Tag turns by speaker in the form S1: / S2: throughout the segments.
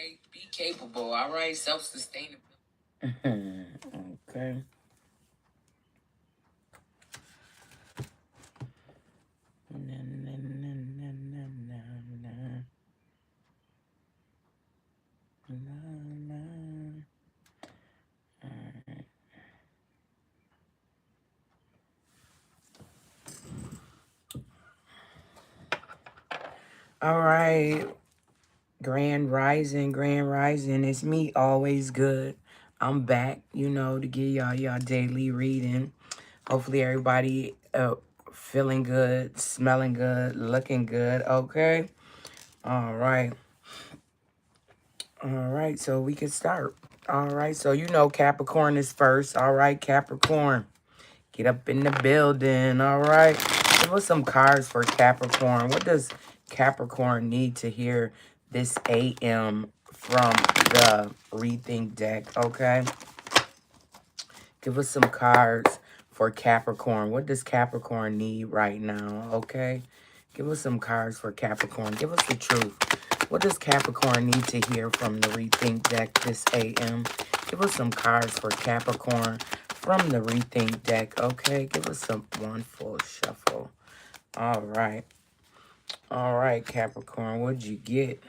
S1: right? Be capable, all right? Self-sustainable. Okay. All right. Grand Rising, Grand Rising. It's me, Always Good. I'm back, you know, to give y'all daily reading. Hopefully everybody feeling good, smelling good, looking good, okay? All right. All right, so we can start. All right, so you know Capricorn is first. All right, Capricorn. Get up in the building, all right? Give us some cards for Capricorn. What does Capricorn need to hear this AM from the Rethink deck, okay? Give us some cards for Capricorn. What does Capricorn need right now, okay? Give us some cards for Capricorn. Give us the truth. What does Capricorn need to hear from the Rethink deck this AM? Give us some cards for Capricorn from the Rethink deck, okay? Give us one full shuffle. All right. All right, Capricorn, what'd you get?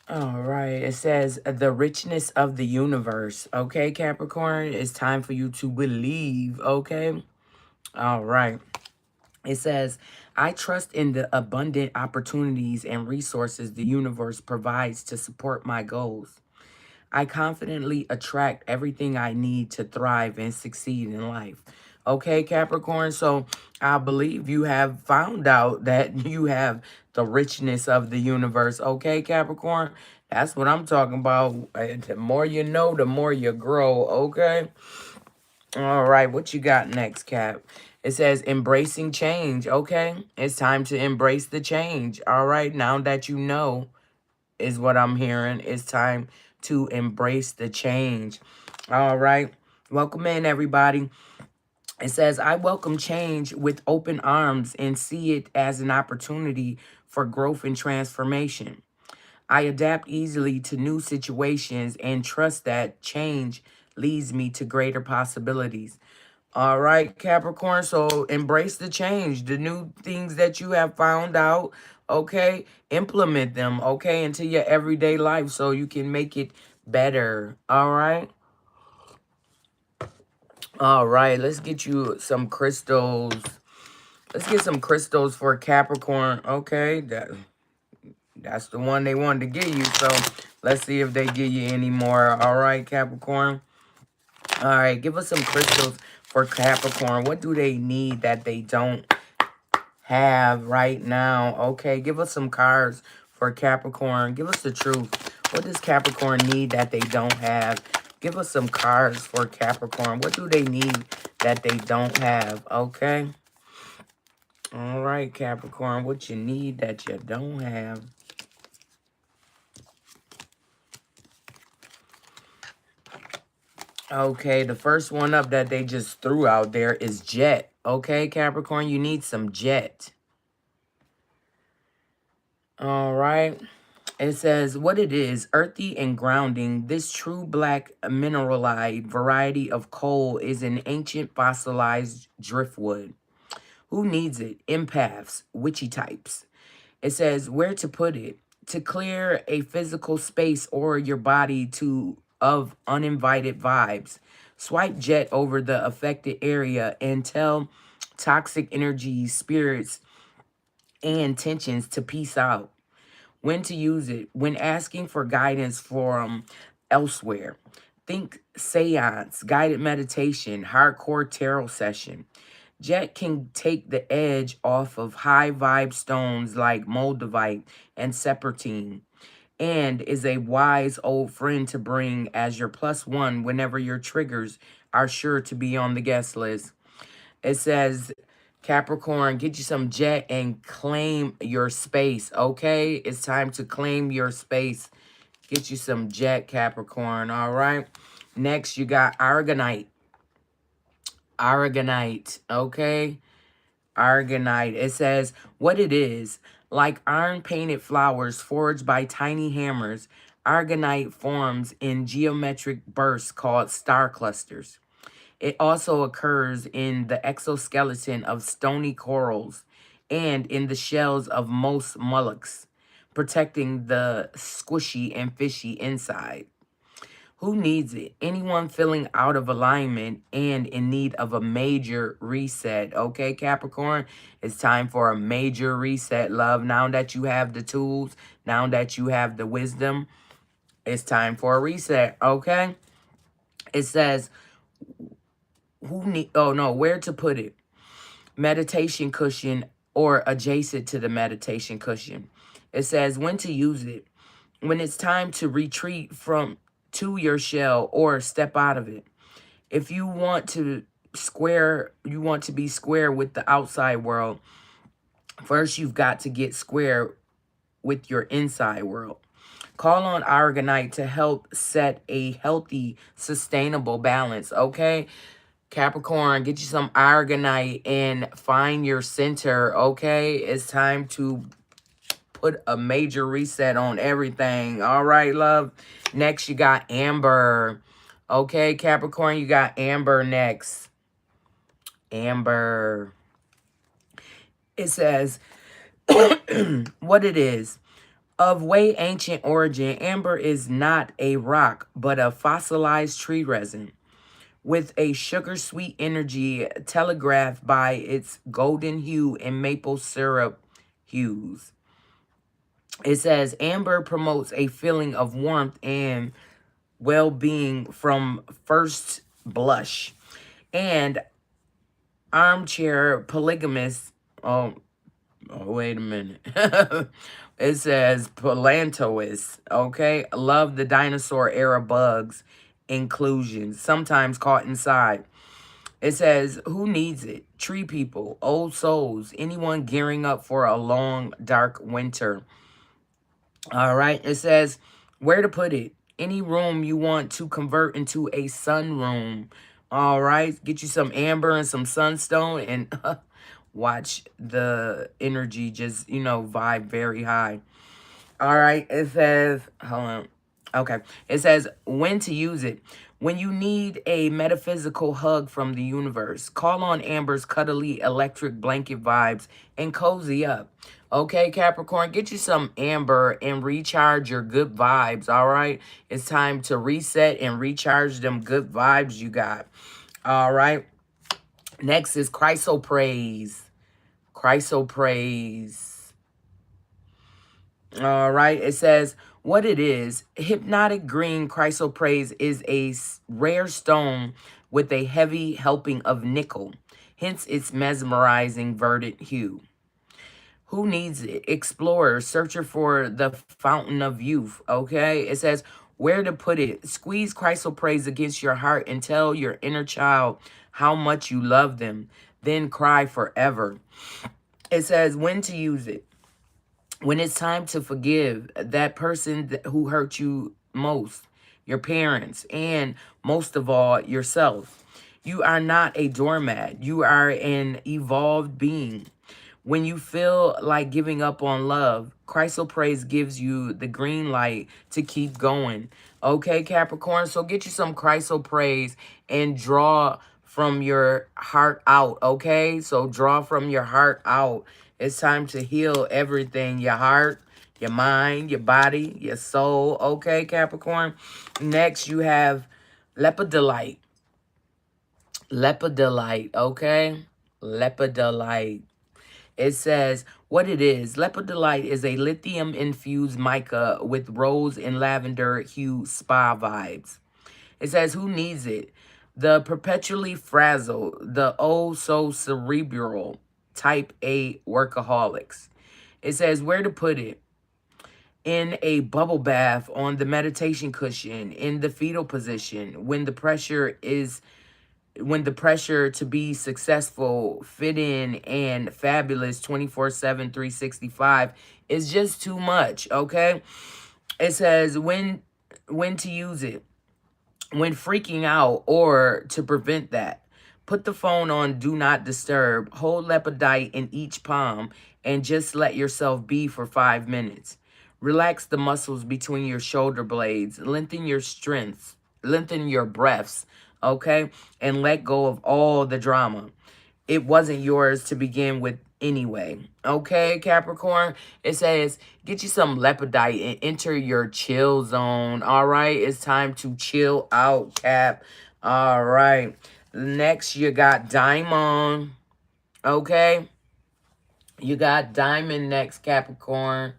S1: All right. It says the richness of the universe. Okay, Capricorn, it's time for you to believe, okay? All right. It says, I trust in the abundant opportunities and resources the universe provides to support my goals. I confidently attract everything I need to thrive and succeed in life. Okay, Capricorn, so I believe you have found out that you have the richness of the universe. Okay, Capricorn, that's what I'm talking about. The more you know, the more you grow. Okay. All right, what you got next, Cap? It says embracing change. Okay, it's time to embrace the change. All right, now that you know is what I'm hearing. It's time to embrace the change. All right, welcome in, everybody. It says, I welcome change with open arms and see it as an opportunity for growth and transformation. I adapt easily to new situations and trust that change leads me to greater possibilities. All right, Capricorn. So embrace the change, the new things that you have found out. Okay, implement them. Okay, into your everyday life so you can make it better. All right. All right. Let's get you some crystals. Let's get some crystals for Capricorn. Okay, that's the one they wanted to give you. So let's see if they give you any more. All right, Capricorn. All right, give us some crystals for Capricorn. What do they need that they don't have right now? Okay, give us some cards for Capricorn. Give us the truth. What does Capricorn need that they don't have? Give us some cards for Capricorn. What do they need that they don't have? Okay. All right, Capricorn. What you need that you don't have? Okay, the first one up that they just threw out there is jet. Okay, Capricorn, you need some jet. All right. It says what it is, earthy and grounding. This true black mineralized variety of coal is an ancient fossilized driftwood. Who needs it? Empaths, witchy types. It says where to put it. To clear a physical space or your body of uninvited vibes. Swipe jet over the affected area and tell toxic energies, spirits, and tensions to peace out. When to use it. When asking for guidance from elsewhere. Think seance, guided meditation, hardcore tarot session. Jet can take the edge off of high vibe stones like moldavite and serpentine, and is a wise old friend to bring as your +1 whenever your triggers are sure to be on the guest list. It says, Capricorn, get you some jet and claim your space, okay? It's time to claim your space. Get you some jet, Capricorn, all right? Next, you got Aragonite. Aragonite, okay? Aragonite. It says what it is. Like iron-painted flowers forged by tiny hammers, aragonite forms in geometric bursts called star clusters. It also occurs in the exoskeleton of stony corals and in the shells of most mollusks, protecting the squishy and fishy inside. Who needs it? Anyone feeling out of alignment and in need of a major reset. Okay, Capricorn, it's time for a major reset, love. Now that you have the tools, now that you have the wisdom, it's time for a reset, okay? It says, where to put it? Meditation cushion or adjacent to the meditation cushion. It says when to use it. When it's time to retreat from to your shell or step out of it. If you want to be square with the outside world, first you've got to get square with your inside world. Call on Aragonite to help set a healthy, sustainable balance, okay? Capricorn, get you some Aragonite and find your center, okay? It's time to put a major reset on everything. All right, love. Next, you got Amber. Okay, Capricorn, you got Amber next. Amber. It says, what it is. Of way ancient origin, amber is not a rock, but a fossilized tree resin with a sugar-sweet energy telegraphed by its golden hue and maple syrup hues. It says, amber promotes a feeling of warmth and well-being from first blush. And armchair polygamists, wait a minute. It says Palantoists, okay? Love the dinosaur era bugs inclusions, sometimes caught inside. It says, who needs it? Tree people, old souls, anyone gearing up for a long, dark winter. All right. It says, where to put it? Any room you want to convert into a sun room. All right. Get you some amber and some sunstone and watch the energy just, vibe very high. All right. It says, hold on. Okay. It says when to use it. When you need a metaphysical hug from the universe, call on Amber's cuddly electric blanket vibes and cozy up. Okay, Capricorn, get you some Amber and recharge your good vibes, all right? It's time to reset and recharge them good vibes you got. All right. Next is Chrysoprase. Chrysoprase. All right. It says what it is. Hypnotic green chrysoprase is a rare stone with a heavy helping of nickel. Hence its mesmerizing verdant hue. Who needs it? Explorer, searcher for the fountain of youth. Okay. It says where to put it. Squeeze chrysoprase against your heart and tell your inner child how much you love them. Then cry forever. It says when to use it. When it's time to forgive that person who hurt you most, your parents, and most of all, yourself. You are not a doormat. You are an evolved being. When you feel like giving up on love, Chrysoprase gives you the green light to keep going. Okay, Capricorn? So get you some Chrysoprase and draw from your heart out, okay? So draw from your heart out. It's time to heal everything. Your heart, your mind, your body, your soul. Okay, Capricorn? Next, you have Lepidolite. Lepidolite, okay? Lepidolite. It says what it is. Lepidolite is a lithium-infused mica with rose and lavender hue spa vibes. It says who needs it? The perpetually frazzled, the oh so cerebral type A workaholics. It says where to put it. In a bubble bath, on the meditation cushion, in the fetal position, when the pressure to be successful, fit in, and fabulous 24/7, 365 is just too much, okay? It says when to use it. When freaking out or to prevent that. Put the phone on Do Not Disturb. Hold lepidite in each palm and just let yourself be for 5 minutes. Relax the muscles between your shoulder blades. Lengthen your strengths. Lengthen your breaths, okay? And let go of all the drama. It wasn't yours to begin with anyway. Okay, Capricorn? It says, get you some lepidite and enter your chill zone. All right, it's time to chill out, Cap. All right. Next, you got Diamond. Okay? You got Diamond next, Capricorn.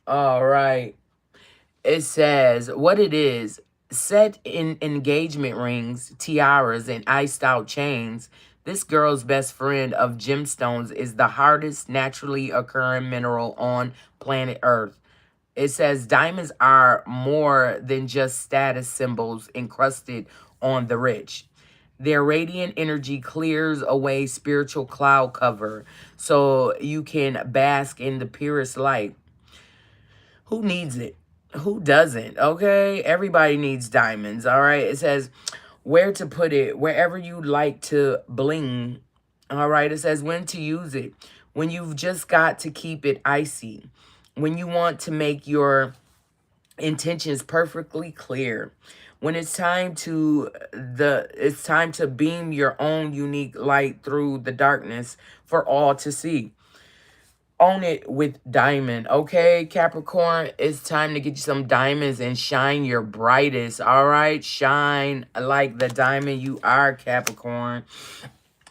S1: All right. It says what it is. Set in engagement rings, tiaras, and iced out chains. This girl's best friend of gemstones is the hardest naturally occurring mineral on planet Earth. It says diamonds are more than just status symbols encrusted on the rich. Their radiant energy clears away spiritual cloud cover so you can bask in the purest light. Who needs it? Who doesn't? Okay? Everybody needs diamonds, all right? It says where to put it, wherever you like to bling. All right? It says when to use it. When you've just got to keep it icy. When you want to make your intentions perfectly clear. When it's time to beam your own unique light through the darkness for all to see. Own it with diamond. Okay, Capricorn, it's time to get you some diamonds and shine your brightest. All right, shine like the diamond you are, Capricorn.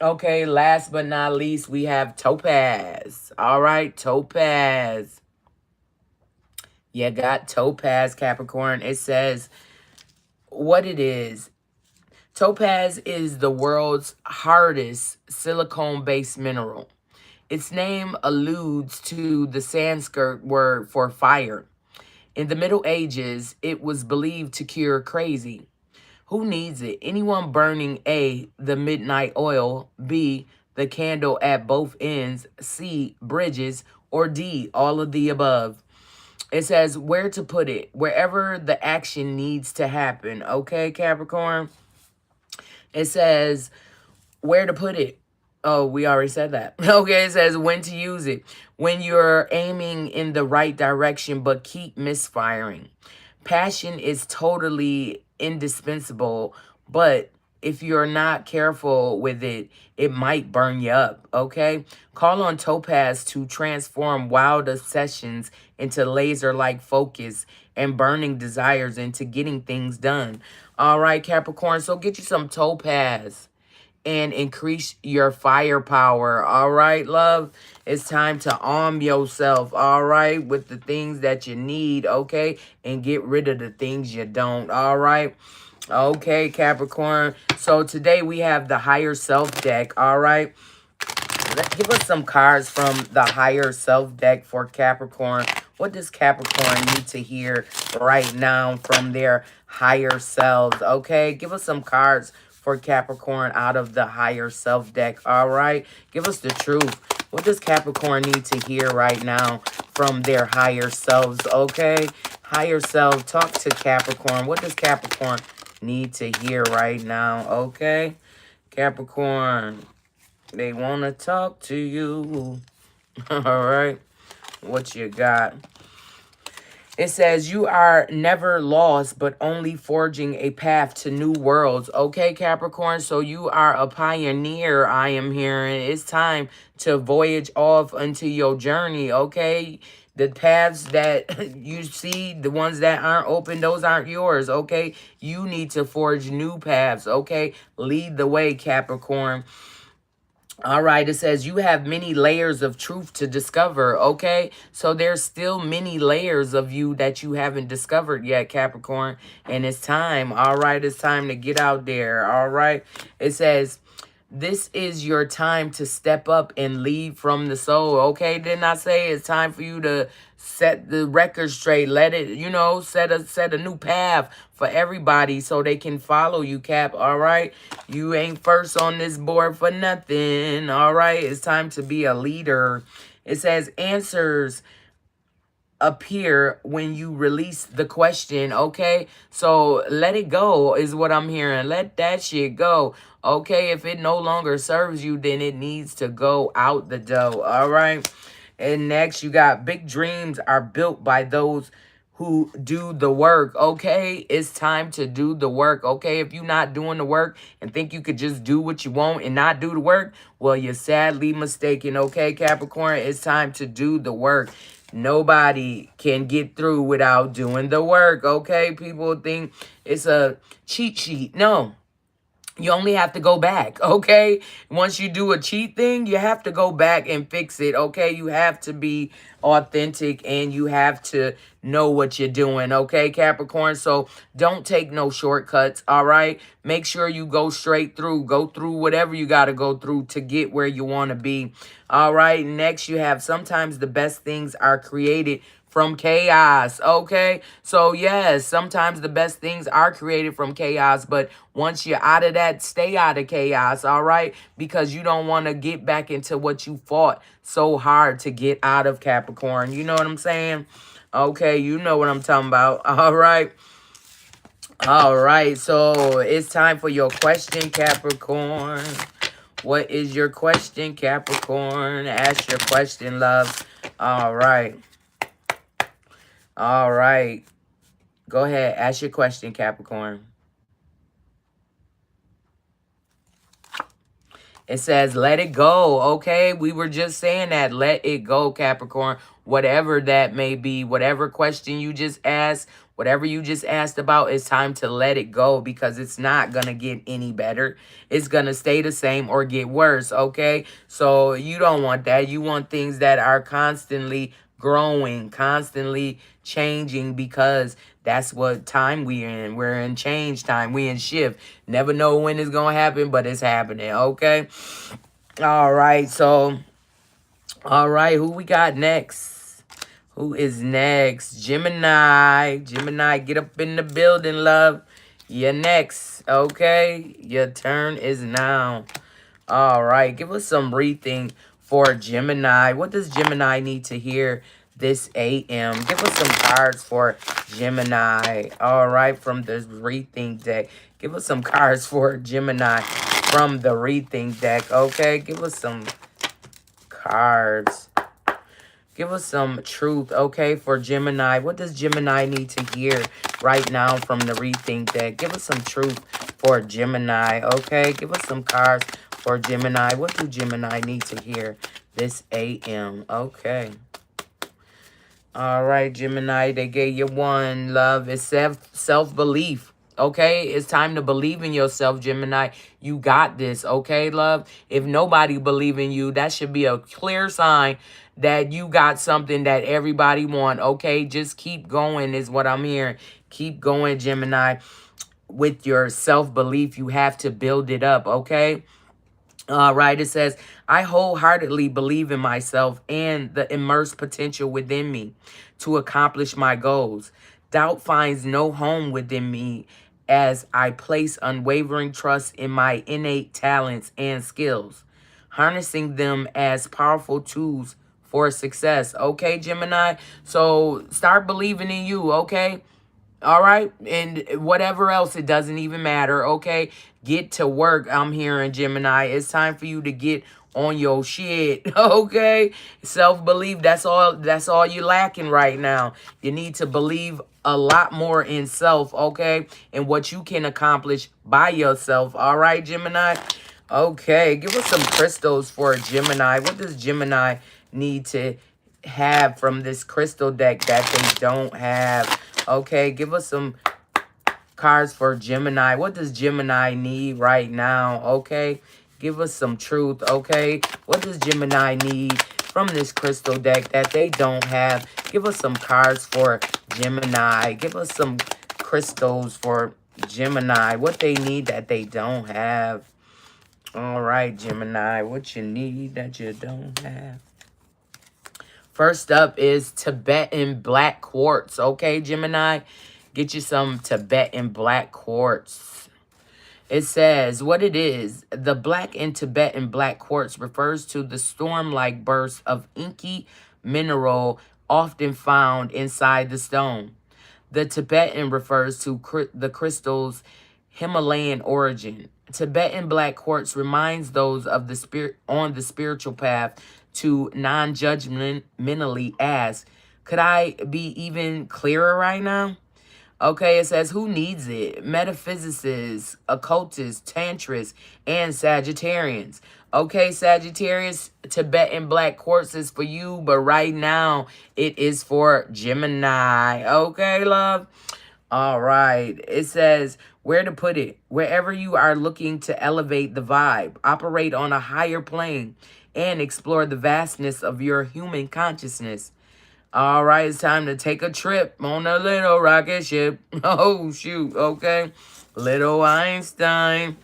S1: Okay, last but not least, we have Topaz. All right, Topaz. You got Topaz, Capricorn. It says what it is. Topaz is the world's hardest silicone-based mineral. Its name alludes to the Sanskrit word for fire. In the Middle Ages, it was believed to cure crazy. Who needs it? Anyone burning A, the midnight oil, B, the candle at both ends, C, bridges, or D, all of the above. It says where to put it, wherever the action needs to happen. Okay, Capricorn? It says where to put it. Oh, we already said that. Okay, it says when to use it. When you're aiming in the right direction, but keep misfiring. Passion is totally indispensable, but if you're not careful with it, it might burn you up, okay? Call on Topaz to transform wild obsessions into laser-like focus and burning desires into getting things done. All right, Capricorn, so get you some Topaz and increase your firepower. All right, love? It's time to arm yourself, all right, with the things that you need, okay? And get rid of the things you don't, all right? Okay, Capricorn. So today we have the Higher Self deck, all right? Give us some cards from the Higher Self deck for Capricorn. What does Capricorn need to hear right now from their higher selves? Okay, give us some cards for Capricorn out of the Higher Self deck. All right, give us the truth. What does Capricorn need to hear right now from their higher selves? Okay, higher self, talk to Capricorn. What does Capricorn need to hear right now? Okay, Capricorn, they want to talk to you. All right, what you got? It says you are never lost, but only forging a path to new worlds. Okay, Capricorn, so you are a pioneer, I am hearing. It's time to voyage off into your journey, okay? The paths that you see, the ones that aren't open, those aren't yours, okay? You need to forge new paths, okay? Lead the way, Capricorn. All right, it says you have many layers of truth to discover, okay? So there's still many layers of you that you haven't discovered yet, Capricorn. And it's time, all right? It's time to get out there, all right? It says this is your time to step up and lead from the soul, okay? Didn't I say it's time for you to set the record straight? Let it, you know, set a new path for everybody so they can follow you, Cap, all right? You ain't first on this board for nothing, all right? It's time to be a leader. It says answers appear when you release the question, okay? So let it go is what I'm hearing. Let that shit go, okay? If it no longer serves you, then it needs to go out the door, all right? And next, you got big dreams are built by those who do the work, okay? It's time to do the work, okay? If you're not doing the work and think you could just do what you want and not do the work, well, you're sadly mistaken, okay, Capricorn? It's time to do the work. Nobody can get through without doing the work, okay? People think it's a cheat sheet. No. You only have to go back, okay? Once you do a cheat thing, you have to go back and fix it, okay? You have to be authentic and you have to know what you're doing, okay, Capricorn? So don't take no shortcuts, all right? Make sure you go straight through. Go through whatever you got to go through to get where you want to be, all right? Next, you have sometimes the best things are created from chaos, okay? So, yes, sometimes the best things are created from chaos, but once you're out of that, stay out of chaos, all right? Because you don't want to get back into what you fought so hard to get out of, Capricorn. You know what I'm saying? Okay, you know what I'm talking about, all right? All right, so it's time for your question, Capricorn. What is your question, Capricorn? Ask your question, love. All right. All right. Go ahead. Ask your question, Capricorn. It says, let it go. Okay. We were just saying that. Let it go, Capricorn. Whatever that may be, whatever question you just asked, whatever you just asked about, it's time to let it go because it's not going to get any better. It's going to stay the same or get worse. Okay. So you don't want that. You want things that are constantly growing, constantly changing because that's what time we're in. We're in change time. We in shift. Never know when it's going to happen, but it's happening. Okay. All right. So, all right. Who we got next? Who is next? Gemini. Gemini, get up in the building, love. You're next. Okay. Your turn is now. All right. Give us some breathing for Gemini. What does Gemini need to hear this AM? Give us some cards for Gemini. All right. From the rethink deck. Give us some cards for Gemini from the rethink deck. Okay. Give us some cards. Give us some truth, okay, for Gemini. What does Gemini need to hear right now from the rethink deck? Give us some truth for Gemini, okay? Give us some cards for Gemini. What do Gemini need to hear this AM? Okay. All right, Gemini, they gave you one, love. It's self-belief. Okay, it's time to believe in yourself, Gemini. You got this, okay, love? If nobody believe in you, that should be a clear sign that you got something that everybody want, okay? Just keep going is what I'm hearing. Keep going, Gemini. With your self-belief, you have to build it up, okay? All right, it says, I wholeheartedly believe in myself and the immense potential within me to accomplish my goals. Doubt finds no home within me as I place unwavering trust in my innate talents and skills, harnessing them as powerful tools for success. Okay, Gemini? So start believing in you, okay? All right. And whatever else, it doesn't even matter. Okay. Get to work. I'm hearing Gemini. It's time for you to get on your shit. Okay. Self-belief. That's all you're lacking right now. You need to believe a lot more in self. Okay. And what you can accomplish by yourself. All right, Gemini. Okay. Give us some crystals for Gemini. What does Gemini need to have from this crystal deck that they don't have? Okay, give us some cards for Gemini. What does Gemini need right now? Okay, give us some truth. Okay, what does Gemini need from this crystal deck that they don't have? Give us some cards for Gemini. Give us some crystals for Gemini. What they need that they don't have. All right, Gemini, what you need that you don't have. First up is Tibetan black quartz. Okay, Gemini? Get you some Tibetan black quartz. It says what it is. The black in Tibetan black quartz refers to the storm-like bursts of inky mineral often found inside the stone. The Tibetan refers to the crystal's Himalayan origin. Tibetan black quartz reminds those of the spirit on the spiritual path to non-judgmentally ask, could I be even clearer right now? Okay, it says, who needs it? Metaphysicists, occultists, tantrists, and Sagittarians. Okay, Sagittarius, Tibetan black quartz is for you, but right now it is for Gemini. Okay, love? All right. It says, where to put it? Wherever you are looking to elevate the vibe, operate on a higher plane, and explore the vastness of your human consciousness. All right, it's time to take a trip on a little rocket ship. Oh, shoot, okay. Little Einstein.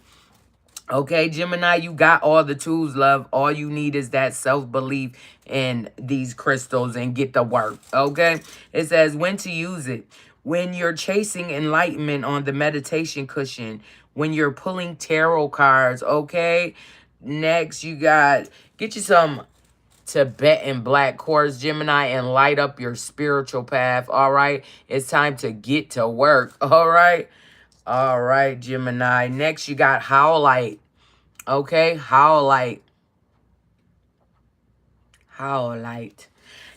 S1: Okay, Gemini, you got all the tools, love. All you need is that self-belief in these crystals and get to work, okay? It says when to use it. When you're chasing enlightenment on the meditation cushion. When you're pulling tarot cards, okay? Next, you got, get you some Tibetan black quartz, Gemini, and light up your spiritual path. All right, it's time to get to work. All right, Gemini. Next, you got howlite. Okay, howlite.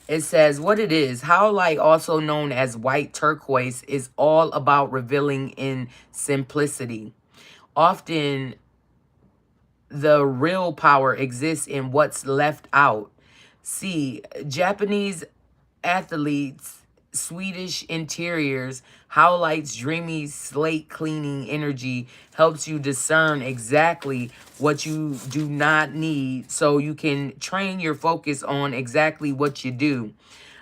S1: It says what it is. Howlite, also known as white turquoise, is all about revealing in simplicity. Often, the real power exists in what's left out. See, Japanese athletes, Swedish interiors, Howlite's dreamy slate cleaning energy helps you discern exactly what you do not need so you can train your focus on exactly what you do.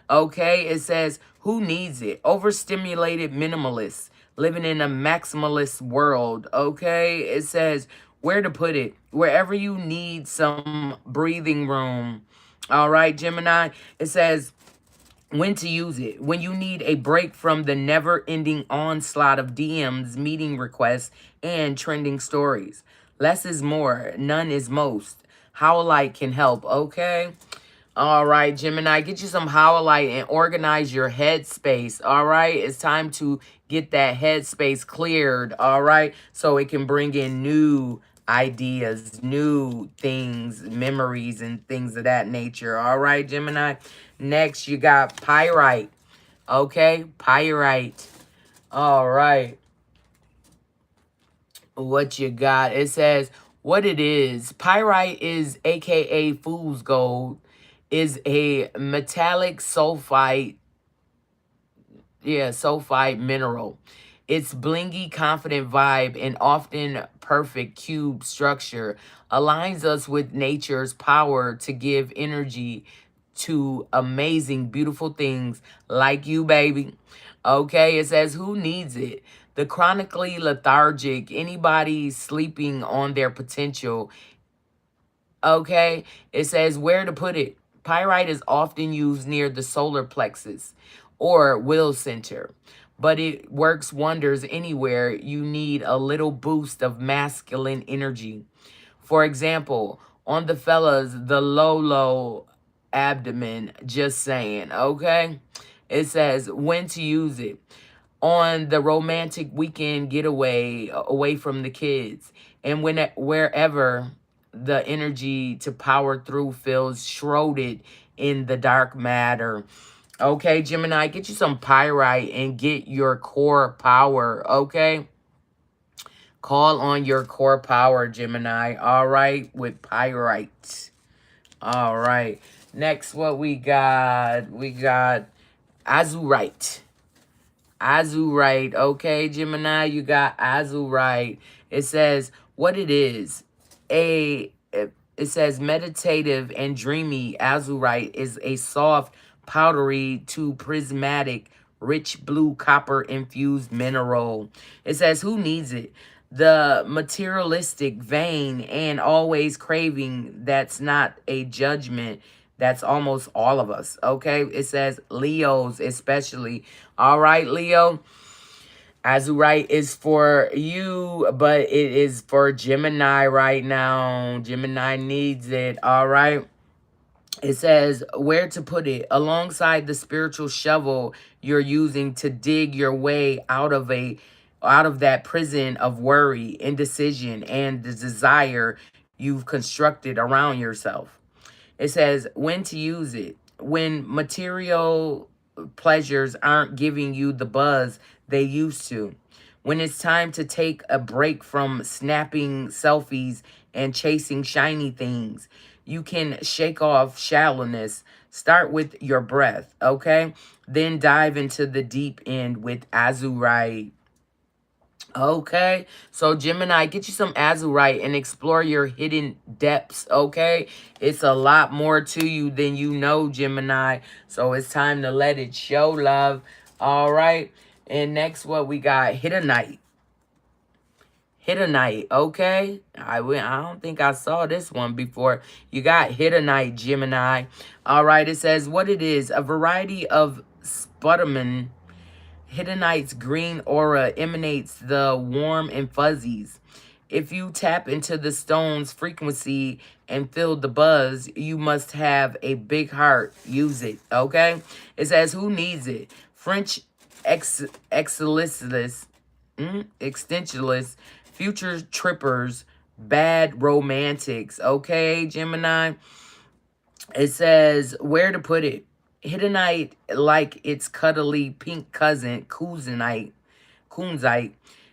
S1: Okay, it says, who needs it? Overstimulated minimalists living in a maximalist world. Okay, it says, where to put it? Wherever you need some breathing room. All right, Gemini, it says, when to use it. When you need a break from the never-ending onslaught of DMs, meeting requests, and trending stories. Less is more. None is most. Howlite can help, okay? All right, Gemini, get you some howlite and organize your headspace, all right? It's time to get that headspace cleared, all right? So it can bring in new ideas, new things, memories, and things of that nature, all right, Gemini? Next, you got pyrite, okay? Pyrite, all right. What you got? It says what it is. Pyrite is aka fool's gold, is a metallic sulfite, sulfite mineral. Its blingy, confident vibe and often perfect cube structure aligns us with nature's power to give energy to amazing, beautiful things like you, baby. Okay, it says, who needs it? The chronically lethargic, anybody sleeping on their potential. Okay, it says where to put it. Pyrite is often used near the solar plexus or will center, but it works wonders anywhere you need a little boost of masculine energy. For example, on the fellas, the low abdomen, just saying, okay? It says when to use it. On the romantic weekend getaway, away from the kids, and wherever the energy to power through feels shrouded in the dark matter. Okay, Gemini, get you some pyrite and get your core power, okay? Call on your core power, Gemini, all right, with pyrite. All right. Next, what we got? We got azurite. Azurite. Okay, Gemini, you got azurite. It says what it is. It says meditative and dreamy. Azurite is a soft, powdery to prismatic, rich blue copper infused mineral. It says who needs it? The materialistic, vain, and always craving. That's not a judgment. That's almost all of us, okay? It says Leos especially. All right, Leo. Azurite is for you, but it is for Gemini right now. Gemini needs it, all right? It says where to put it alongside the spiritual shovel you're using to dig your way out of that prison of worry, indecision, and the desire you've constructed around yourself. It says when to use it. When material pleasures aren't giving you the buzz they used to. When it's time to take a break from snapping selfies and chasing shiny things. You can shake off shallowness. Start with your breath, okay? Then dive into the deep end with azurite. Okay, so Gemini, get you some azurite and explore your hidden depths, okay? It's a lot more to you than you know, Gemini. So it's time to let it show, love. All right, and next what we got, Hiddenite. Hiddenite, okay? I don't think I saw this one before. You got Hiddenite, Gemini. All right, it says what it is, a variety of sputum. Hiddenite's green aura emanates the warm and fuzzies. If you tap into the stone's frequency and feel the buzz, you must have a big heart. Use it, okay? It says, who needs it? French extensionists, future trippers, bad romantics, okay, Gemini? It says, where to put it? Hiddenite, like its cuddly pink cousin, Kunzite,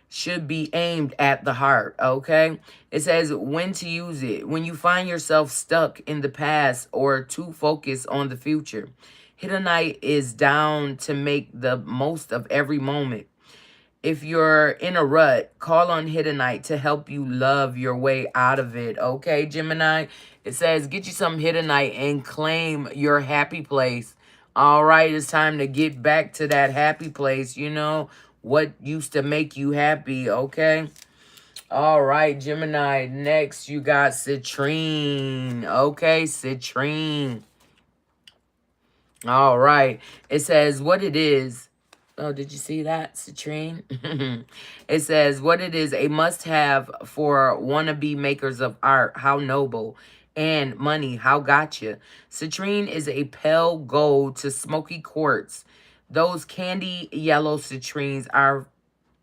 S1: should be aimed at the heart, okay? It says when to use it. When you find yourself stuck in the past or too focused on the future. Hiddenite is down to make the most of every moment. If you're in a rut, call on Hiddenite to help you love your way out of it. Okay, Gemini? It says, get you some Hiddenite and claim your happy place. All right, it's time to get back to that happy place, you know? What used to make you happy, okay? All right, Gemini. Next, you got Citrine. Okay, Citrine. All right. It says what it is. Oh, did you see that, Citrine? It says, what it is, a must-have for wannabe makers of art. How noble. And money. How gotcha. Citrine is a pale gold to smoky quartz. Those candy yellow citrines are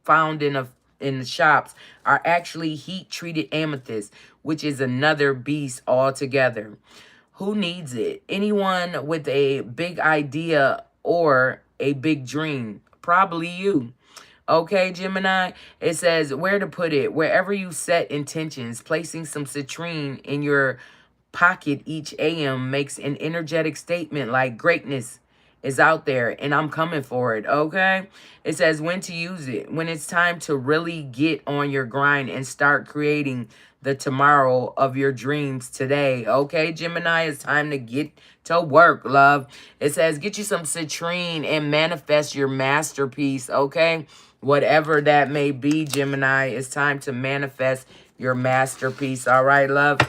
S1: found in the shops are actually heat-treated amethyst, which is another beast altogether. Who needs it? Anyone with a big idea or a big dream. Probably you. Okay, Gemini? It says where to put it. Wherever you set intentions, placing some citrine in your pocket each AM makes an energetic statement like greatness is out there and I'm coming for it, okay? It says when to use it. When it's time to really get on your grind and start creating the tomorrow of your dreams today, okay, Gemini? It's time to get to work, love. It says get you some citrine and manifest your masterpiece, okay? Whatever that may be, Gemini, it's time to manifest your masterpiece, all right, love?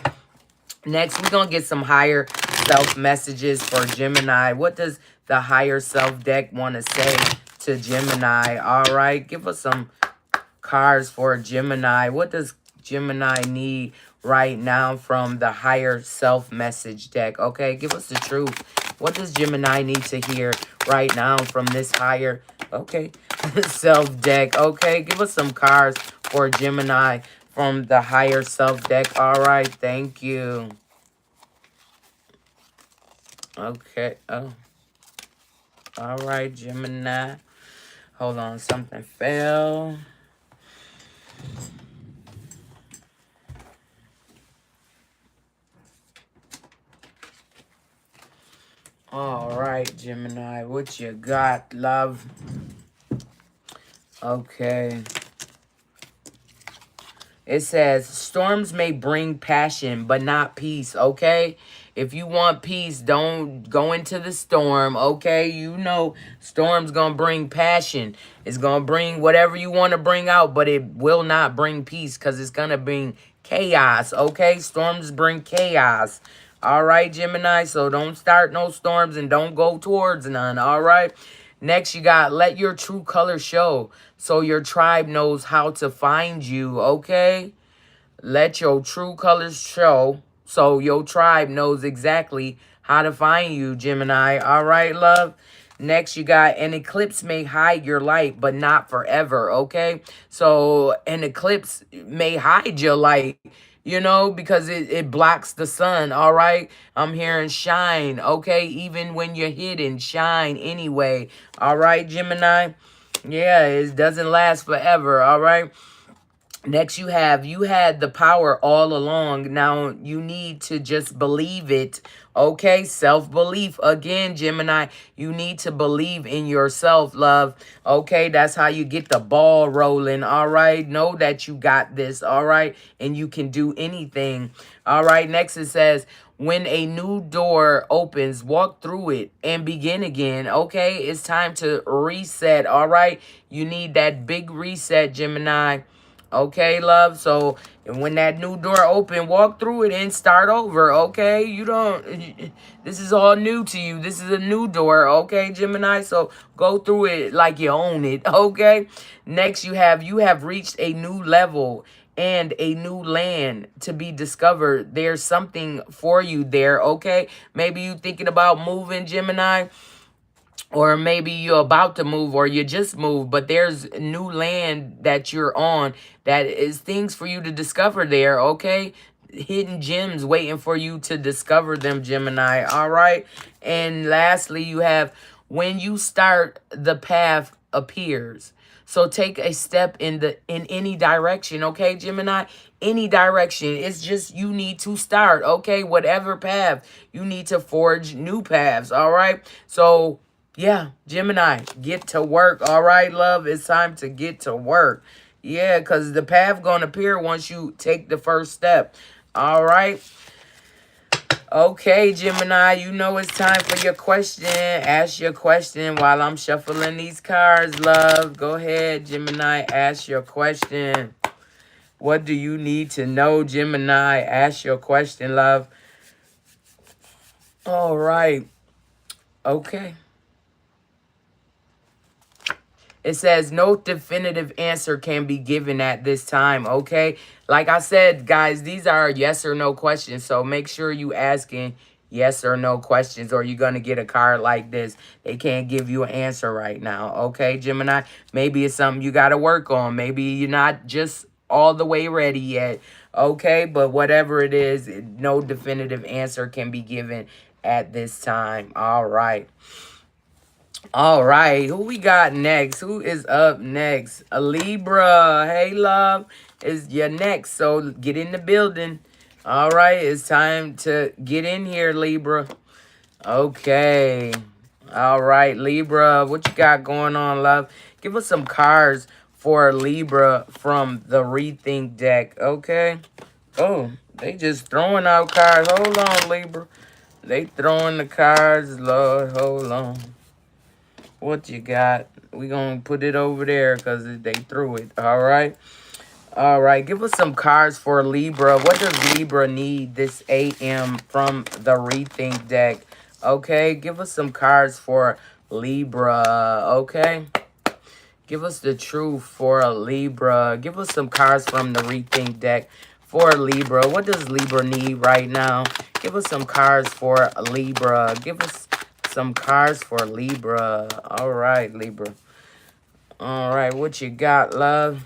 S1: Next, we're going to get some higher self messages for Gemini. What does the higher self deck want to say to Gemini? All right, give us some cards for Gemini. What does Gemini need right now from the higher self message deck? Okay, give us the truth. What does Gemini need to hear right now from this higher, okay, self deck? Okay, give us some cards for Gemini from the higher self deck. All right, thank you. Okay, oh. All right, Gemini. Hold on, something fell. All right, Gemini, what you got, love? Okay. It says, storms may bring passion, but not peace, okay? If you want peace, don't go into the storm, okay? You know storm's going to bring passion. It's going to bring whatever you want to bring out, but it will not bring peace because it's going to bring chaos, okay? Storms bring chaos. All right, Gemini? So don't start no storms and don't go towards none, all right? Next, you got let your true color show so your tribe knows how to find you, okay? Let your true colors show so your tribe knows exactly how to find you, Gemini. All right, love. Next, you got an eclipse may hide your light, but not forever, okay? So an eclipse may hide your light, you know, because it blocks the sun, all right? I'm hearing shine, okay? Even when you're hidden, shine anyway, all right, Gemini? Yeah, it doesn't last forever, all right? Next, you had the power all along. Now, you need to just believe it. Okay, self-belief. Again, Gemini, you need to believe in yourself, love. Okay, that's how you get the ball rolling, all right? Know that you got this, all right? And you can do anything, all right? Next, it says, when a new door opens, walk through it and begin again, okay? It's time to reset, all right? You need that big reset, Gemini. Okay, love. So when that new door open, walk through it and start over. Okay, you don't. This is all new to you. This is a new door. Okay, Gemini. So go through it like you own it. Okay. Next, you have reached a new level and a new land to be discovered. There's something for you there. Okay. Maybe you thinking about moving, Gemini. Or maybe you're about to move or you just moved, but there's new land that you're on that is things for you to discover there, okay? Hidden gems waiting for you to discover them, Gemini, all right? And lastly, you have when you start, the path appears. So take a step in any direction, okay, Gemini? Any direction. It's just you need to start, okay? Whatever path, you need to forge new paths, all right? So yeah, Gemini, get to work. All right, love, it's time to get to work. Yeah, because the path going to appear once you take the first step. All right. Okay, Gemini, you know it's time for your question. Ask your question while I'm shuffling these cards, love. Go ahead, Gemini, ask your question. What do you need to know, Gemini? Ask your question, love. All right. Okay. It says no definitive answer can be given at this time, okay? Like I said, guys, these are yes or no questions, so make sure you asking yes or no questions or you're going to get a card like this. They can't give you an answer right now, okay, Gemini? Maybe it's something you got to work on. Maybe you're not just all the way ready yet, okay? But whatever it is, no definitive answer can be given at this time. All right. All right, who we got next? Who is up next? A Libra. Hey, love, is your next. So get in the building. All right, it's time to get in here, Libra. Okay. All right, Libra, what you got going on, love? Give us some cards for Libra from the Rethink deck, okay? Oh, they just throwing out cards. Hold on, Libra. They throwing the cards, Lord. Hold on. What you got? We gonna put it over there because they threw it. All right. All right. Give us some cards for Libra. What does Libra need this AM from the Rethink deck? Okay. Give us some cards for Libra. Okay. Give us the truth for a Libra. Give us some cards from the Rethink deck for Libra. What does Libra need right now? Give us some cards for Libra. Give us some cards for Libra. All right, Libra. All right, what you got, love?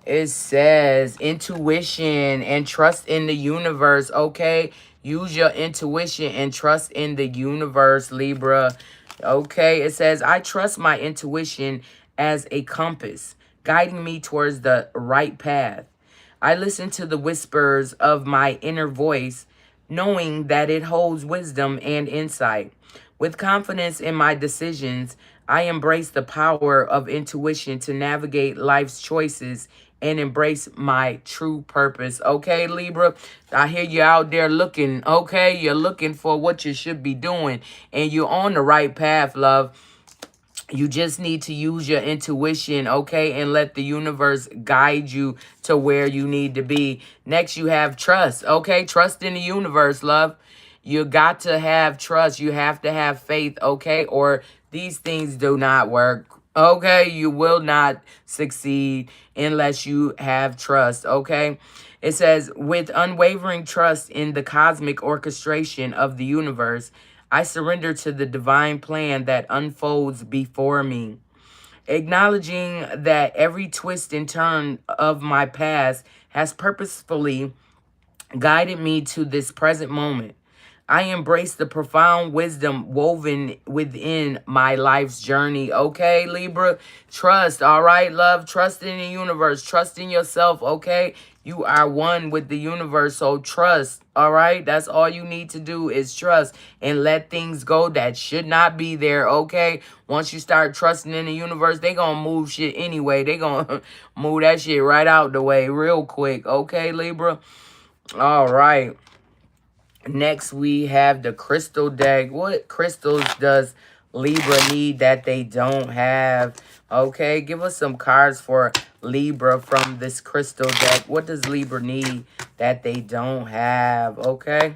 S1: It says intuition and trust in the universe, okay? Use your intuition and trust in the universe, Libra. Okay, it says, I trust my intuition as a compass, guiding me towards the right path. I listen to the whispers of my inner voice, knowing that it holds wisdom and insight. With confidence in my decisions, I embrace the power of intuition to navigate life's choices and embrace my true purpose. Okay, Libra, I hear you out there looking, okay? You're looking for what you should be doing, and you're on the right path, love. You just need to use your intuition, okay, and let the universe guide you to where you need to be. Next, you have trust, okay? Trust in the universe, love. You got to have trust. You have to have faith, okay? Or these things do not work, okay? You will not succeed unless you have trust, okay? It says, with unwavering trust in the cosmic orchestration of the universe, I surrender to the divine plan that unfolds before me. Acknowledging that every twist and turn of my past has purposefully guided me to this present moment. I embrace the profound wisdom woven within my life's journey. Okay, Libra? Trust, all right, love? Trust in the universe. Trust in yourself, okay? You are one with the universe, so trust, all right? That's all you need to do is trust and let things go that should not be there, okay? Once you start trusting in the universe, they gonna move shit anyway. They gonna move that shit right out the way real quick, okay, Libra? All right. Next, we have the crystal deck. What crystals does Libra need that they don't have? Okay, give us some cards for Libra from this crystal deck. What does Libra need that they don't have? Okay.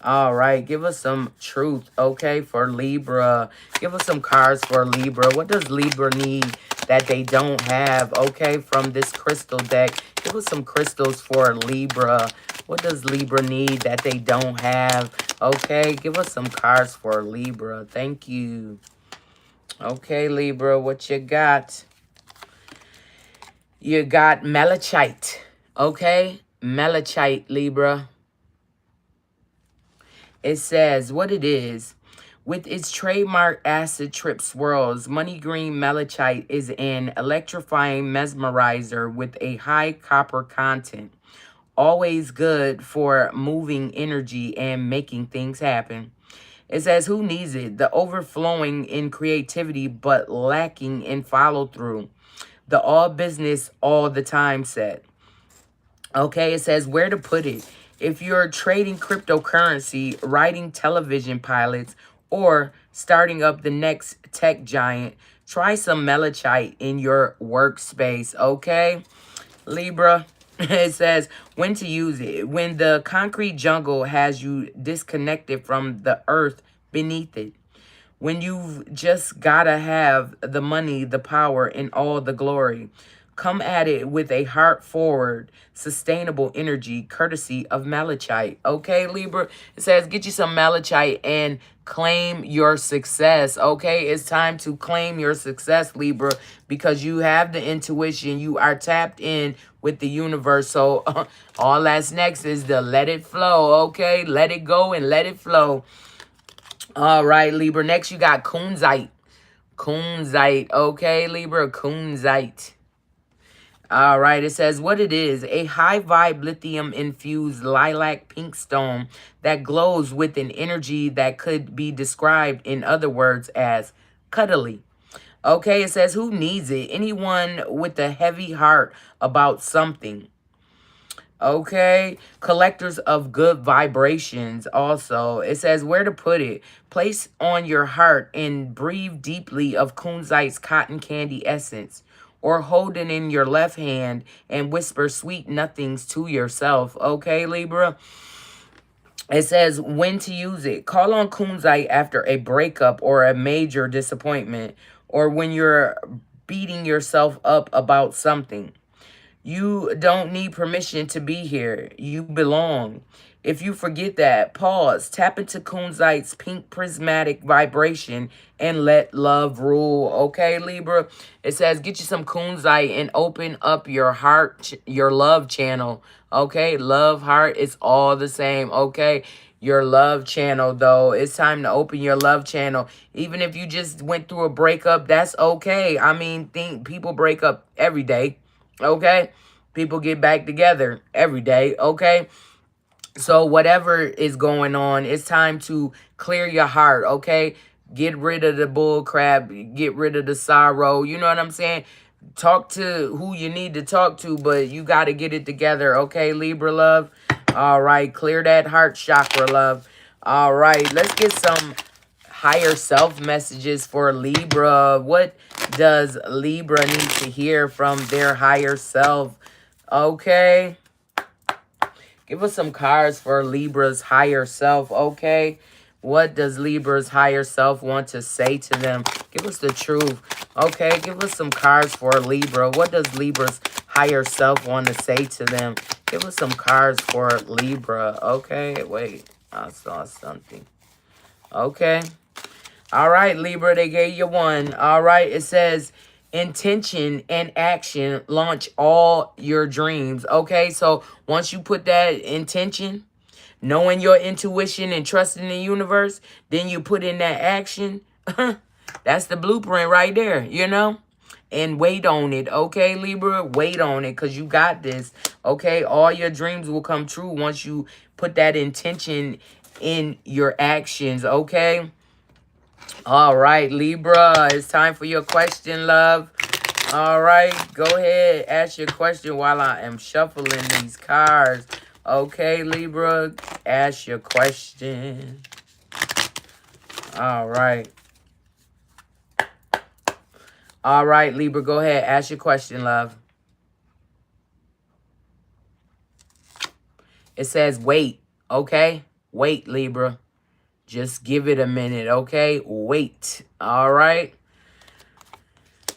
S1: All right, give us some truth, okay, for Libra. Give us some cards for Libra. What does Libra need that they don't have, okay, from this crystal deck? Give us some crystals for Libra. What does Libra need that they don't have? Okay, give us some cards for Libra. Thank you. Okay, Libra, what you got? You got malachite, okay? Malachite, Libra. It says what it is. With its trademark acid trip swirls, money green malachite is an electrifying mesmerizer with a high copper content. Always good for moving energy and making things happen. It says, who needs it? The overflowing in creativity but lacking in follow through. The all business all the time set. Okay, it says where to put it. If you're trading cryptocurrency, writing television pilots, or starting up the next tech giant, try some malachite in your workspace, okay? Libra, it says when to use it. When the concrete jungle has you disconnected from the earth beneath it. When you've just gotta have the money, the power, and all the glory. Come at it with a heart-forward, sustainable energy, courtesy of malachite. Okay, Libra? It says get you some malachite and claim your success. Okay, it's time to claim your success, Libra, because you have the intuition. You are tapped in with the universe. So all that's next is to let it flow. Okay, let it go and let it flow. All right, Libra. Next, you got kunzite. Kunzite. Okay, Libra. Kunzite. All right, it says what it is. A high vibe lithium infused lilac pink stone that glows with an energy that could be described in other words as cuddly. Okay, it says who needs it? Anyone with a heavy heart about something. Okay, collectors of good vibrations also. It says where to put it. Place on your heart and breathe deeply of kunzite's cotton candy essence. Or hold it in your left hand and whisper sweet nothings to yourself. Okay, Libra? It says when to use it. Call on kunzite after a breakup or a major disappointment. Or when you're beating yourself up about something. You don't need permission to be here. You belong. If you forget that, pause, tap into kunzite's pink prismatic vibration and let love rule. Okay, Libra? It says get you some kunzite and open up your heart, your love channel. Okay, love, heart, it's all the same. Okay, your love channel, though. It's time to open your love channel. Even if you just went through a breakup, that's okay. I mean, people break up every day. Okay? People get back together every day. Okay? So whatever is going on, it's time to clear your heart. Okay? Get rid of the bull crap. Get rid of the sorrow. You know what I'm saying? Talk to who you need to talk to, but you got to get it together. Okay, Libra love? All right. Clear that heart chakra, love. All right. Let's get some higher self messages for Libra. What does Libra need to hear from their higher self? Okay. Give us some cards for Libra's higher self, okay? What does Libra's higher self want to say to them? Give us the truth, okay? Give us some cards for Libra. What does Libra's higher self want to say to them? Give us some cards for Libra. Okay, wait. I saw something. Okay. All right, Libra, they gave you one. All right, it says intention and action launch all your dreams. Okay, so once you put that intention, knowing your intuition and trusting the universe, then you put in that action. That's the blueprint right there, you know? And wait on it, okay, Libra? Wait on it, because you got this, okay? All your dreams will come true once you put that intention in your actions, okay? All right, Libra, it's time for your question, love. All right, go ahead, ask your question while I am shuffling these cards. Okay, Libra, ask your question. All right. All right, Libra, go ahead, ask your question, love. It says wait, okay? Wait, Libra. Just give it a minute, okay? Wait, all right?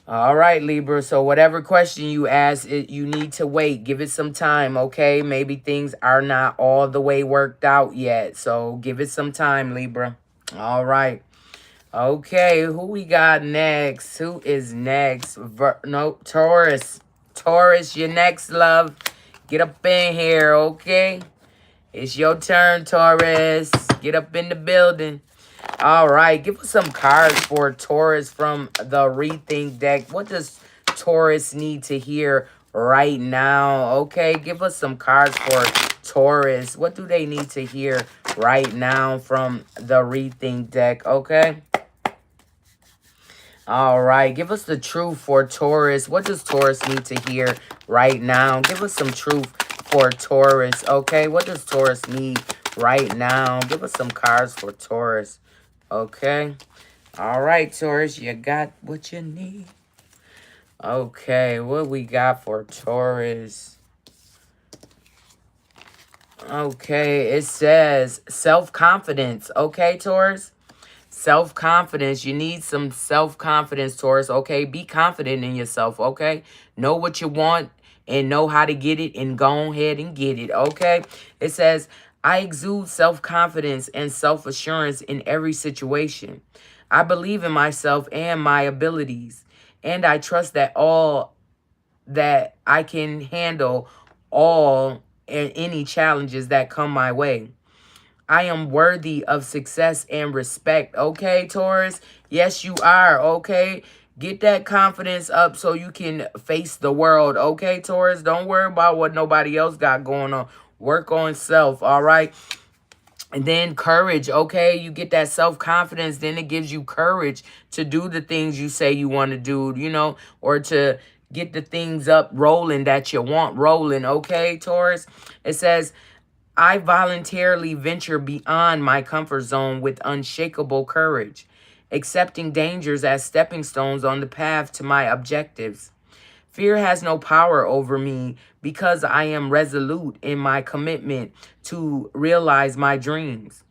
S1: All right, Libra. So whatever question you ask, you need to wait. Give it some time, okay? Maybe things are not all the way worked out yet. So give it some time, Libra. All right. Okay, who we got next? Who is next? No, Taurus. Taurus, you're next, love. Get up in here, okay? It's your turn, Taurus. Get up in the building. All right, give us some cards for Taurus from the Rethink deck. What does Taurus need to hear right now? Okay, give us some cards for Taurus. What do they need to hear right now from the Rethink deck? Okay. All right, give us the truth for Taurus. What does Taurus need to hear right now? Give us some truth for Taurus. Okay, what does Taurus need right now? Give us some cards for Taurus. Okay. All right, Taurus, you got what you need. Okay, what we got for Taurus? Okay, it says self-confidence. Okay, Taurus? Self-confidence. You need some self-confidence, Taurus. Okay, be confident in yourself. Okay, know what you want and know how to get it and go ahead and get it. Okay, it says, I exude self-confidence and self-assurance in every situation. I believe in myself and my abilities, and I trust that I can handle all and any challenges that come my way. I am worthy of success and respect. Okay, Taurus? Yes, you are. Okay? Get that confidence up so you can face the world. Okay, Taurus? Don't worry about what nobody else got going on. Work on self. All right? And then courage, okay? You get that self-confidence, then it gives you courage to do the things you say you want to do, you know, or to get the things up rolling that you want rolling, okay, Taurus? It says, I voluntarily venture beyond my comfort zone with unshakable courage, accepting dangers as stepping stones on the path to my objectives. Fear has no power over me because I am resolute in my commitment to realize my dreams.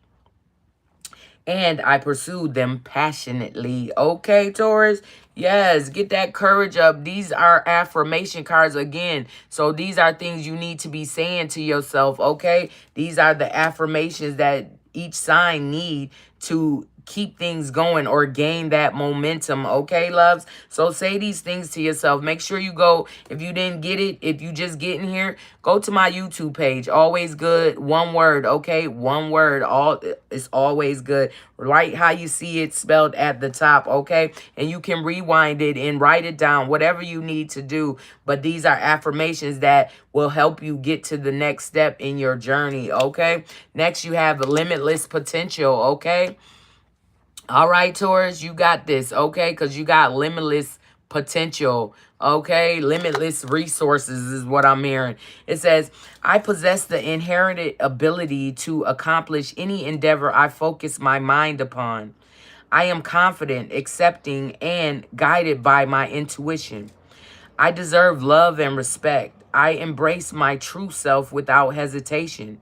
S1: And I pursued them passionately. Okay, Taurus? Yes, get that courage up. These are affirmation cards again. So these are things you need to be saying to yourself, okay? These are the affirmations that each sign need to keep things going or gain that momentum, okay, loves? So say these things to yourself. Make sure you go, if you didn't get it, if you just getting here, go to my YouTube page. Always Good, one word, okay? One word, it's always good. Right how you see it spelled at the top, okay? And you can rewind it and write it down, whatever you need to do. But these are affirmations that will help you get to the next step in your journey, okay? Next, you have limitless potential, okay? All right, Taurus, you got this, okay? Because you got limitless potential, okay? Limitless resources is what I'm hearing. It says, I possess the inherited ability to accomplish any endeavor I focus my mind upon. I am confident, accepting, and guided by my intuition. I deserve love and respect. I embrace my true self without hesitation.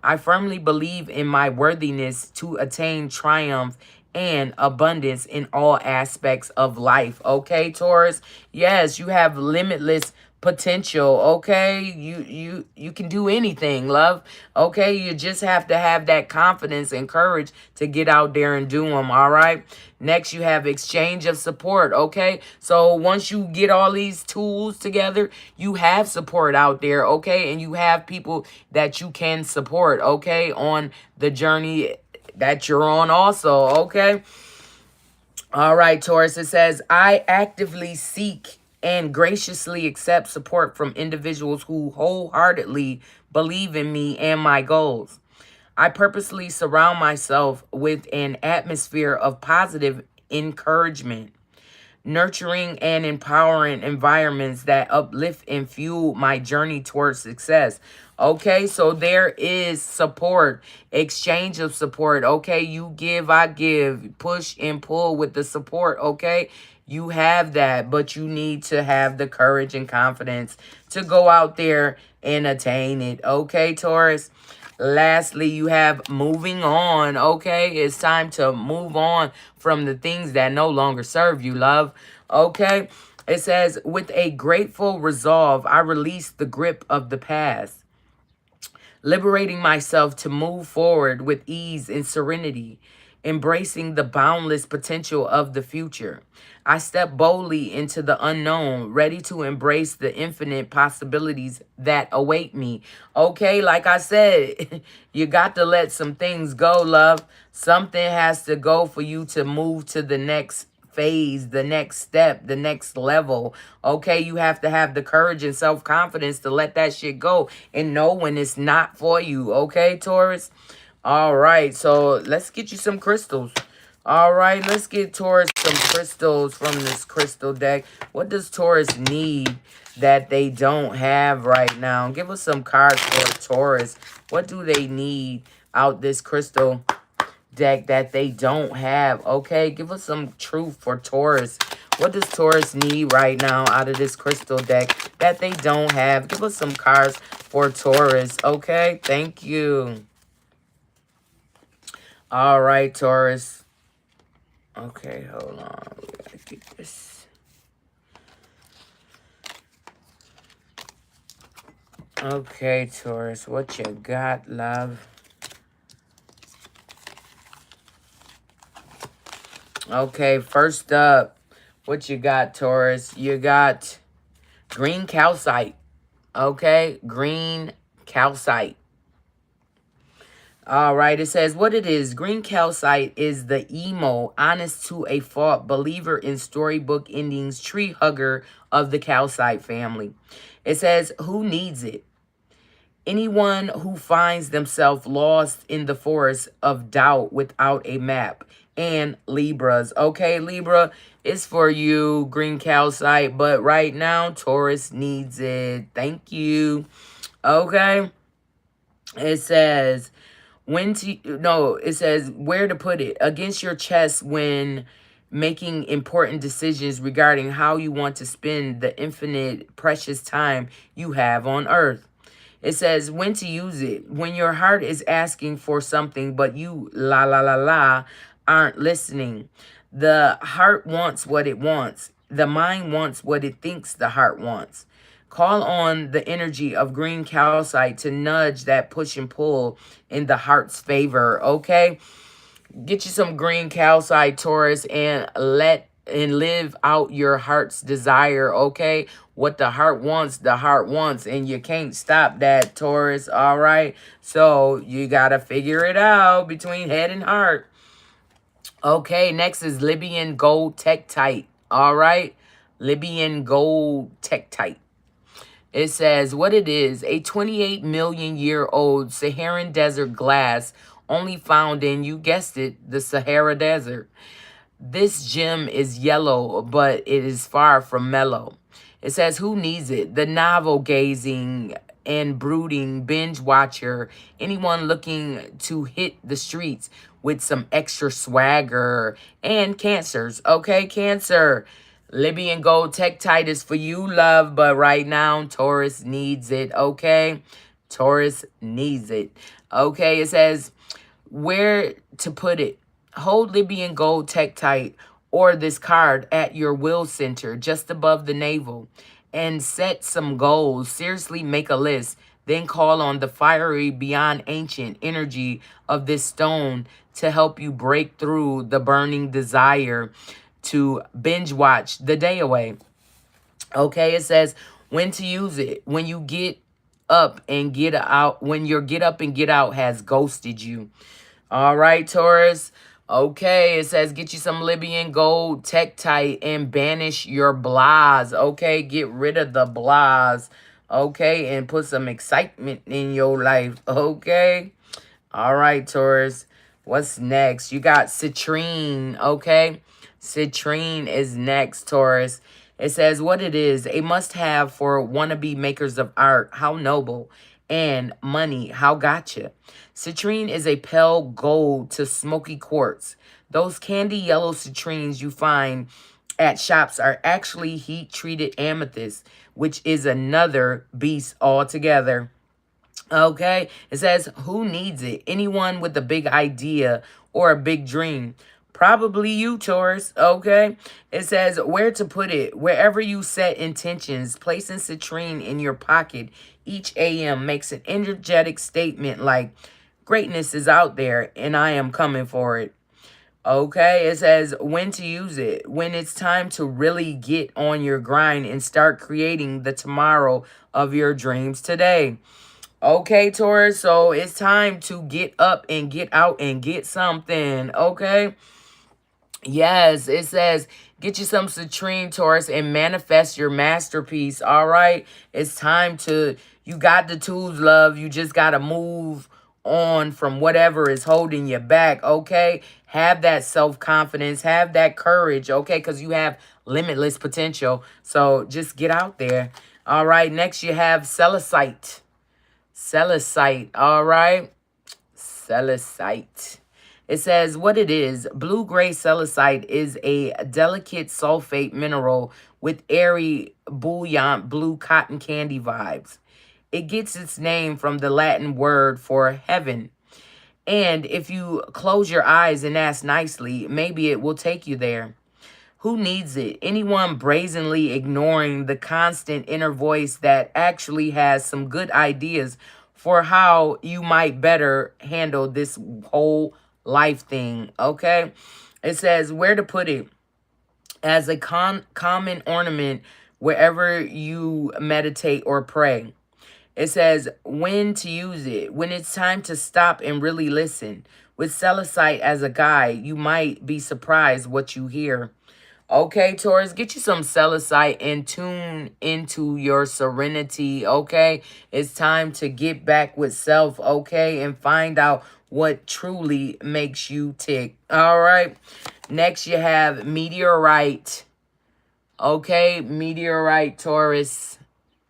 S1: I firmly believe in my worthiness to attain triumph and abundance in all aspects of life. Okay, Taurus? Yes, you have limitless potential, okay? You can do anything, love. Okay, you just have to have that confidence and courage to get out there and do them, all right? Next, you have exchange of support, okay? So once you get all these tools together, you have support out there, okay? And you have people that you can support, okay, on the journey that you're on also, okay? All right, Taurus, it says, I actively seek and graciously accept support from individuals who wholeheartedly believe in me and my goals. I purposely surround myself with an atmosphere of positive encouragement, nurturing and empowering environments that uplift and fuel my journey towards success. Okay, so there is support, exchange of support. Okay, you give, I give, push and pull with the support. Okay, you have that, but you need to have the courage and confidence to go out there and attain it. Okay, Taurus. Lastly, you have moving on, okay? It's time to move on from the things that no longer serve you, love, okay? It says, with a grateful resolve, I release the grip of the past, liberating myself to move forward with ease and serenity, embracing the boundless potential of the future. I step boldly into the unknown, ready to embrace the infinite possibilities that await me. Okay, like I said, you got to let some things go, love. Something has to go for you to move to the next phase, the next step, the next level. Okay, you have to have the courage and self-confidence to let that shit go and know when it's not for you. Okay, Taurus? All right, so let's get you some crystals. All right, let's get Taurus some crystals from this crystal deck. What does Taurus need that they don't have right now? Give us some cards for Taurus. What do they need out this crystal deck that they don't have? Okay, give us some truth for Taurus. What does Taurus need right now out of this crystal deck that they don't have? Give us some cards for Taurus. Okay, thank you. All right, Taurus. Okay, hold on. We gotta get this. Okay, Taurus, what you got, love? Okay, first up, what you got, Taurus? You got green calcite. Okay, green calcite. All right, it says what it is. Green calcite is the emo, honest to a fault, believer in storybook endings, tree hugger of the calcite family. It says, who needs it? Anyone who finds themselves lost in the forest of doubt without a map. And Libras. Okay, Libra, it's for you, green calcite. But right now, Taurus needs it. Thank you. Okay. It says, it says where to put it. Against your chest when making important decisions regarding how you want to spend the infinite precious time you have on earth. It says when to use it. When your heart is asking for something, but you, aren't listening. The heart wants what it wants. The mind wants what it thinks the heart wants. Call on the energy of green calcite to nudge that push and pull in the heart's favor, okay? Get you some green calcite, Taurus, and live out your heart's desire, okay? What the heart wants, and you can't stop that, Taurus, all right? So you got to figure it out between head and heart. Okay, next is Libyan gold tektite, all right? Libyan gold tektite. It says what it is, a 28 million year old Saharan desert glass only found in, you guessed it, the Sahara Desert. This gem is yellow, but it is far from mellow. It says, who needs it? The novel-gazing and brooding binge watcher, anyone looking to hit the streets with some extra swagger, and cancers. Okay, Cancer. Libyan gold tektite is for you, love, but right now, Taurus needs it, okay? Taurus needs it. Okay, it says, where to put it. Hold Libyan gold tektite or this card at your will center, just above the navel. and set some goals. Seriously, make a list. Then call on the fiery beyond ancient energy of this stone to help you break through the burning desire to binge watch the day away. Okay, it says when to use it. When you get up and get out, when your get up and get out has ghosted you. All right, Taurus. Okay, it says get you some Libyan gold, tektite, and banish your blahs. Okay, get rid of the blahs. Okay, and put some excitement in your life. Okay. All right, Taurus. What's next? You got citrine, okay? Citrine is next, Taurus. It says what it is, a must-have for wannabe makers of art. How noble. And money. How gotcha. Citrine is a pale gold to smoky quartz. Those candy yellow citrines you find at shops are actually heat-treated amethyst, which is another beast altogether. Okay, it says, who needs it? Anyone with a big idea or a big dream. Probably you, Taurus. Okay, it says, where to put it. Wherever you set intentions, placing citrine in your pocket each AM makes an energetic statement like, greatness is out there and I am coming for it. Okay, it says when to use it. When it's time to really get on your grind and start creating the tomorrow of your dreams today. Okay, Taurus, so it's time to get up and get out and get something, okay? Yes, it says get you some citrine, Taurus, and manifest your masterpiece, all right? It's time to, you got the tools, love. You just got to move on from whatever is holding you back, okay? Have that self-confidence, have that courage, okay? Because you have limitless potential, so just get out there. All right, next you have Celicite. Celicite, all right? Celicite. It says what it is. Blue-gray celicite is a delicate sulfate mineral with airy, buoyant blue cotton candy vibes. It gets its name from the Latin word for heaven. And if you close your eyes and ask nicely, maybe it will take you there. Who needs it? Anyone brazenly ignoring the constant inner voice that actually has some good ideas for how you might better handle this whole life thing, okay? It says where to put it as a common ornament wherever you meditate or pray. It says when to use it, when it's time to stop and really listen. With Celicite as a guide, you might be surprised what you hear. Okay, Taurus, get you some Celicite and tune into your serenity, okay? It's time to get back with self, okay? And find out what truly makes you tick, all right? Next, you have Meteorite, okay? Meteorite, Taurus.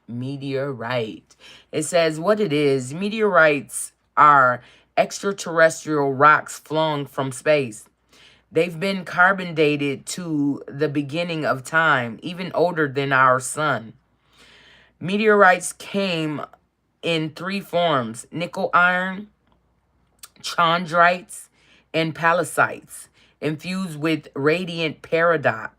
S1: Meteorite. It says what it is. Meteorites are extraterrestrial rocks flung from space. They've been carbon dated to the beginning of time, even older than our sun. Meteorites came in three forms: nickel iron, chondrites, and palladites, infused with radiant peridot.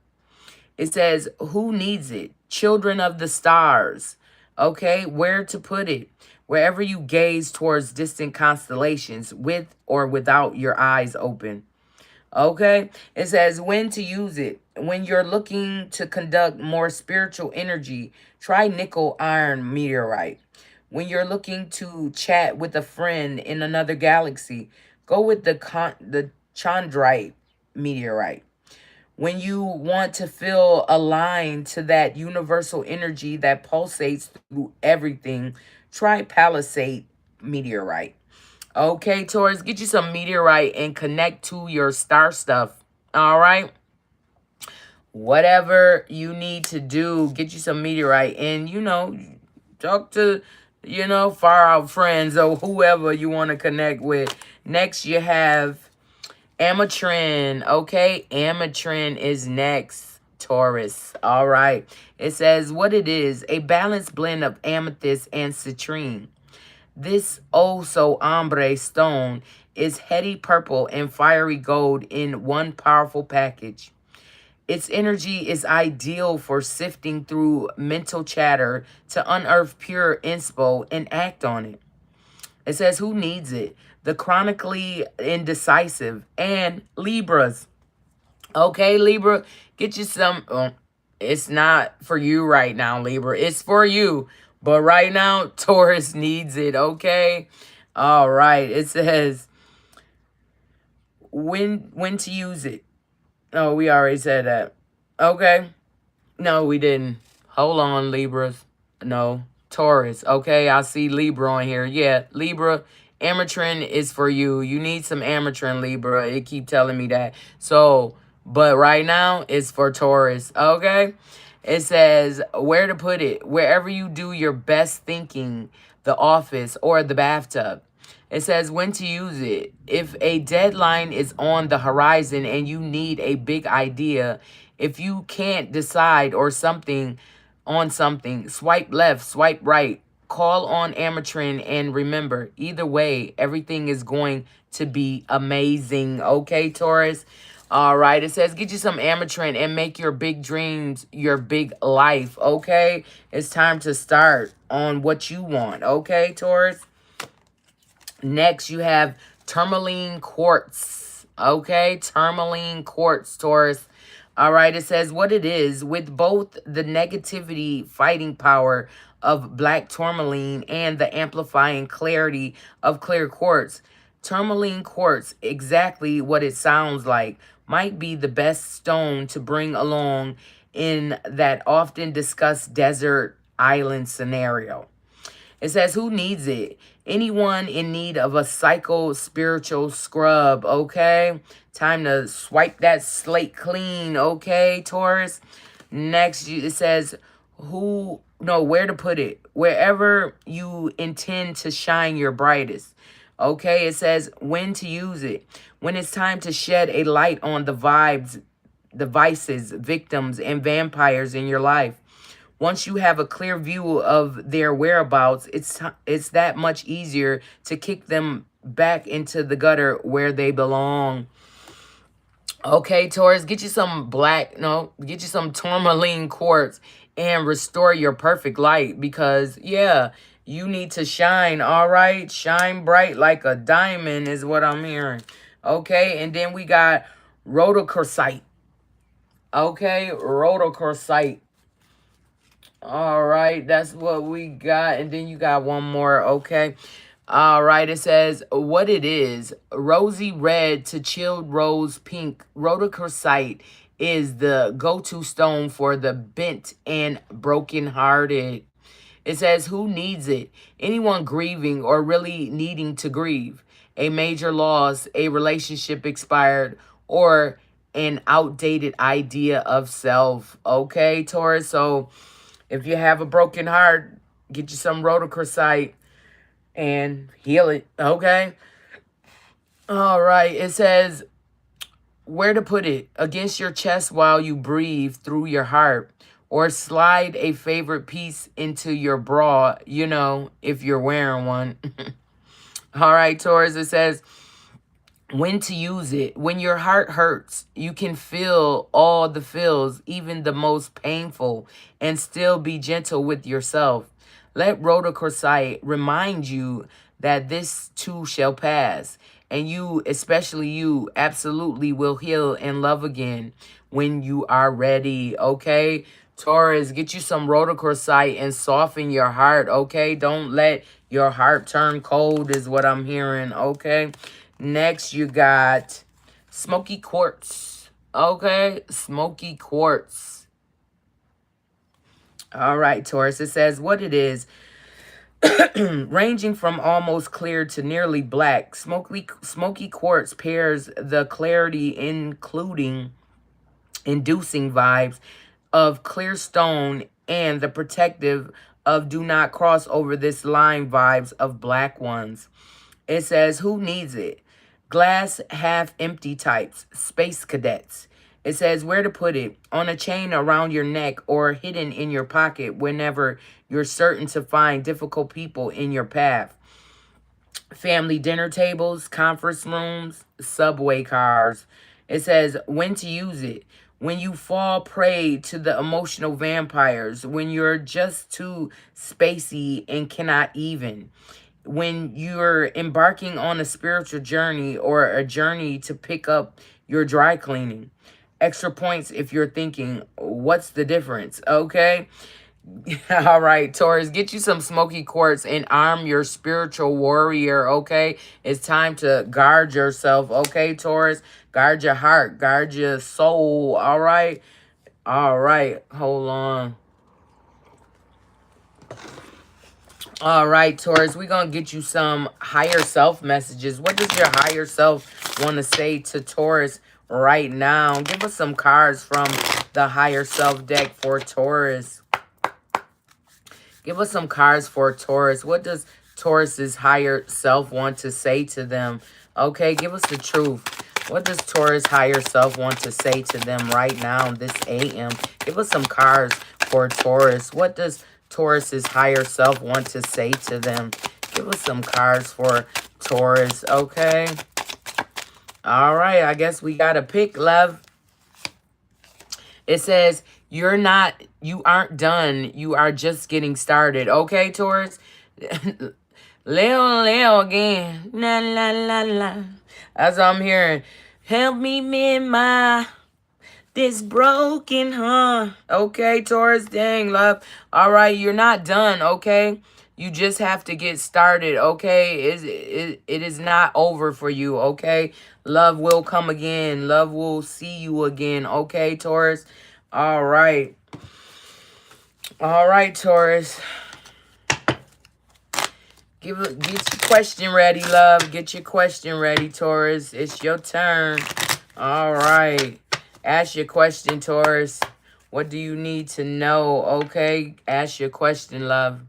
S1: It says, who needs it? Children of the stars. Okay, where to put it? Wherever you gaze towards distant constellations, with or without your eyes open. Okay, it says when to use it. When you're looking to conduct more spiritual energy, try nickel iron meteorite. When you're looking to chat with a friend in another galaxy, go with the chondrite meteorite. When you want to feel aligned to that universal energy that pulsates through everything, try palisade meteorite. Okay, Taurus, get you some meteorite and connect to your star stuff. All right? Whatever you need to do, get you some meteorite and, talk to, far out friends or whoever you want to connect with. Next, you have ametrin. Okay, ametrin is next, Taurus. All right. It says what it is, a balanced blend of amethyst and citrine. This oh so ombre stone is heady purple and fiery gold in one powerful package. Its energy is ideal for sifting through mental chatter to unearth pure inspo and act on it. It says, who needs it? The chronically indecisive and Libras. Okay, Libra, get you some. It's not for you right now, Libra. It's for you. But right now, Taurus needs it, okay? All right. It says, when to use it. Oh, we already said that. Okay. No, we didn't. Hold on, Libras. No. Taurus. Okay, I see Libra on here. Yeah, Libra, Amatrin is for you. You need some Amatrin, Libra. It keep telling me that. So, but right now, it's for Taurus. Okay? It says, where to put it? Wherever you do your best thinking, the office or the bathtub. It says when to use it. If a deadline is on the horizon and you need a big idea, if you can't decide or something on something, swipe left, swipe right, call on Amatrin, and remember, either way, everything is going to be amazing. Okay, Taurus? All right, it says get you some Amatrin and make your big dreams your big life, okay? It's time to start on what you want, okay, Taurus? Next, you have tourmaline quartz. Okay, tourmaline quartz, Taurus. All right, it says what it is. With both the negativity fighting power of black tourmaline and the amplifying clarity of clear quartz, tourmaline quartz, exactly what it sounds like, might be the best stone to bring along in that often discussed desert island scenario. It says, who needs it? Anyone in need of a psycho-spiritual scrub, okay? Time to swipe that slate clean, okay, Taurus? Next, it says, where to put it? Wherever you intend to shine your brightest. Okay, it says when to use it. When it's time to shed a light on the vibes, the vices, victims, and vampires in your life. Once you have a clear view of their whereabouts, it's that much easier to kick them back into the gutter where they belong. Okay, Taurus, get you some get you some tourmaline quartz and restore your perfect light because, yeah, you need to shine, all right? Shine bright like a diamond is what I'm hearing. Okay, and then we got rhodochrosite. Okay, rhodochrosite. All right, that's what we got. And then you got one more, okay? All right, it says what it is. Rosy red to chilled rose pink. Rhodochrosite is the go-to stone for the bent and broken-hearted. It says who needs it? Anyone grieving or really needing to grieve. A major loss, a relationship expired, or an outdated idea of self. Okay, Taurus? So if you have a broken heart, get you some rhodochrosite and heal it, okay? All right, it says where to put it. Against your chest while you breathe through your heart. Or slide a favorite piece into your bra, if you're wearing one. All right, Taurus, it says when to use it. When your heart hurts, you can feel all the feels, even the most painful, and still be gentle with yourself. Let rhodochrosite remind you that this too shall pass, and you, especially you, absolutely will heal and love again when you are ready, okay? Taurus, get you some rhodochrosite and soften your heart, okay? Don't let your heart turn cold is what I'm hearing, okay? Next, you got smoky quartz. Okay, smoky quartz. All right, Taurus. It says what it is. Ranging from almost clear to nearly black, smoky quartz pairs the clarity, inducing vibes of clear stone and the protective of do not cross over this line vibes of black ones. It says, who needs it? Glass half empty types, space cadets. It says where to put it, on a chain around your neck or hidden in your pocket whenever you're certain to find difficult people in your path. Family dinner tables, conference rooms, subway cars. It says when to use it. when you fall prey to the emotional vampires, when you're just too spacey and cannot even, when you're embarking on a spiritual journey or a journey to pick up your dry cleaning. Extra points if you're thinking, what's the difference? Okay. All right, Taurus, get you some smoky quartz and arm your spiritual warrior, okay? It's time to guard yourself, okay, Taurus? Guard your heart, guard your soul, all right? All right, hold on. All right, Taurus, we're going to get you some higher self messages. What does your higher self want to say to Taurus right now? Give us some cards from the higher self deck for Taurus. Give us some cards for Taurus. What does Taurus's higher self want to say to them? Okay, give us the truth. What does Taurus higher self want to say to them right now, this AM? Give us some cards for Taurus. What does Taurus's higher self want to say to them? Give us some cards for Taurus, okay? All right, I guess we got to pick, love. It says, you aren't done. You are just getting started. Okay, Taurus? Leo again. La, la, la, la. That's what I'm hearing. Help me mend this broken heart. Okay, Taurus? Dang, love. All right, you're not done, okay? You just have to get started, okay? It is not over for you, okay? Love will come again. Love will see you again, okay, Taurus? All right. All right, Taurus. Get your question ready, love. Get your question ready, Taurus. It's your turn. All right. Ask your question, Taurus. What do you need to know? Okay, ask your question, love.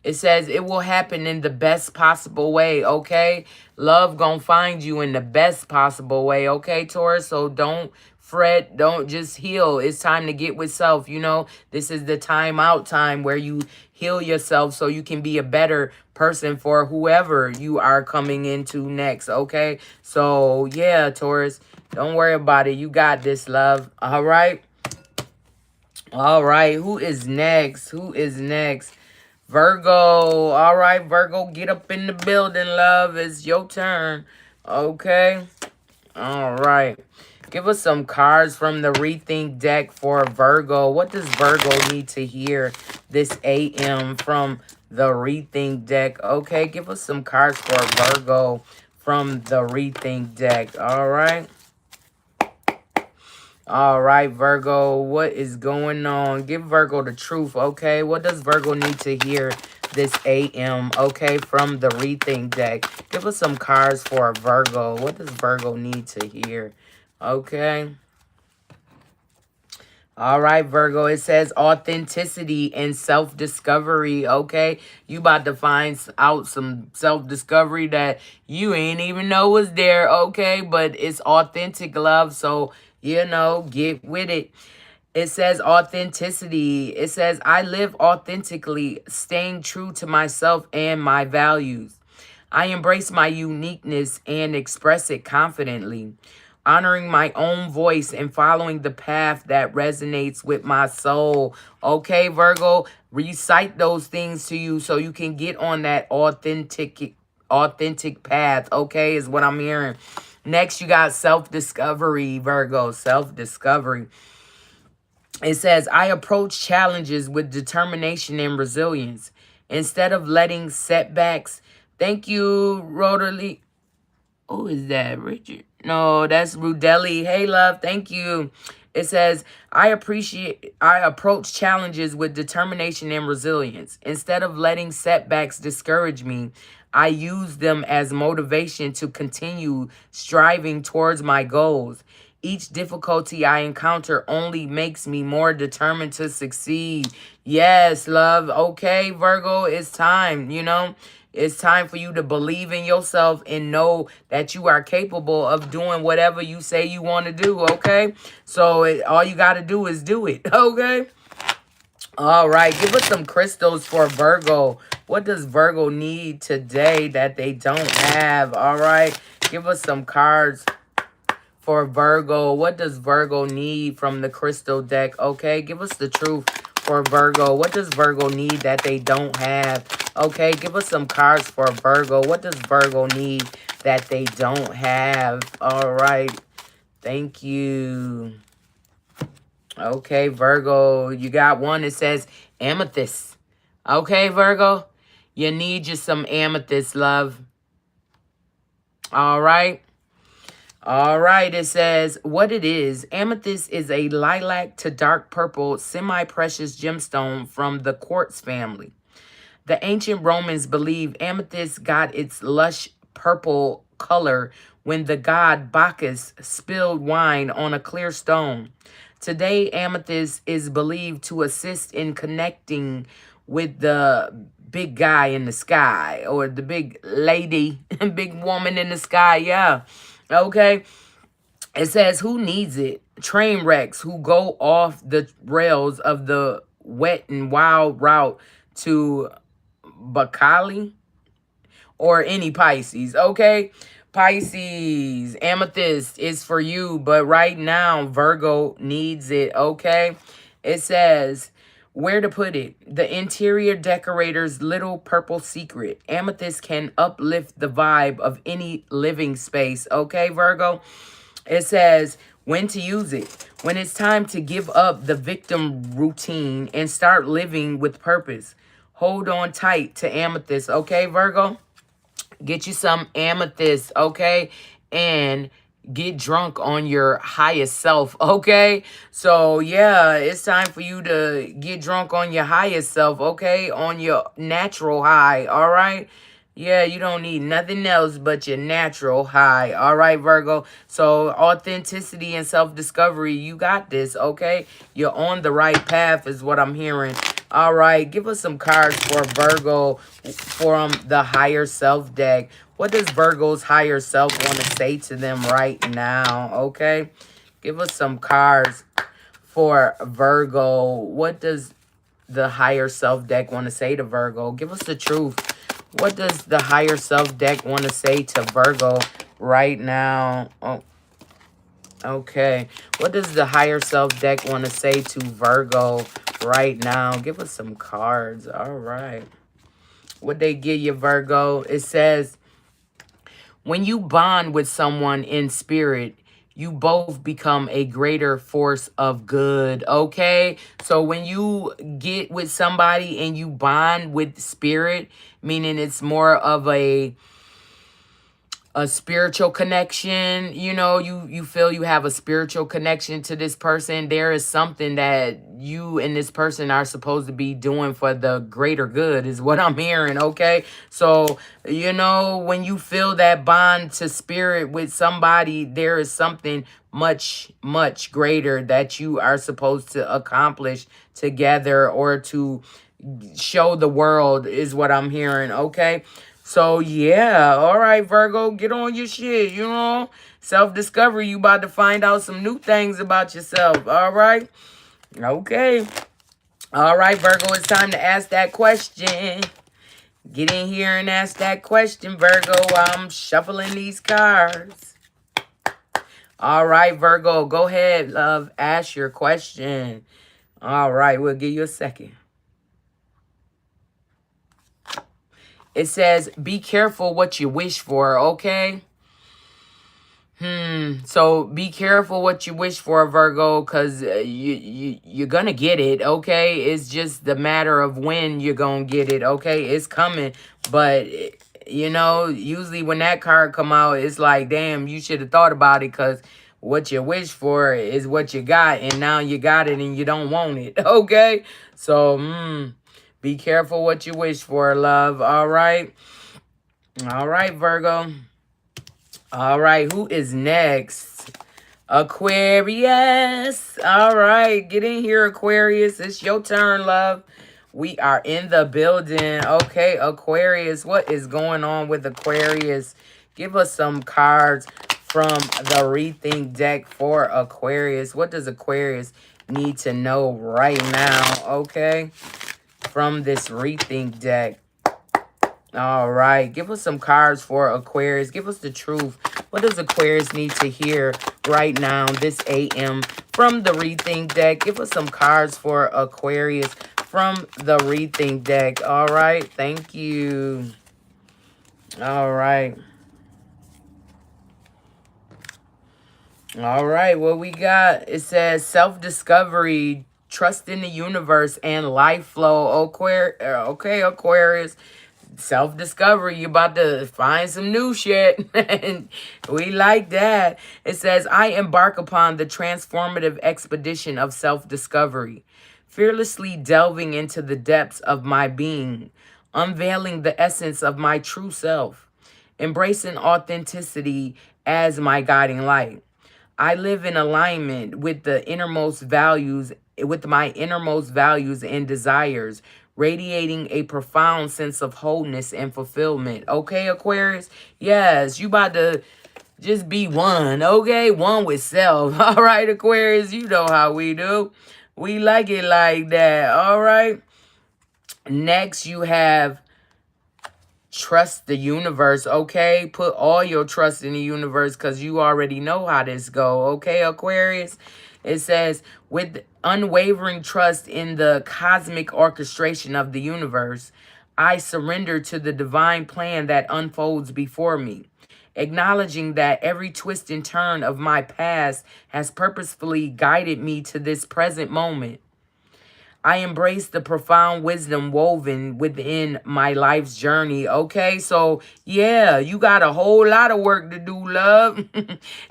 S1: It says it will happen in the best possible way, okay? Love gonna find you in the best possible way, okay, Taurus? So don't fret, don't just heal. It's time to get with self, you know? This is the time out time where you heal yourself so you can be a better person for whoever you are coming into next, okay? So, yeah, Taurus, don't worry about it. You got this, love, all right? All right, who is next? Who is next? Virgo. All right, Virgo, get up in the building, love. It's your turn. Okay. All right. Give us some cards from the Rethink deck for Virgo. What does Virgo need to hear this AM from the Rethink deck? Okay, give us some cards for Virgo from the Rethink deck. All right. All right, Virgo, what is going on? Give Virgo the truth, okay? What does Virgo need to hear this AM, okay, from the Rethink deck? Give us some cards for Virgo. What does Virgo need to hear, okay? All right, Virgo, it says authenticity and self-discovery, okay? You about to find out some self-discovery that you ain't even know was there, okay? But it's authentic, love, so, you know, get with it. It says authenticity. It says, I live authentically, staying true to myself and my values. I embrace my uniqueness and express it confidently, honoring my own voice and following the path that resonates with my soul. Okay, Virgo, recite those things to you so you can get on that authentic path, okay, is what I'm hearing. Next, you got self-discovery, Virgo, self-discovery. It says, I approach challenges with determination and resilience. Instead of letting setbacks, thank you, Rotary. Oh, is that Richard? No, that's Rudelli. Hey, love, thank you. It says, I approach challenges with determination and resilience. Instead of letting setbacks discourage me, I use them as motivation to continue striving towards my goals. Each difficulty I encounter only makes me more determined to succeed. Yes, love. Okay, Virgo, it's time, you know. It's time for you to believe in yourself and know that you are capable of doing whatever you say you want to do, okay? So all you got to do is do it, okay? All right, give us some crystals for Virgo. What does Virgo need today that they don't have? All right, give us some cards for Virgo. What does Virgo need from the crystal deck? Okay, give us the truth for Virgo. What does Virgo need that they don't have? Okay, give us some cards for Virgo. What does Virgo need that they don't have? All right. Thank you. Okay, Virgo. You got one that says amethyst. Okay, Virgo. You need you some amethyst, love. All right. All right, it says what it is. Amethyst is a lilac to dark purple semi-precious gemstone from the quartz family. The ancient Romans believed amethyst got its lush purple color when the god Bacchus spilled wine on a clear stone. Today, amethyst is believed to assist in connecting with the big guy in the sky, or the big lady, big woman in the sky. Yeah. Okay. It says, who needs it? Train wrecks who go off the rails of the wet and wild route to Bacali or any Pisces. Okay. Pisces, amethyst is for you, but right now Virgo needs it. Okay. It says, where to put it? The interior decorator's little purple secret. Amethyst can uplift the vibe of any living space. Okay, Virgo? It says when to use it. When it's time to give up the victim routine and start living with purpose. Hold on tight to amethyst. Okay, Virgo? Get you some amethyst, okay? And get drunk on your highest self, okay? So, yeah, it's time for you to get drunk on your highest self, okay? On your natural high, all right? Yeah, you don't need nothing else but your natural high, all right, Virgo? So, authenticity and self-discovery, you got this, okay? You're on the right path is what I'm hearing. All right, give us some cards for Virgo from the higher self deck. What does Virgo's higher self want to say to them right now? Okay, give us some cards for Virgo. What does the higher self deck want to say to Virgo? Give us the truth. What does the higher self deck want to say to Virgo right now? Oh, okay. What does the higher self deck want to say to Virgo right now? Give us some cards. All right. What they give you, Virgo? It says, when you bond with someone in spirit, you both become a greater force of good, okay? So when you get with somebody and you bond with spirit, meaning it's more of a spiritual connection, you know, you feel you have a spiritual connection to this person. There is something that you and this person are supposed to be doing for the greater good is what I'm hearing, okay? So, you know, when you feel that bond to spirit with somebody, there is something much, much greater that you are supposed to accomplish together or to show the world is what I'm hearing, okay? So, yeah. All right, Virgo, get on your shit, you know? Self-discovery, you about to find out some new things about yourself, all right? Okay. All right, Virgo, it's time to ask that question. Get in here and ask that question, Virgo, while I'm shuffling these cards. All right, Virgo, go ahead, love. Ask your question. All right, we'll give you a second. It says, be careful what you wish for, okay? So be careful what you wish for, Virgo, because you're going to get it, okay? It's just the matter of when you're going to get it, okay? It's coming, but, you know, usually when that card come out, it's like, damn, you should have thought about it, because what you wish for is what you got, and now you got it and you don't want it, okay? So, be careful what you wish for, love, all right? All right, Virgo. All right, who is next? Aquarius. All right, get in here, Aquarius. It's your turn, love. We are in the building. Okay, Aquarius, what is going on with Aquarius? Give us some cards from the Rethink deck for Aquarius. What does Aquarius need to know right now? Okay, from this Rethink deck. All right. Give us some cards for Aquarius. Give us the truth. What does Aquarius need to hear right now, this AM, from the Rethink deck? Give us some cards for Aquarius from the Rethink deck. All right. Thank you. All right. All right. What we got? It says self-discovery, trust in the universe, and life flow. Okay, Aquarius. Self-discovery, you about to find some new shit. And we like that. It says, I embark upon the transformative expedition of self-discovery, fearlessly delving into the depths of my being, unveiling the essence of my true self, embracing authenticity as my guiding light. I live in alignment with the innermost values, with my innermost values and desires, radiating a profound sense of wholeness and fulfillment. Okay, Aquarius? Yes, you about to just be one, okay? One with self. All right, Aquarius, you know how we do. We like it like that, all right? Next, you have trust the universe, okay? Put all your trust in the universe because you already know how this go, okay, Aquarius? It says, with unwavering trust in the cosmic orchestration of the universe, I surrender to the divine plan that unfolds before me, acknowledging that every twist and turn of my past has purposefully guided me to this present moment. I embrace the profound wisdom woven within my life's journey. Okay, so yeah, you got a whole lot of work to do, love.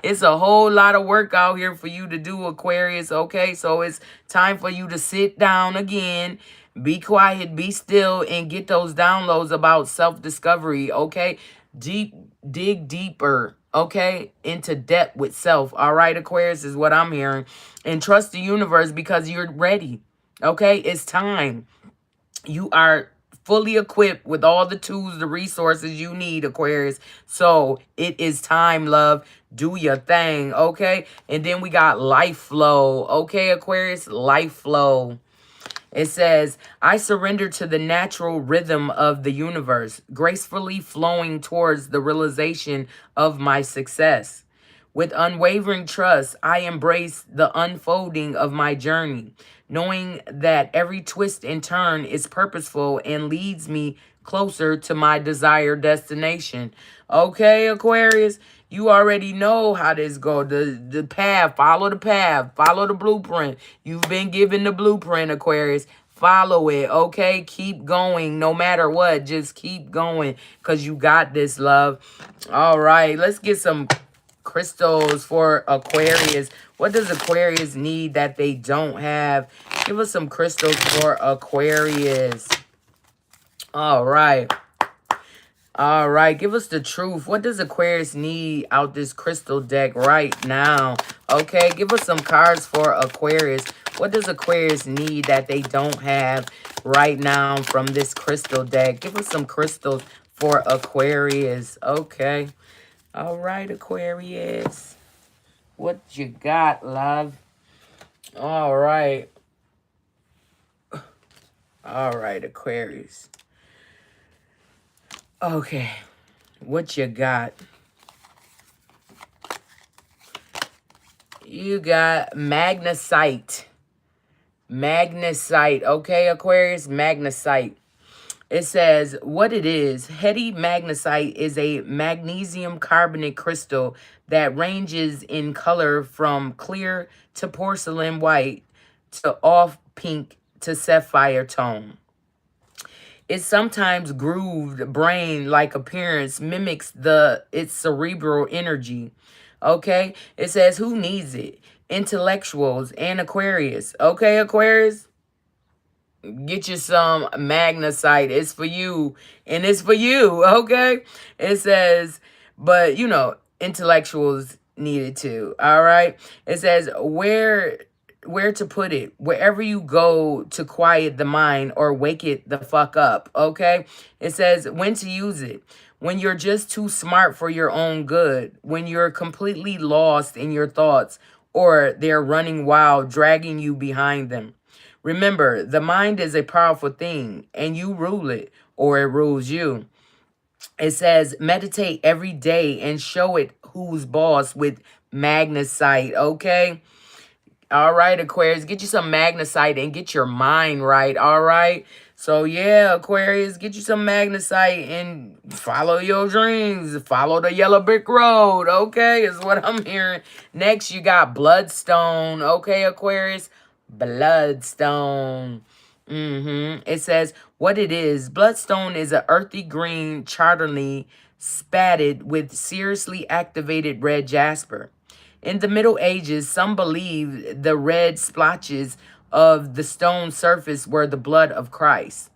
S1: It's a whole lot of work out here for you to do, Aquarius. Okay, so it's time for you to sit down again, be quiet, be still, and get those downloads about self-discovery. Okay, dig deeper. Okay, into depth with self. All right, Aquarius is what I'm hearing, and trust the universe because you're ready. Okay, it's time. You are fully equipped with all the tools, the resources you need, Aquarius. So it is time, love. Do your thing, okay? And then we got life flow. Okay, Aquarius, life flow. It says, I surrender to the natural rhythm of the universe, gracefully flowing towards the realization of my success. With unwavering trust, I embrace the unfolding of my journey, knowing that every twist and turn is purposeful and leads me closer to my desired destination. Okay, Aquarius, you already know how this go. The path, follow the path, follow the blueprint. You've been given the blueprint, Aquarius. Follow it, okay? Keep going no matter what. Just keep going because you got this, love. All right, let's get some crystals for Aquarius. What does Aquarius need that they don't have? Give us some crystals for Aquarius. All right. All right. Give us the truth. What does Aquarius need out this crystal deck right now? Okay. Give us some cards for Aquarius. What does Aquarius need that they don't have right now from this crystal deck? Give us some crystals for Aquarius. Okay. All right, Aquarius. What you got, love? All right. All right, Aquarius. Okay. What you got? You got magnesite. Magnesite. Okay, Aquarius? Magnesite. It says, what it is, heady magnesite is a magnesium carbonate crystal that ranges in color from clear to porcelain white to off pink to sapphire tone. Its sometimes grooved brain-like appearance mimics its cerebral energy. Okay? It says, who needs it? Intellectuals and Aquarius. Okay, Aquarius? Get you some magnesite. It's for you. And it's for you. Okay? It says, but, you know, intellectuals need it too. All right? It says, where to put it, wherever you go to quiet the mind or wake it the fuck up, okay? It says when to use it. When you're just too smart for your own good, when you're completely lost in your thoughts or they're running wild, dragging you behind them. Remember, the mind is a powerful thing and you rule it or it rules you. It says, meditate every day and show it who's boss with magnesite, okay? All right, Aquarius, get you some magnesite and get your mind right, all right? So, yeah, Aquarius, get you some magnesite and follow your dreams. Follow the yellow brick road, okay, is what I'm hearing. Next, you got bloodstone, okay, Aquarius? Bloodstone. It says, what it is. Bloodstone is a earthy green charternly spatted with seriously activated red jasper. In the Middle Ages, some believe the red splotches of the stone surface were the blood of Christ.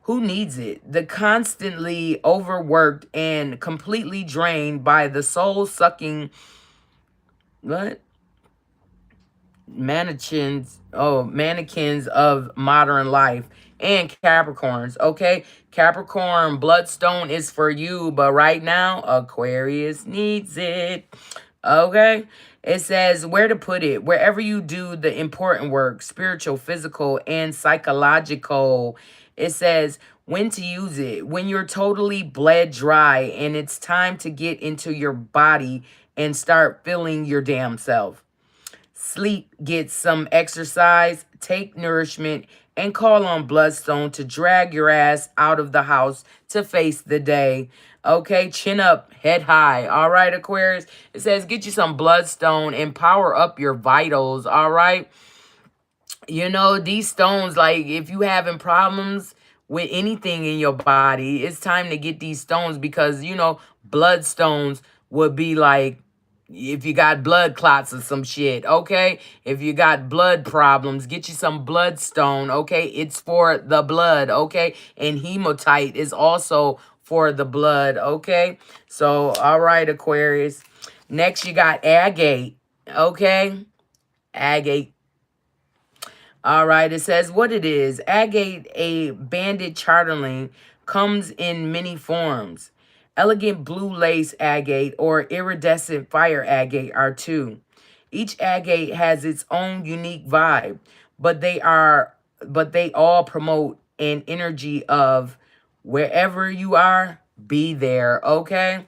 S1: Who needs it? The constantly overworked and completely drained by the soul-sucking what? Mannequins of modern life and Capricorns, okay? Capricorn bloodstone is for you, but right now Aquarius needs it. Okay? It says where to put it. Wherever you do the important work, spiritual, physical, and psychological. It says when to use it. When you're totally bled dry and it's time to get into your body and start feeling your damn self. Sleep, get some exercise, take nourishment, and call on Bloodstone to drag your ass out of the house to face the day. Okay, chin up, head high. All right, Aquarius. It says get you some Bloodstone and power up your vitals. All right. You know, these stones, like if you having problems with anything in your body, it's time to get these stones because, you know, bloodstones would be like if you got blood clots or some shit, okay? If you got blood problems, get you some bloodstone, okay? It's for the blood, okay? And hematite is also for the blood, okay? So, all right, Aquarius. Next, you got agate, okay? Agate. All right, it says what it is. Agate, a banded charterling, comes in many forms. Elegant blue lace agate or iridescent fire agate are two. Each agate has its own unique vibe, but they all promote an energy of wherever you are, be there, okay?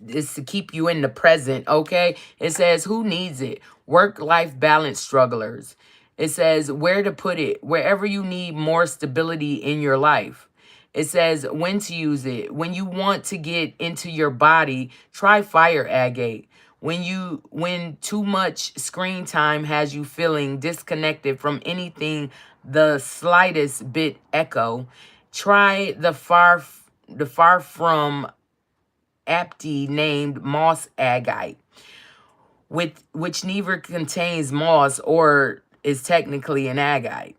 S1: It's to keep you in the present, okay? It says, who needs it? Work-life balance strugglers. It says, where to put it? Wherever you need more stability in your life. It says, when to use it. When you want to get into your body, try fire agate. When too much screen time has you feeling disconnected from anything the slightest bit echo, try the far from aptly named moss agate, which neither contains moss or is technically an agate.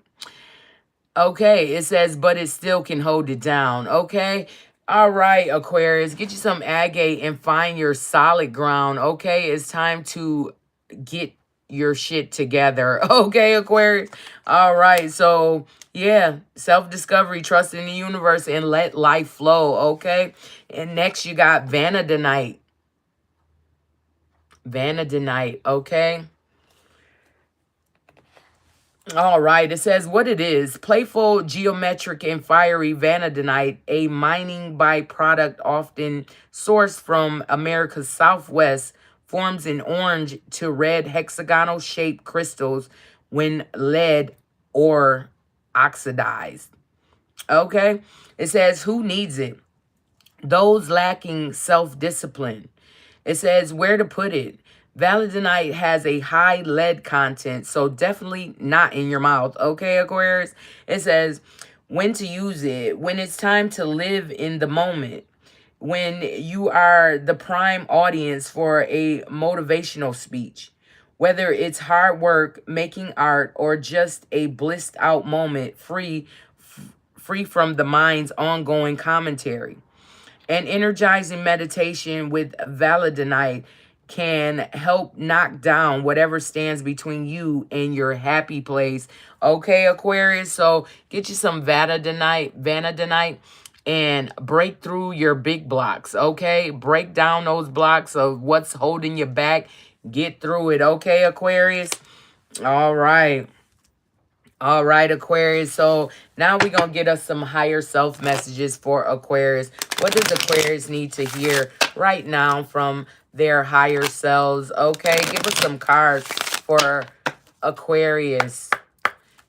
S1: Okay, it says, but it still can hold it down. Okay, all right, Aquarius, get you some agate and find your solid ground. Okay, it's time to get your shit together. Okay, Aquarius. All right, so yeah, self-discovery, trust in the universe, and let life flow. Okay, and next you got Vanadinite. Vanadinite, okay? All right, it says what it is. Playful, geometric, and fiery vanadinite, a mining byproduct often sourced from America's Southwest, forms in orange to red hexagonal-shaped crystals when lead or oxidized. Okay? It says who needs it? Those lacking self-discipline. It says where to put it. Validinite has a high lead content, so definitely not in your mouth. Okay, Aquarius? It says when to use it. When it's time to live in the moment. When you are the prime audience for a motivational speech. Whether it's hard work, making art, or just a blissed out moment free from the mind's ongoing commentary. An energizing meditation with validinite can help knock down whatever stands between you and your happy place. Okay, Aquarius? So get you some vanadinite, and break through your big blocks, okay? Break down those blocks of what's holding you back. Get through it, okay, Aquarius? All right. All right, Aquarius. So now we're going to get us some higher self messages for Aquarius. What does Aquarius need to hear right now from their higher selves? Okay, give us some cards for Aquarius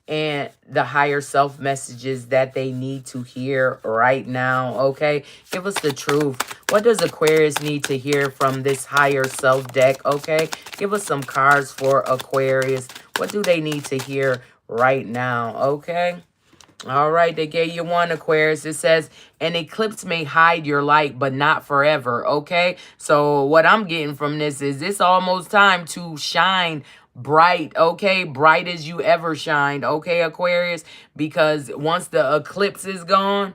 S1: and the higher self messages that they need to hear right now. Okay, give us the truth. What does Aquarius need to hear from this higher self deck? Okay, give us some cards for Aquarius. What do they need to hear right now? Okay. All right, they gave you one, Aquarius. It says, an eclipse may hide your light, but not forever, okay? So what I'm getting from this is it's almost time to shine bright, okay? Bright as you ever shined, okay, Aquarius? Because once the eclipse is gone,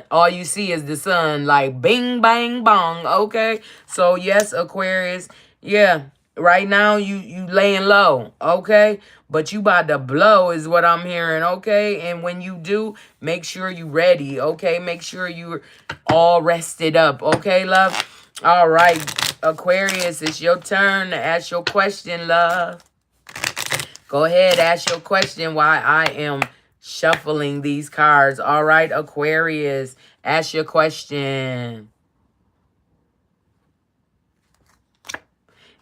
S1: all you see is the sun, like bing, bang, bong, okay? So yes, Aquarius, yeah, right now you laying low, okay? But you about to blow is what I'm hearing, okay? And when you do, make sure you ready, okay? Make sure you're all rested up, okay, love? All right, Aquarius, it's your turn to ask your question, love. Go ahead, ask your question while I am shuffling these cards. All right, Aquarius, ask your question.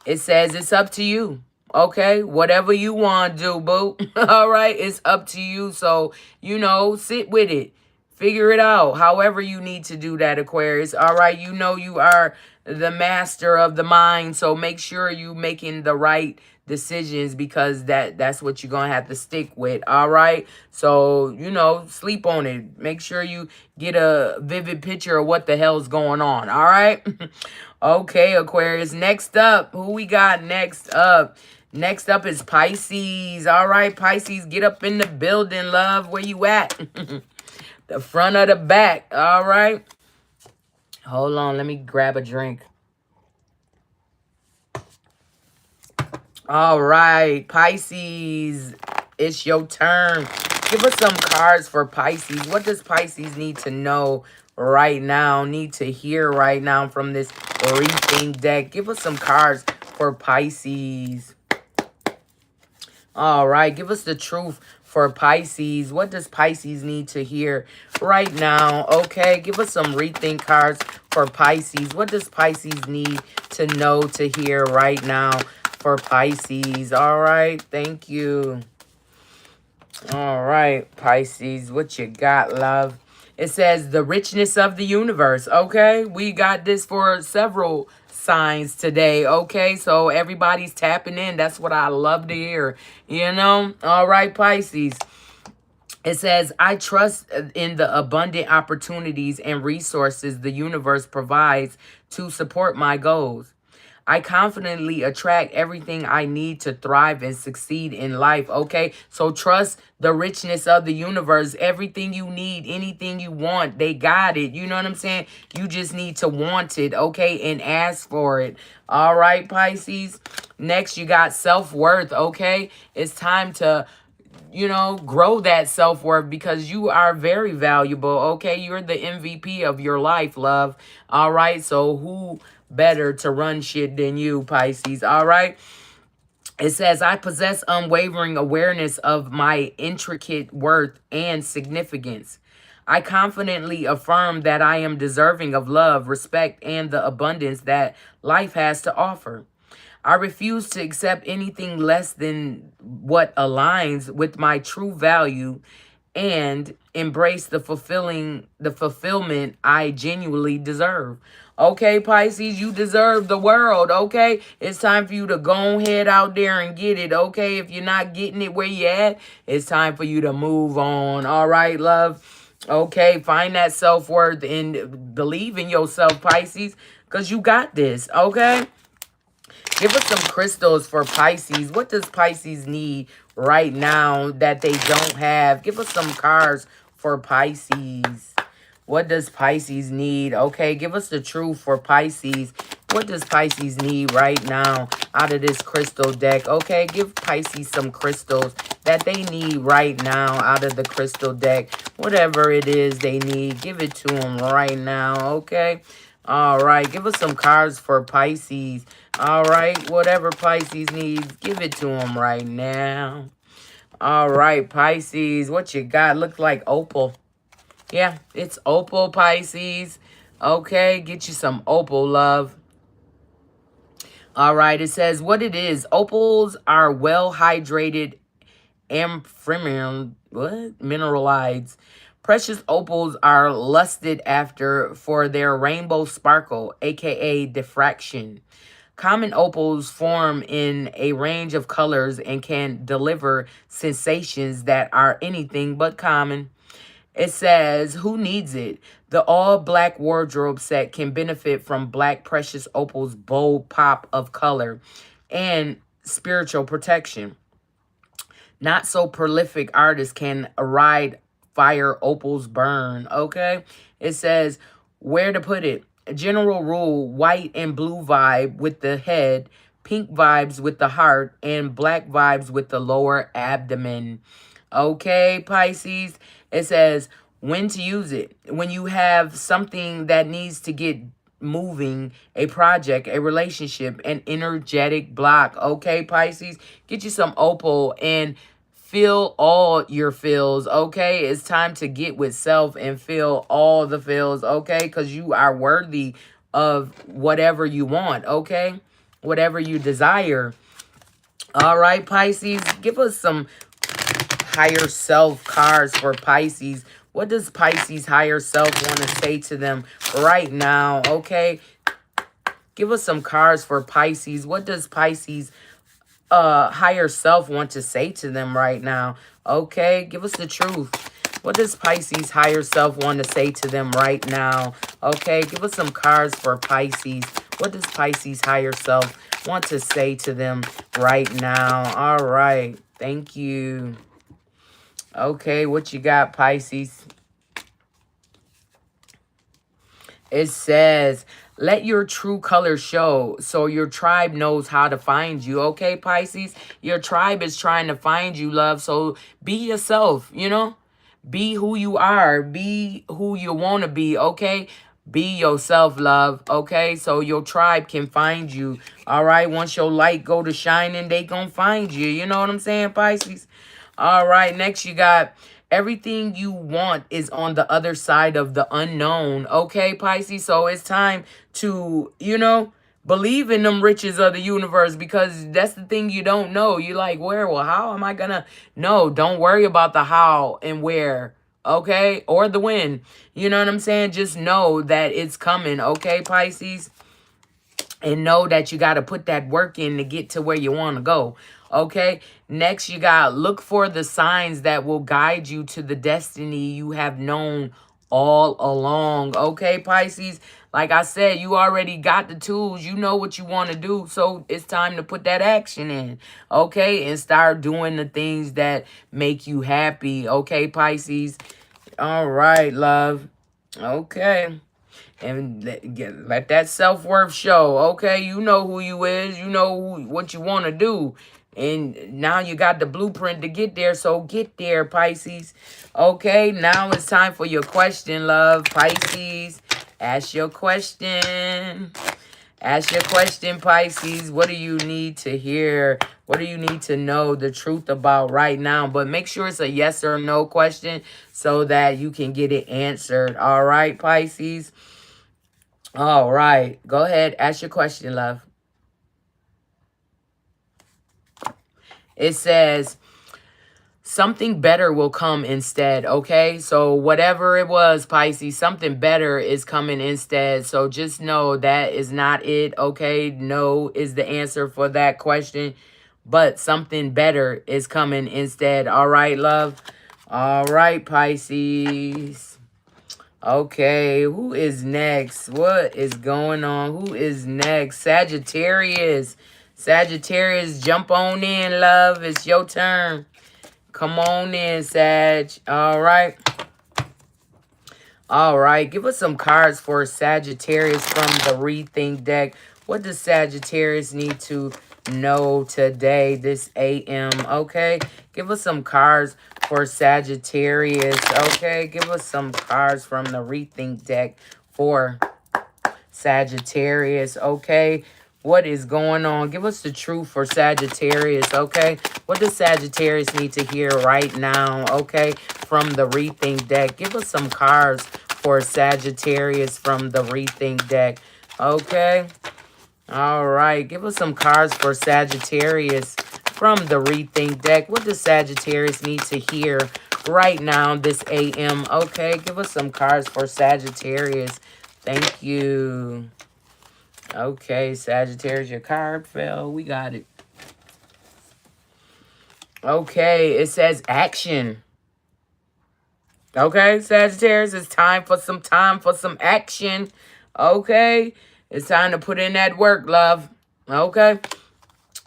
S1: It says it's up to you. Okay, whatever you want to do, boo. All right, it's up to you. So, you know, sit with it. Figure it out. However you need to do that, Aquarius. All right, you know you are the master of the mind. So make sure you making the right decisions because that's what you're going to have to stick with. All right. So, you know, sleep on it. Make sure you get a vivid picture of what the hell's going on. All right. Okay, Aquarius. Next up, who we got next up? Next up is Pisces. All right, Pisces, get up in the building, love. Where you at? The front or the back? All right. Hold on, let me grab a drink. All right, Pisces, it's your turn. Give us some cards for Pisces. What does Pisces need to know right now, need to hear right now from this rethink deck? Give us some cards for Pisces. All right, give us the truth for Pisces. What does Pisces need to hear right now? Okay, give us some rethink cards for Pisces. What does Pisces need to know to hear right now for Pisces? All right, thank you. All right, Pisces, what you got, love? It says the richness of the universe. Okay, we got this for several signs today. Okay, so everybody's tapping in. That's what I love to hear, you know? All right, Pisces. It says, I trust in the abundant opportunities and resources the universe provides to support my goals. I confidently attract everything I need to thrive and succeed in life, okay? So trust the richness of the universe. Everything you need, anything you want, they got it. You know what I'm saying? You just need to want it, okay? And ask for it. All right, Pisces? Next, you got self-worth, okay? It's time to, you know, grow that self-worth because you are very valuable, okay? You're the MVP of your life, love. All right, so who better to run shit than you, Pisces? All right. It says, I possess unwavering awareness of my intricate worth and significance. I confidently affirm that I am deserving of love, respect, and the abundance that life has to offer. I refuse to accept anything less than what aligns with my true value and embrace the fulfillment I genuinely deserve. Okay, Pisces, you deserve the world, okay? It's time for you to go ahead out there and get it, okay? If you're not getting it where you at, it's time for you to move on, all right, love? Okay, find that self-worth and believe in yourself, Pisces, because you got this, okay? Give us some crystals for Pisces. What does Pisces need right now that they don't have? Give us some cards for Pisces. What does Pisces need? Okay, give us the truth for Pisces. What does Pisces need right now out of this crystal deck? Okay, give Pisces some crystals that they need right now out of the crystal deck. Whatever it is they need, give it to them right now, okay? All right, give us some cards for Pisces. All right, whatever Pisces needs, give it to them right now. All right, Pisces, what you got? Look like opal. Yeah, it's opal, Pisces. Okay, get you some opal, love. All right, it says what it is. Opals are well hydrated mineralites. Precious opals are lusted after for their rainbow sparkle, aka diffraction. Common opals form in a range of colors and can deliver sensations that are anything but common. It says, who needs it? The all-black wardrobe set can benefit from black precious opal's bold pop of color and spiritual protection. Not so prolific artists can ride fire opals burn, okay? It says, where to put it? General rule, white and blue vibe with the head, pink vibes with the heart, and black vibes with the lower abdomen. Okay, Pisces? It says, when to use it? When you have something that needs to get moving, a project, a relationship, an energetic block. Okay, Pisces? Get you some opal and feel all your feels, okay? It's time to get with self and feel all the feels, okay? Because you are worthy of whatever you want, okay? Whatever you desire. All right, Pisces, give us some higher self cards for Pisces. What does Pisces higher self want to say to them right now, okay? Give us some cards for Pisces. What does Pisces higher self want to say to them right now? Okay, give us the truth. What does Pisces higher self want to say to them right now? Okay, give us some cards for Pisces. What does Pisces higher self want to say to them right now? All right, thank you. Okay, what you got, Pisces? It says, let your true color show so your tribe knows how to find you. Okay, Pisces? Your tribe is trying to find you, love. So be yourself, you know? Be who you are. Be who you want to be, okay? Be yourself, love, okay? So your tribe can find you, all right? Once your light go to shining, they gonna find you. You know what I'm saying, Pisces? All right, next you got everything you want is on the other side of the unknown. Okay, Pisces? So it's time to, you know, believe in them riches of the universe because that's the thing you don't know. You're like, where? Well, how am I going to know? Don't worry about the how and where, okay? Or the when. You know what I'm saying? Just know that it's coming, okay, Pisces? And know that you got to put that work in to get to where you want to go. Okay. Next, you got look for the signs that will guide you to the destiny you have known all along. Okay, Pisces. Like I said, you already got the tools. You know what you want to do. So it's time to put that action in. Okay. And start doing the things that make you happy. Okay, Pisces. All right, love. Okay. And let that self-worth show, okay? You know who you is. You know what you want to do. And now you got the blueprint to get there, so get there, Pisces. Okay, now it's time for your question, love. Pisces, ask your question. Ask your question, Pisces. What do you need to hear? What do you need to know the truth about right now? But make sure it's a yes or no question so that you can get it answered. All right, Pisces? All right. Go ahead. Ask your question, love. It says, something better will come instead, okay? So whatever it was, Pisces, something better is coming instead. So just know that is not it, okay? No is the answer for that question. But something better is coming instead. All right, love? All right, Pisces. Okay, who is next? What is going on? Who is next? Sagittarius. Sagittarius, jump on in, love. It's your turn. Come on in, Sag. All right. All right. Give us some cards for Sagittarius from the Rethink deck. What does Sagittarius need to know today, this AM? Okay. Give us some cards for Sagittarius. Okay. Give us some cards from the Rethink deck for Sagittarius. Okay. What is going on? Give us the truth for Sagittarius, okay? What does Sagittarius need to hear right now, okay? From the Rethink deck. Give us some cards for Sagittarius from the Rethink deck, okay? All right. Give us some cards for Sagittarius from the Rethink deck. What does Sagittarius need to hear right now, this AM? Okay. Give us some cards for Sagittarius. Thank you. Okay, Sagittarius, your card fell. We got it. Okay, it says action. Okay, Sagittarius, it's time for some action. Okay, it's time to put in that work, love. Okay,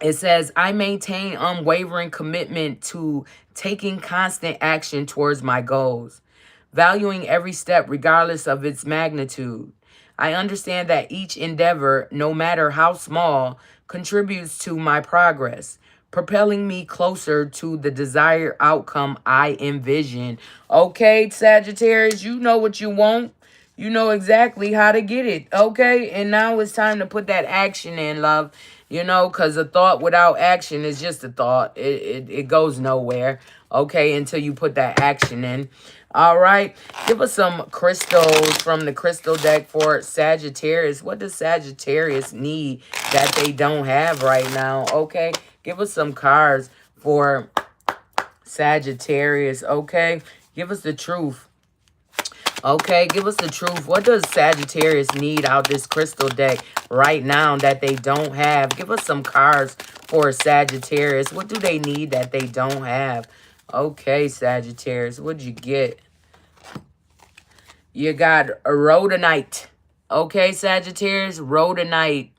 S1: it says, I maintain unwavering commitment to taking constant action towards my goals, valuing every step regardless of its magnitude. I understand that each endeavor, no matter how small, contributes to my progress, propelling me closer to the desired outcome I envision. Okay, Sagittarius, you know what you want. You know exactly how to get it, okay? And now it's time to put that action in, love. You know, because a thought without action is just a thought. It goes nowhere, okay, until you put that action in. All right, give us some crystals from the crystal deck for Sagittarius. What does Sagittarius need that they don't have right now? Okay, give us some cards for Sagittarius, okay? Give us the truth. Okay, give us the truth. What does Sagittarius need out this crystal deck right now that they don't have? Give us some cards for Sagittarius. What do they need that they don't have? Okay, Sagittarius, what'd you get? You got a rhodonite. Okay, Sagittarius, rhodonite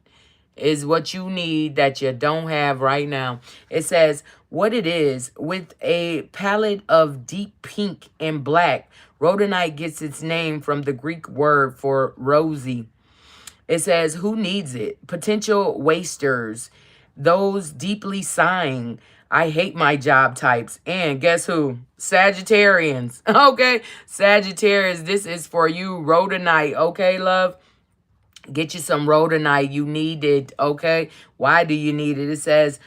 S1: is what you need that you don't have right now. It says, what it is, with a palette of deep pink and black, rhodonite gets its name from the Greek word for rosy. It says, who needs it? Potential wasters, those deeply sighing, I hate my job types. And guess who? Sagittarians. Okay, Sagittarius, this is for you, rhodonite. Okay, love? Get you some rhodonite. You need it, okay? Why do you need it? It says,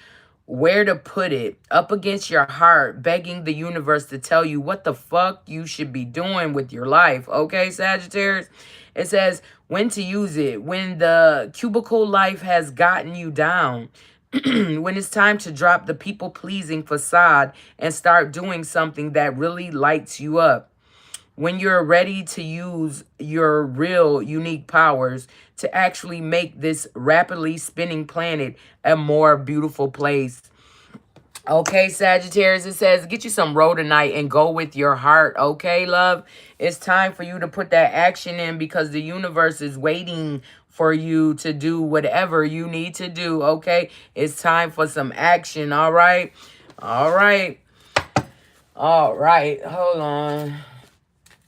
S1: where to put it, up against your heart, begging the universe to tell you what the fuck you should be doing with your life, okay, Sagittarius? It says, when to use it, when the cubicle life has gotten you down, when it's time to drop the people-pleasing facade and start doing something that really lights you up. When you're ready to use your real unique powers to actually make this rapidly spinning planet a more beautiful place. Okay, Sagittarius, it says, get you some rhodonite and go with your heart. Okay, love? It's time for you to put that action in because the universe is waiting for you to do whatever you need to do. Okay, it's time for some action. All right. All right. All right. Hold on.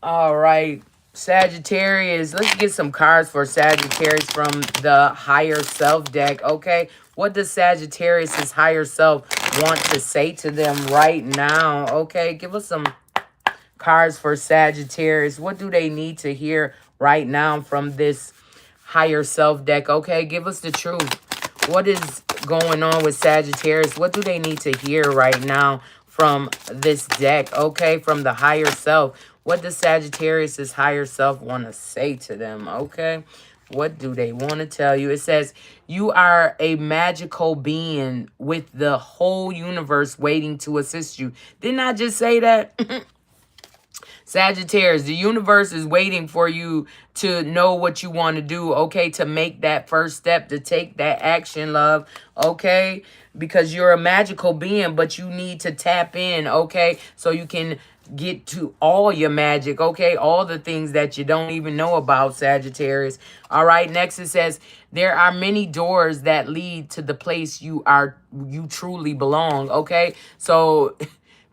S1: All right, Sagittarius, let's get some cards for Sagittarius from the higher self deck, okay? What does Sagittarius' higher self want to say to them right now, okay? Give us some cards for Sagittarius. What do they need to hear right now from this higher self deck, okay? Give us the truth. What is going on with Sagittarius? What do they need to hear right now from this deck, okay? From the higher self. What does Sagittarius' higher self want to say to them, okay? What do they want to tell you? It says, you are a magical being with the whole universe waiting to assist you. Didn't I just say that? Sagittarius, the universe is waiting for you to know what you want to do, okay? To make that first step, to take that action, love, okay? Because you're a magical being, but you need to tap in, okay? So you can get to all your magic, okay? All the things that you don't even know about, Sagittarius. All right, next it says, there are many doors that lead to the place you truly belong, okay? So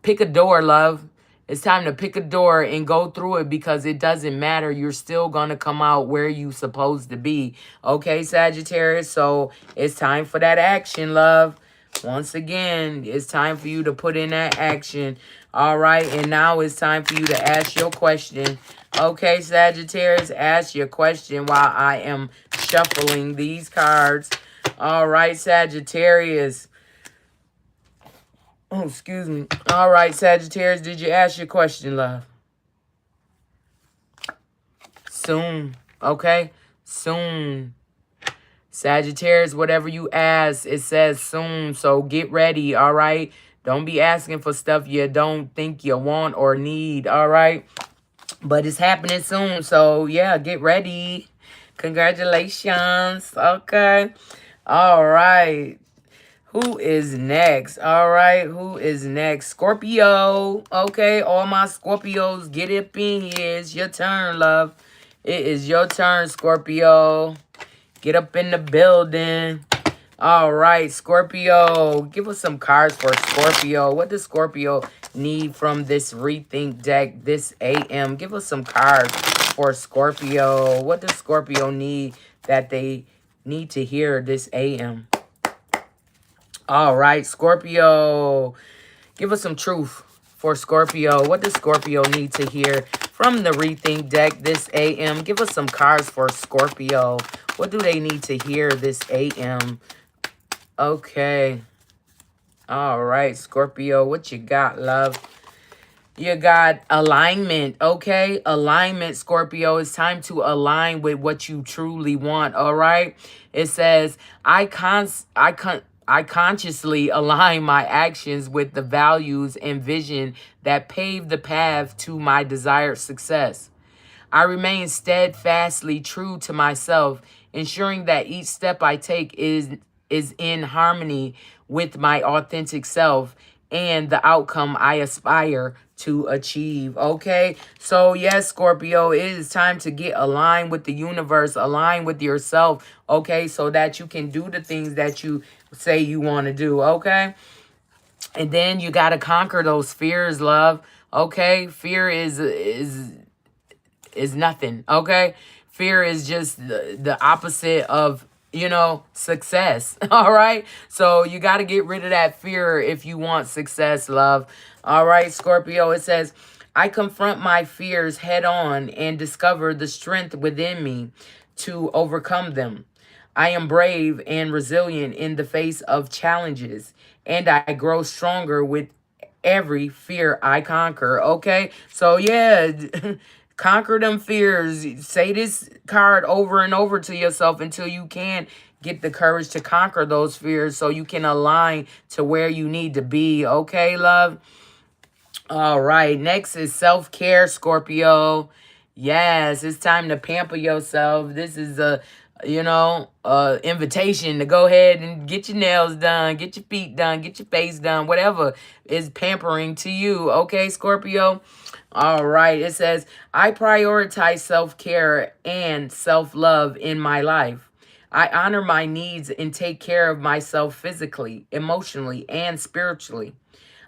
S1: pick a door, love. It's time to pick a door and go through it because it doesn't matter. You're still going to come out where you're supposed to be. Okay, Sagittarius? So it's time for that action, love. Once again, it's time for you to put in that action. All right, and now it's time for you to ask your question. Okay, Sagittarius, ask your question while I am shuffling these cards. All right, Sagittarius. Oh, excuse me. All right, Sagittarius, did you ask your question, love? Soon. Okay? Soon. Sagittarius, whatever you ask, it says soon. So get ready, all right? Don't be asking for stuff you don't think you want or need, all right? But it's happening soon. So, yeah, get ready. Congratulations. Okay. All right. Who is next? All right. Who is next? Scorpio. Okay. All my Scorpios, get up in here. It's your turn, love. It is your turn, Scorpio. Get up in the building. All right, Scorpio. Give us some cards for Scorpio. What does Scorpio need from this Rethink deck this AM? Give us some cards for Scorpio. What does Scorpio need that they need to hear this AM? All right, Scorpio. Give us some truth for Scorpio. What does Scorpio need to hear from the Rethink deck this AM? Give us some cards for Scorpio. What do they need to hear this AM? Okay. All right, Scorpio. What you got, love? You got alignment, okay? Alignment, Scorpio. It's time to align with what you truly want, all right? It says, I consciously align my actions with the values and vision that pave the path to my desired success. I remain steadfastly true to myself, ensuring that each step I take is in harmony with my authentic self and the outcome I aspire to achieve. Okay? So, yes, Scorpio, it is time to get aligned with the universe, align with yourself, okay? So that you can do the things that you say you want to do, okay? And then you got to conquer those fears, love. Okay? Fear is nothing, okay? Fear is just the opposite of, you know, success, all right? So you got to get rid of that fear if you want success, love. All right, Scorpio, it says, I confront my fears head on and discover the strength within me to overcome them. I am brave and resilient in the face of challenges, and I grow stronger with every fear I conquer. Okay, so yeah, conquer them fears. Say this card over and over to yourself until you can get the courage to conquer those fears so you can align to where you need to be. Okay, love? All right, next is self-care, Scorpio. Yes, it's time to pamper yourself. This is a, you know, invitation to go ahead and get your nails done, get your feet done, get your face done, whatever is pampering to you. Okay, Scorpio? All right, it says, I prioritize self-care and self-love in my life. I honor my needs and take care of myself physically, emotionally, and spiritually.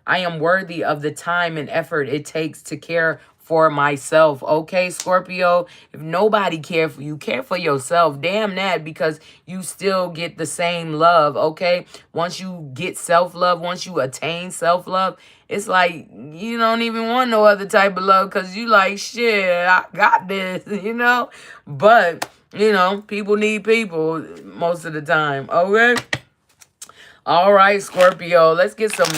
S1: I am worthy of the time and effort it takes to care for myself. Okay, Scorpio? If nobody care for you, care for yourself. Damn that, because you still get the same love, okay? Once you get self-love, once you attain self-love, it's like you don't even want no other type of love because you like, shit, I got this, you know? But, you know, people need people most of the time, okay? All right, Scorpio, let's get some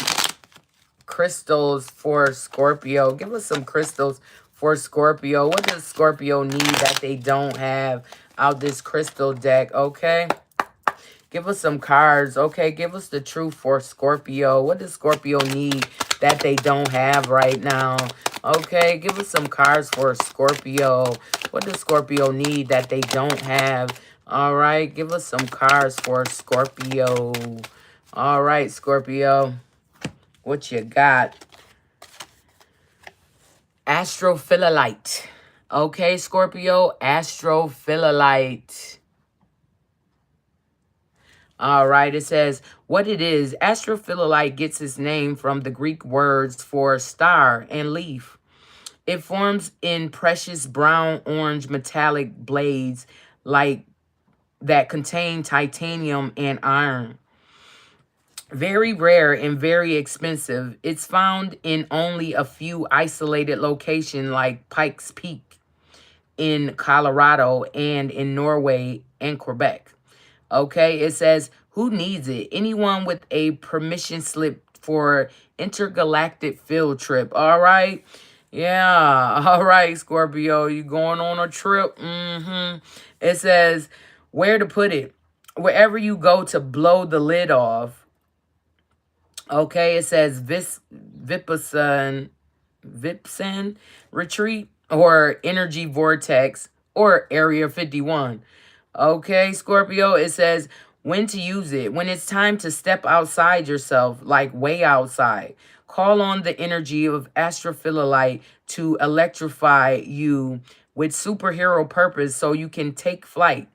S1: crystals for Scorpio. Give us some crystals for Scorpio. What does Scorpio need that they don't have out this crystal deck? Okay. Give us some cards. Okay. Give us the truth for Scorpio. What does Scorpio need that they don't have right now? Okay. Give us some cards for Scorpio. What does Scorpio need that they don't have? All right. Give us some cards for Scorpio. All right, Scorpio. What you got? Astrophyllite. Okay, Scorpio. Astrophyllite. All right, it says, what it is, astrophyllite gets its name from the Greek words for star and leaf. It forms in precious brown orange metallic blades like that contain titanium and iron. Very rare and very expensive. It's found in only a few isolated locations like Pikes Peak in Colorado and in Norway and Quebec. Okay, it says, who needs it? Anyone with a permission slip for intergalactic field trip. All right. Yeah. All right, Scorpio. You going on a trip? Mm-hmm. It says, where to put it? Wherever you go to blow the lid off. Okay, it says Vipsen retreat or energy vortex or area 51. Okay, Scorpio, it says when to use it. When it's time to step outside yourself, like way outside. Call on the energy of astrophyllite to electrify you with superhero purpose so you can take flight.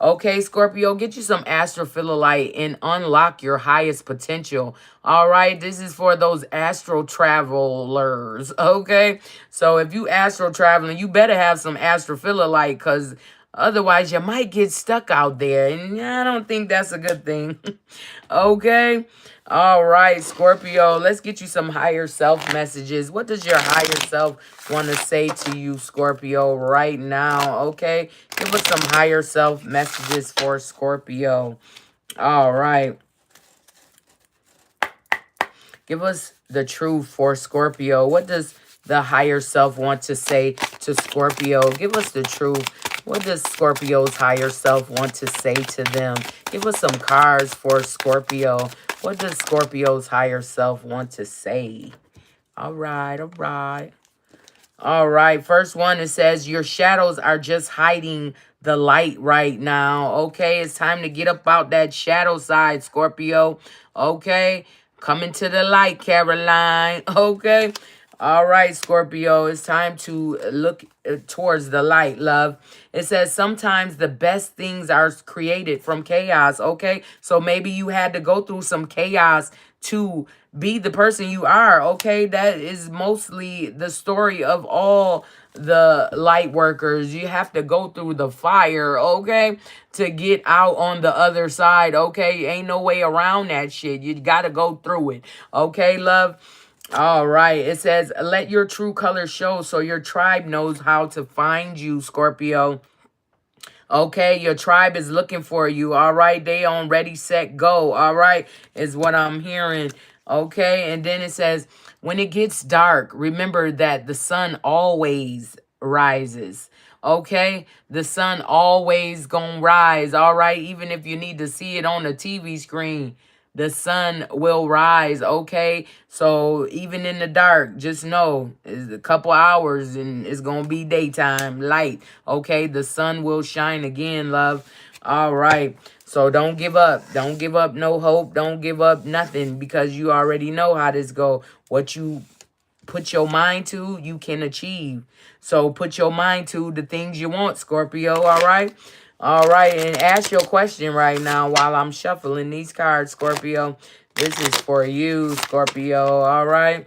S1: Okay, Scorpio, get you some astrophyllite and unlock your highest potential. All right, this is for those astro travelers. Okay, so if you astro traveling, you better have some astrophyllite because otherwise you might get stuck out there. And I don't think that's a good thing. Okay. All right, Scorpio, let's get you some higher self messages. What does your higher self want to say to you, Scorpio, right now? Okay, give us some higher self messages for Scorpio. All right. Give us the truth for Scorpio. What does the higher self want to say to Scorpio? Give us the truth. What does Scorpio's higher self want to say to them? Give us some cards for Scorpio. What does Scorpio's higher self want to say? All right, all right. All right, first one, it says, your shadows are just hiding the light right now. Okay, it's time to get up out that shadow side, Scorpio. Okay, coming to the light, Caroline. Okay, all right, Scorpio, it's time to look towards the light, love. It says sometimes the best things are created from chaos. Okay, so maybe you had to go through some chaos to be the person you are. Okay, that is mostly the story of all the light workers. You have to go through the fire, okay, to get out on the other side. Okay, ain't no way around that shit. You gotta go through it. Okay, love. All right, it says let your true color show so your tribe knows how to find you, Scorpio. Okay, your tribe is looking for you. All right, they on ready, set, go. All right, is what I'm hearing. Okay, and then it says, when it gets dark, remember that the sun always rises. Okay, the sun always gonna rise. All right, even if you need to see it on the TV screen, the sun will rise. Okay, so even in the dark, just know it's a couple hours and it's gonna be daytime light. Okay, the sun will shine again, love. All right, so don't give up. Don't give up no hope. Don't give up nothing because you already know how this go. What you put your mind to, you can achieve. So put your mind to the things you want, Scorpio. All right. All right, and ask your question right now while I'm shuffling these cards, Scorpio. This is for you, Scorpio. All right.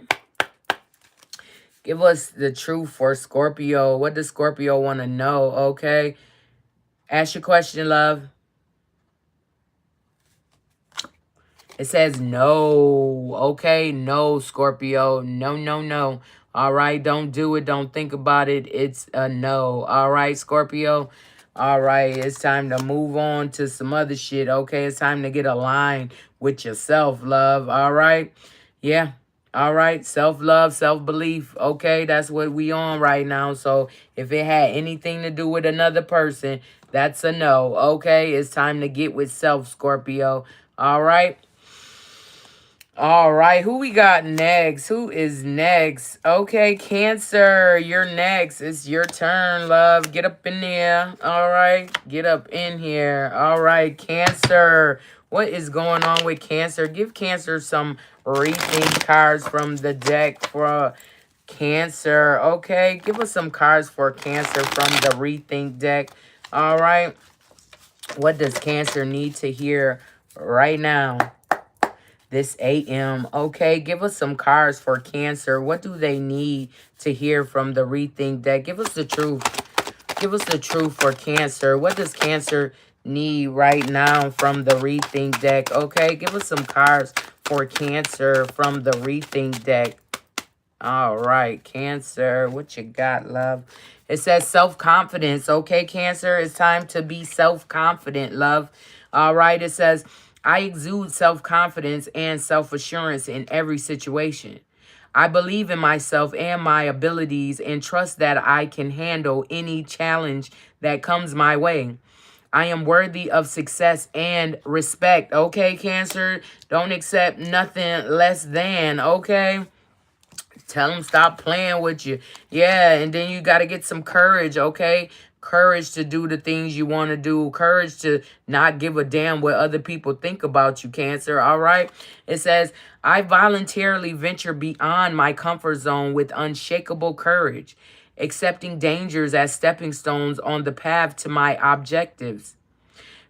S1: Give us the truth for Scorpio. What does Scorpio want to know? Okay. Ask your question, love. It says no. Okay, no, Scorpio. No, no, no. All right, don't do it. Don't think about it. It's a no. All right, Scorpio. All right, it's time to move on to some other shit. Okay, it's time to get aligned with yourself, love. All right. Yeah. All right. Self-love, self-belief. Okay, that's what we on right now. So if it had anything to do with another person, that's a no. Okay, it's time to get with self, Scorpio. All right. All right, who we got next? Who is next? Okay, Cancer, you're next. It's your turn, love. Get up in there. All right, get up in here. All right, Cancer. What is going on with Cancer? Give Cancer some rethink cards from the deck for Cancer. Okay, give us some cards for Cancer from the rethink deck. All right, what does Cancer need to hear right now? This AM. Okay, give us some cards for Cancer. What do they need to hear from the rethink deck? Give us the truth. Give us the truth for Cancer. What does Cancer need right now from the rethink deck? Okay, give us some cards for Cancer from the rethink deck. All right, Cancer, what you got, love? It says self-confidence. Okay, Cancer, it's time to be self-confident, love. All right, it says, I exude self-confidence and self-assurance in every situation. I believe in myself and my abilities and trust that I can handle any challenge that comes my way. I am worthy of success and respect. Okay, Cancer? Don't accept nothing less than, okay? Tell them stop playing with you. Yeah, and then you got to get some courage, okay? Courage to do the things you want to do. Courage to not give a damn what other people think about you, Cancer, all right? It says, I voluntarily venture beyond my comfort zone with unshakable courage, accepting dangers as stepping stones on the path to my objectives.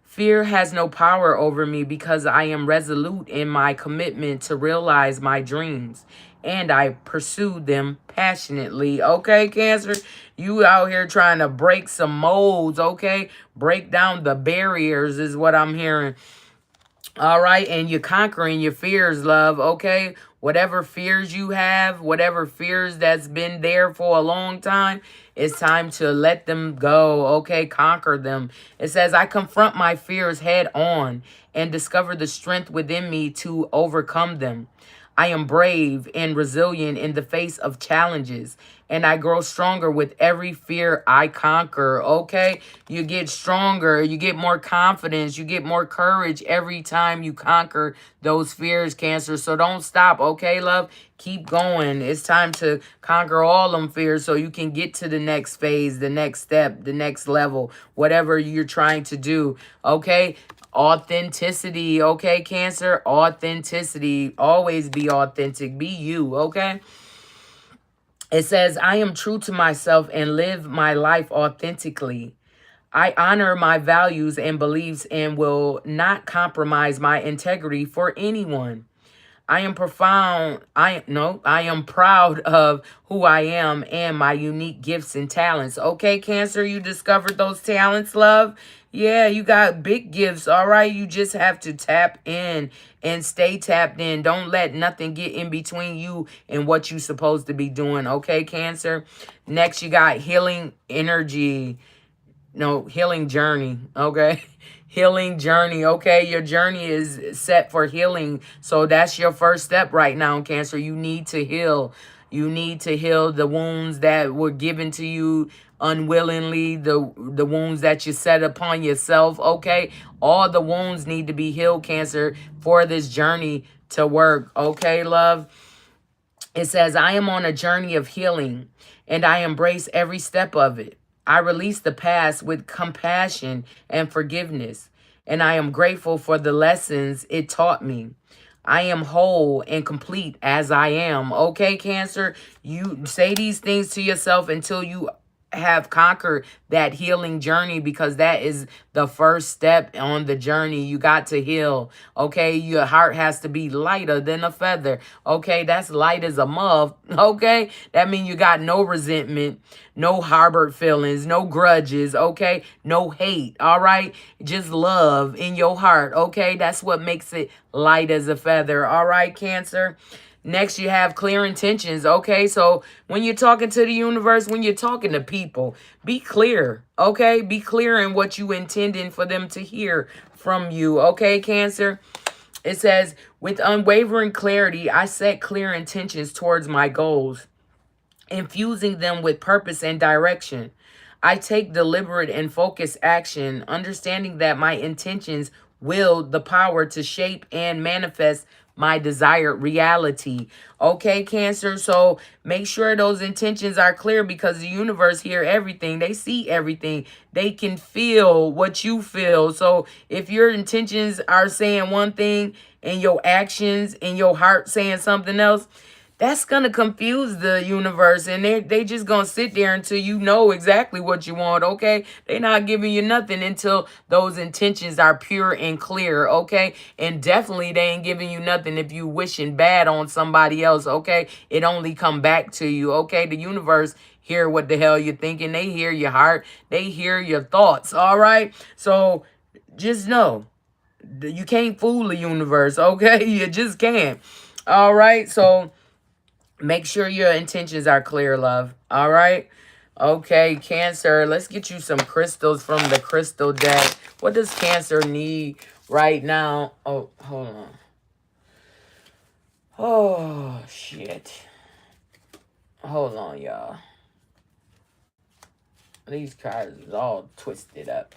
S1: Fear has no power over me because I am resolute in my commitment to realize my dreams and I pursue them passionately. Okay, Cancer? You out here trying to break some molds, okay? Break down the barriers is what I'm hearing. All right, and you're conquering your fears, love, okay? Whatever fears you have, whatever fears that's been there for a long time, it's time to let them go, okay? Conquer them. It says, I confront my fears head on and discover the strength within me to overcome them. I am brave and resilient in the face of challenges, and I grow stronger with every fear I conquer, okay? You get stronger, you get more confidence, you get more courage every time you conquer those fears, Cancer. So don't stop, okay, love? Keep going. It's time to conquer all them fears so you can get to the next phase, the next step, the next level, whatever you're trying to do, okay? Authenticity, okay, Cancer? Authenticity. Always be authentic. Be you, okay? It says, I am true to myself and live my life authentically. I honor my values and beliefs and will not compromise my integrity for anyone. I am I am proud of who I am and my unique gifts and talents. Okay, Cancer, you discovered those talents, love? Yeah, you got big gifts, all right? You just have to tap in and stay tapped in. Don't let nothing get in between you and what you're supposed to be doing, okay, Cancer? Next, you got healing energy. No, healing journey, okay? Healing journey, okay? Your journey is set for healing. So that's your first step right now, Cancer. You need to heal. You need to heal the wounds that were given to you unwillingly, the wounds that you set upon yourself, okay? All the wounds need to be healed, Cancer, for this journey to work, okay, love? It says, I am on a journey of healing, and I embrace every step of it. I release the past with compassion and forgiveness, and I am grateful for the lessons it taught me. I am whole and complete as I am. Okay, Cancer? You say these things to yourself until you have conquered that healing journey, because that is the first step on the journey. You got to heal, okay? Your heart has to be lighter than a feather, okay? That's light as a muff, okay? That means you got no resentment, no harbored feelings, no grudges, okay? No hate, all right? Just love in your heart, okay? That's what makes it light as a feather, all right, Cancer? Next, you have clear intentions, okay? So when you're talking to the universe, when you're talking to people, be clear, okay? Be clear in what you intending for them to hear from you, okay, Cancer? It says, with unwavering clarity, I set clear intentions towards my goals, infusing them with purpose and direction. I take deliberate and focused action, understanding that my intentions wield the power to shape and manifest my desired reality. Okay, Cancer? So make sure those intentions are clear, because the universe hear everything. They see everything. They can feel what you feel. So if your intentions are saying one thing and your actions and your heart saying something else, that's going to confuse the universe, and they just going to sit there until you know exactly what you want, okay? They're not giving you nothing until those intentions are pure and clear, okay? And definitely they ain't giving you nothing if you wishing bad on somebody else, okay? It only come back to you, okay? The universe hear what the hell you're thinking. They hear your heart. They hear your thoughts, all right? So just know, you can't fool the universe, okay? You just can't, all right? So make sure your intentions are clear, love. All right? Okay, Cancer. Let's get you some crystals from the crystal deck. What does Cancer need right now. Oh, hold on. Oh, shit. Hold on, y'all. These cards is all twisted up.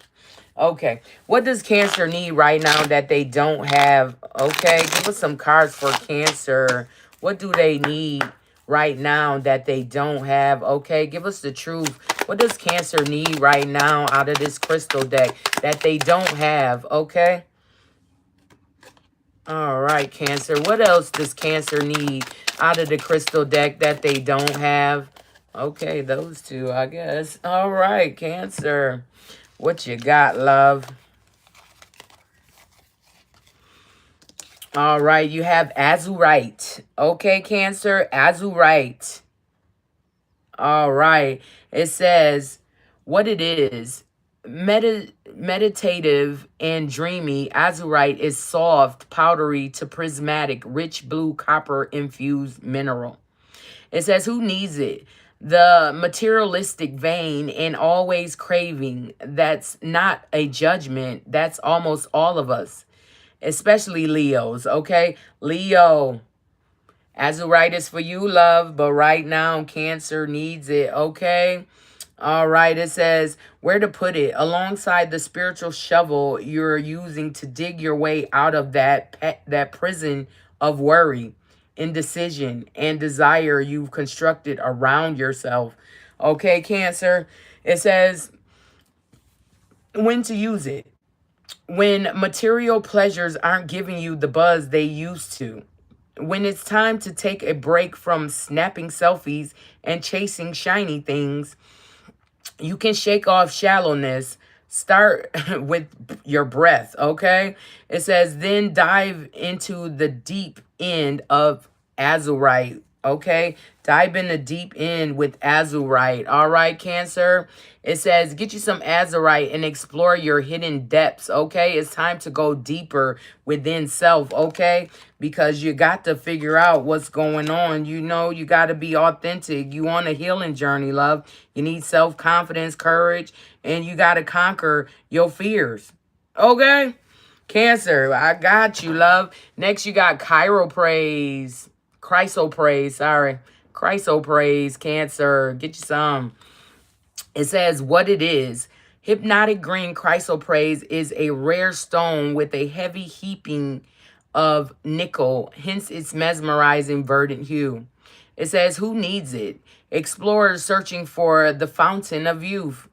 S1: Okay. What does Cancer need right now that they don't have? Okay. Give us some cards for Cancer. What do they need right now that they don't have? Okay. Give us the truth. What does Cancer need right now out of this crystal deck that they don't have? Okay. All right, Cancer. What else does Cancer need out of the crystal deck that they don't have? Okay, those two, I guess. All right, Cancer. What you got, love? All right, you have Azurite. Okay, Cancer, Azurite. All right. It says what it is. Meditative and dreamy, azurite is soft, powdery to prismatic, rich blue copper infused mineral. It says who needs it? The materialistic vein and always craving. That's not a judgment. That's almost all of us, especially Leos. Okay, Leo. Azurite is for you, love, but right now Cancer needs it, okay? All right, it says where to put it. Alongside the spiritual shovel you're using to dig your way out of that prison of worry, indecision, and desire you've constructed around yourself. Okay, Cancer, it says when to use it. When material pleasures aren't giving you the buzz they used to. When it's time to take a break from snapping selfies and chasing shiny things, you can shake off shallowness. Start with your breath, okay? It says, then dive into the deep end of azurite, okay? Dive in the deep end with azurite, all right, Cancer? It says, get you some azurite and explore your hidden depths, okay? It's time to go deeper within self, okay? Because you got to figure out what's going on. You know, you got to be authentic. You on a healing journey, love. You need self-confidence, courage, and you got to conquer your fears, okay? Cancer, I got you, love. Next, you got Chrysoprase. Chrysoprase, Cancer. Get you some. It says what it is. Hypnotic green chrysoprase is a rare stone with a heavy heaping of nickel, hence its mesmerizing verdant hue. It says who needs it? Explorers searching for the fountain of youth.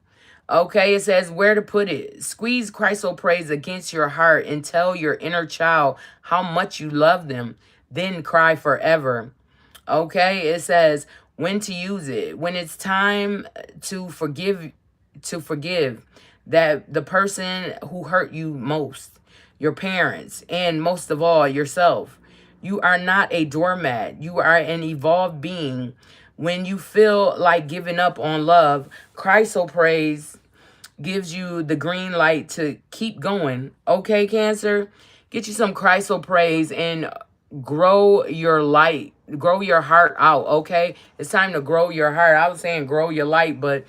S1: Okay, it says where to put it. Squeeze chrysoprase against your heart and tell your inner child how much you love them. Then cry forever. Okay, it says when to use it. When it's time to forgive that the person who hurt you most, your parents, and most of all, yourself. You are not a doormat. You are an evolved being. When you feel like giving up on love, Chrysoprase gives you the green light to keep going. Okay, Cancer? Get you some Chrysoprase and grow your light. Grow your heart out, okay? It's time to grow your heart. I was saying grow your light, but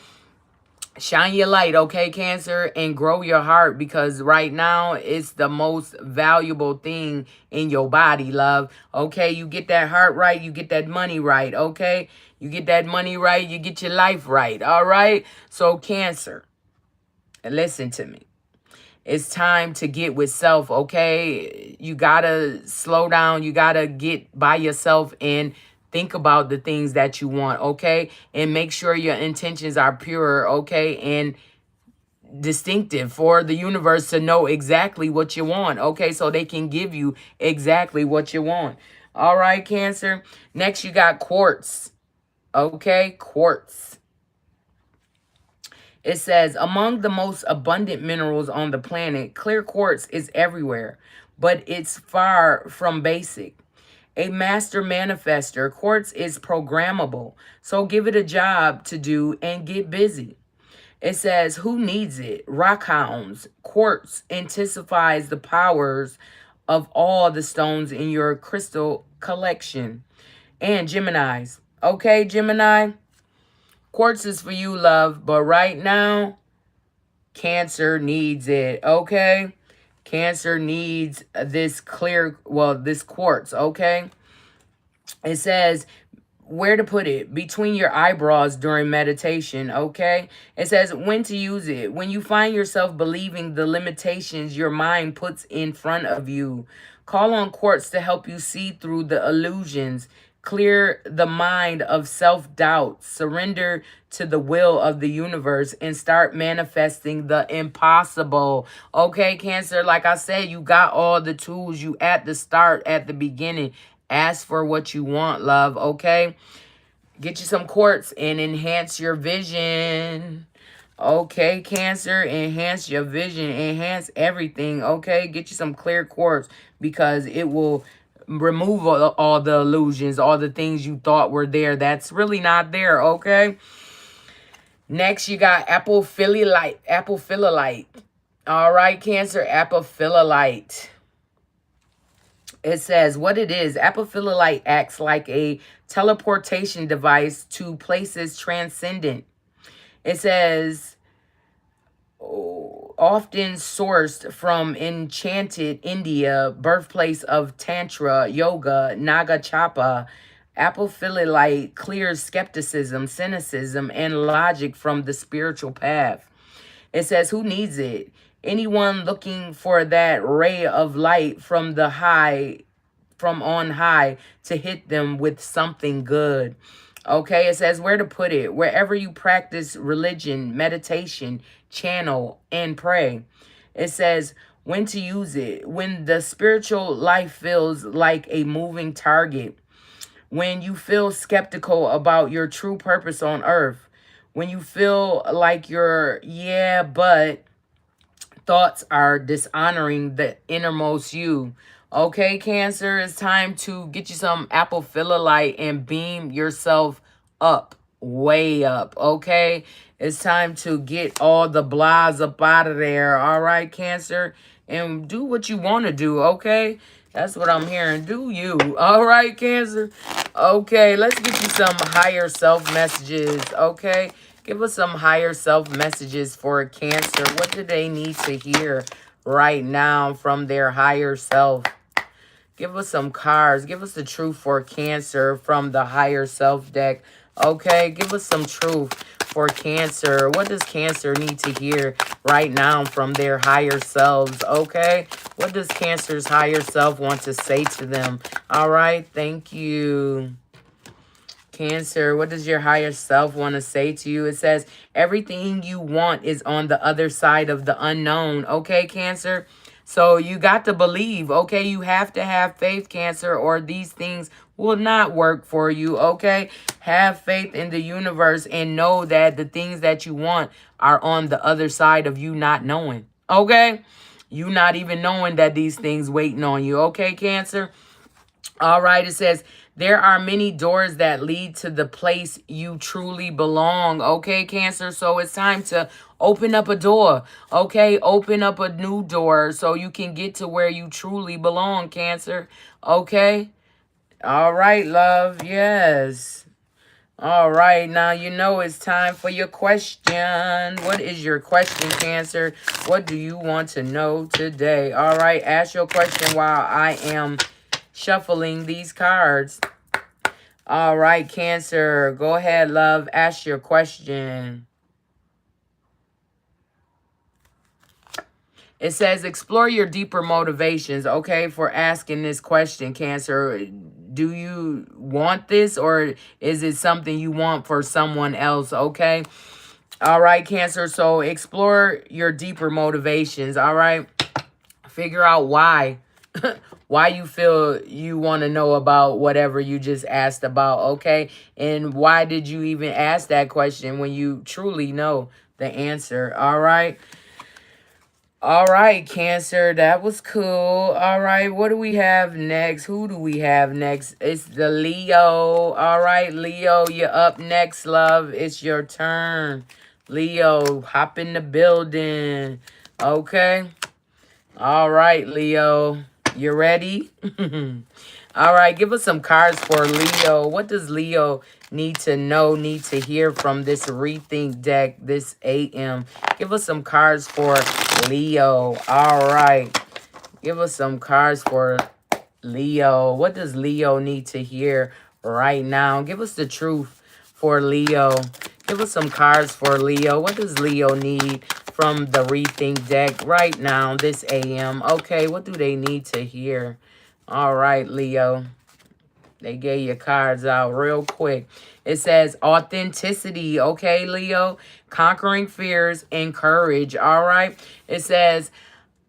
S1: shine your light, okay, Cancer? And grow your heart because right now it's the most valuable thing in your body, love. Okay, you get that heart right, you get that money right, okay? You get that money right, you get your life right, all right? So, Cancer, listen to me. It's time to get with self, okay? You gotta slow down. You gotta get by yourself and think about the things that you want, okay? And make sure your intentions are pure, okay? And distinctive for the universe to know exactly what you want, okay? So they can give you exactly what you want. All right, Cancer? Next, you got quartz, okay? Quartz. It says, among the most abundant minerals on the planet, clear quartz is everywhere, but it's far from basic. A master manifester, quartz is programmable, so give it a job to do and get busy. It says, who needs it? Rockhounds. Quartz intensifies the powers of all the stones in your crystal collection. And Geminis. Okay, Gemini? Quartz is for you, love, but right now, Cancer needs it, okay? Cancer needs this this quartz, okay? It says where to put it between your eyebrows during meditation, okay? It says when to use it. When you find yourself believing the limitations your mind puts in front of you, call on quartz to help you see through the illusions, clear the mind of self-doubt, surrender to the will of the universe, and start manifesting the impossible. Okay, Cancer, like I said, you got all the tools. You at the start, at the beginning. Ask for what you want, love, okay? Get you some quartz and enhance your vision. Okay, Cancer, enhance your vision. Enhance everything, okay? Get you some clear quartz because it will remove all the illusions, all the things you thought were there that's really not there, okay? Next, you got apophyllite. Apophyllite. All right, Cancer, apophyllite. It says what it is. Apophyllite acts like a teleportation device to places transcendent. It says often sourced from enchanted India, birthplace of Tantra, Yoga, Naga Chapa. Apophyllite clears skepticism, cynicism, and logic from the spiritual path. It says, who needs it? Anyone looking for that ray of light from on high to hit them with something good. Okay, it says where to put it. Wherever you practice religion, meditation, channel, and pray. It says when to use it. When the spiritual life feels like a moving target. When you feel skeptical about your true purpose on earth. When you feel like your but thoughts are dishonoring the innermost you. Okay, Cancer, it's time to get you some apophyllite and beam yourself up, way up, okay? It's time to get all the blahs up out of there, all right, Cancer? And do what you want to do, okay? That's what I'm hearing. Do you, all right, Cancer? Okay, let's get you some higher self messages, okay? Give us some higher self messages for Cancer. What do they need to hear right now from their higher self? Give us some cards. Give us the truth for Cancer from the higher self deck. Okay, give us some truth for Cancer. What does Cancer need to hear right now from their higher selves? Okay, what does Cancer's higher self want to say to them? All right, thank you. Cancer, what does your higher self want to say to you? It says, everything you want is on the other side of the unknown. Okay, Cancer? So you got to believe, okay? You have to have faith, Cancer, or these things will not work for you, okay? Have faith in the universe and know that the things that you want are on the other side of you not knowing, okay? You not even knowing that these things waiting on you, okay, Cancer? All right, it says, there are many doors that lead to the place you truly belong. Okay, Cancer? So it's time to open up a door. Okay, open up a new door so you can get to where you truly belong, Cancer. Okay? All right, love. Yes. All right, now you know it's time for your question. What is your question, Cancer? What do you want to know today? All right, ask your question while I am shuffling these cards. All right, Cancer. Go ahead, love. Ask your question. It says, explore your deeper motivations, okay, for asking this question, Cancer. Do you want this or is it something you want for someone else, okay? All right, Cancer. So explore your deeper motivations, all right? Figure out why. Why you feel you want to know about whatever you just asked about, okay? And why did you even ask that question when you truly know the answer, all right? All right, Cancer, that was cool. All right, what do we have next? Who do we have next? It's the Leo. All right, Leo, you're up next, love. It's your turn. Leo, hop in the building. Okay. All right, Leo. You ready? All right, give us some cards for Leo. What does Leo need to know, need to hear from this rethink deck this AM? Give us some cards for Leo. All right. Give us some cards for Leo. What does Leo need to hear right now? Give us the truth for Leo. Give us some cards for Leo. What does Leo need from the Rethink deck right now, this AM? Okay, what do they need to hear? All right, Leo. They gave your cards out real quick. It says authenticity. Okay, Leo. Conquering fears and courage. All right. It says,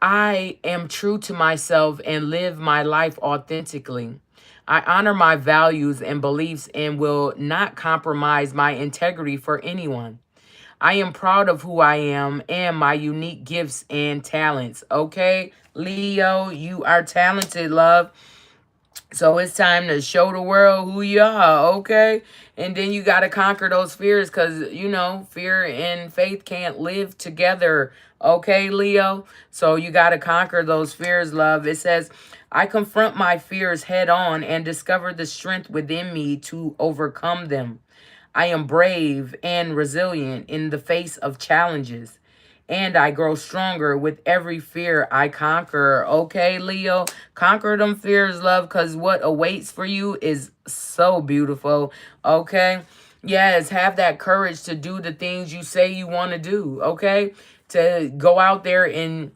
S1: I am true to myself and live my life authentically. I honor my values and beliefs and will not compromise my integrity for anyone. I am proud of who I am and my unique gifts and talents. Okay, Leo, you are talented, love. So it's time to show the world who you are, okay? And then you got to conquer those fears because, you know, fear and faith can't live together, okay, Leo? So you got to conquer those fears, love. It says, I confront my fears head on and discover the strength within me to overcome them. I am brave and resilient in the face of challenges. And I grow stronger with every fear I conquer. Okay, Leo? Conquer them fears, love, because what awaits for you is so beautiful. Okay? Yes, have that courage to do the things you say you want to do. Okay? To go out there and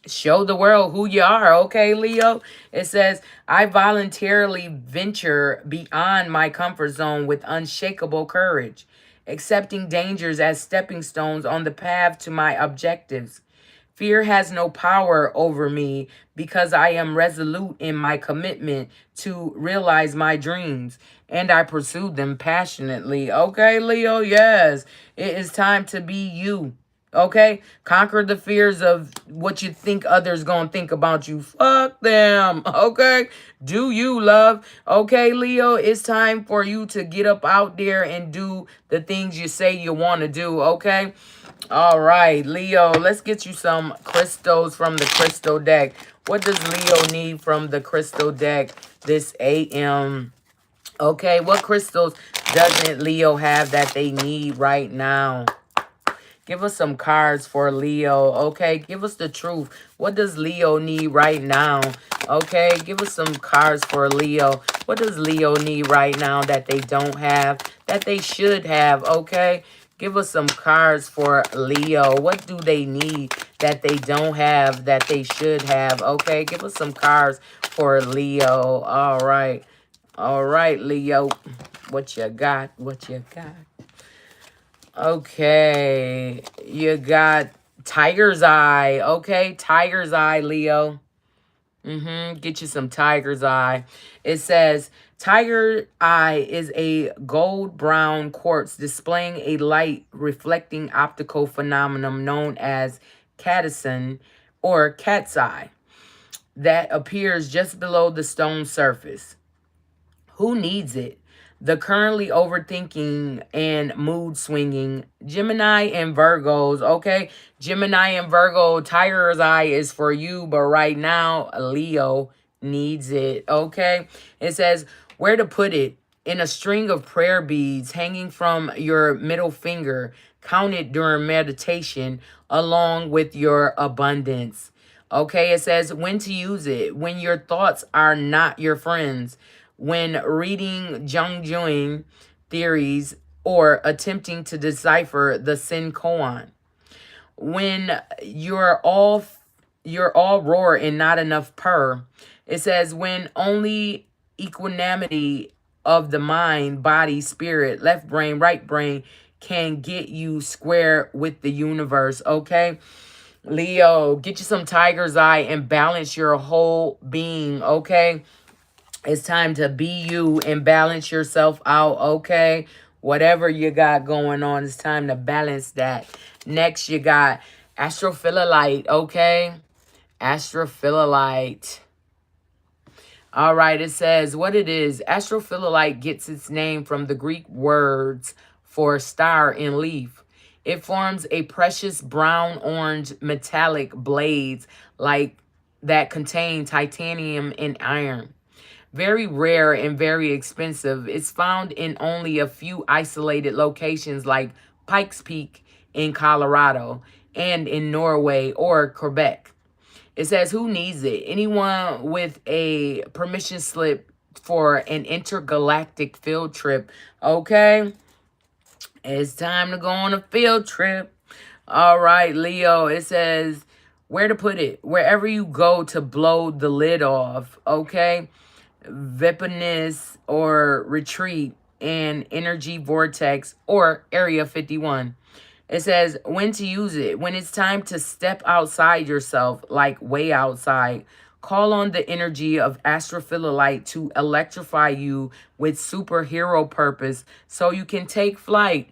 S1: show the world who you are, okay, Leo? It says, I voluntarily venture beyond my comfort zone with unshakable courage, accepting dangers as stepping stones on the path to my objectives. Fear has no power over me because I am resolute in my commitment to realize my dreams and I pursue them passionately. Okay, Leo? Yes, it is time to be you. Okay? Conquer the fears of what you think others gonna think about you. Fuck them. Okay? Do you, love? Okay, Leo? It's time for you to get up out there and do the things you say you want to do. Okay? All right, Leo, let's get you some crystals from the crystal deck. What does Leo need from the crystal deck this AM? Okay, what crystals doesn't Leo have that they need right now? Give us some cards for Leo, okay? Give us the truth. What does Leo need right now? Okay, give us some cards for Leo. What does Leo need right now that they don't have, that they should have, okay? Give us some cards for Leo. What do they need that they don't have, that they should have, okay? Give us some cards for Leo. All right. All right, Leo. What you got? What you got? Okay, you got Tiger's Eye. Okay, Tiger's Eye, Leo. Get you some Tiger's Eye. It says, Tiger Eye is a gold brown quartz displaying a light reflecting optical phenomenon known as catacin or cat's eye that appears just below the stone surface. Who needs it? The currently overthinking and mood swinging Gemini and Virgos, okay? Gemini and Virgo, Tiger's Eye is for you, but right now, Leo needs it, okay? It says, where to put it? In a string of prayer beads hanging from your middle finger, counted during meditation, along with your abundance. Okay, it says when to use it. When your thoughts are not your friends, when reading Jung theories or attempting to decipher the Sin Koan, when you're all roar and not enough purr. It says when only equanimity of the mind, body, spirit, left brain, right brain can get you square with the universe. Okay, Leo, get you some Tiger's Eye and balance your whole being. Okay, it's time to be you and balance yourself out, okay? Whatever you got going on, it's time to balance that. Next, you got astrophyllite, okay? Astrophyllite. All right, it says what it is. Astrophyllite gets its name from the Greek words for star and leaf. It forms a precious brown-orange metallic blades like that contain titanium and iron. Very rare and very expensive. It's found in only a few isolated locations like Pikes Peak in Colorado and in Norway or Quebec. It says, who needs it? Anyone with a permission slip for an intergalactic field trip. Okay? It's time to go on a field trip. All right, Leo. It says, where to put it? Wherever you go to blow the lid off. Okay? Vipiness or retreat and energy vortex or area 51. It says when to use it. When it's time to step outside yourself, like way outside, call on the energy of astrophyllite to electrify you with superhero purpose so you can take flight.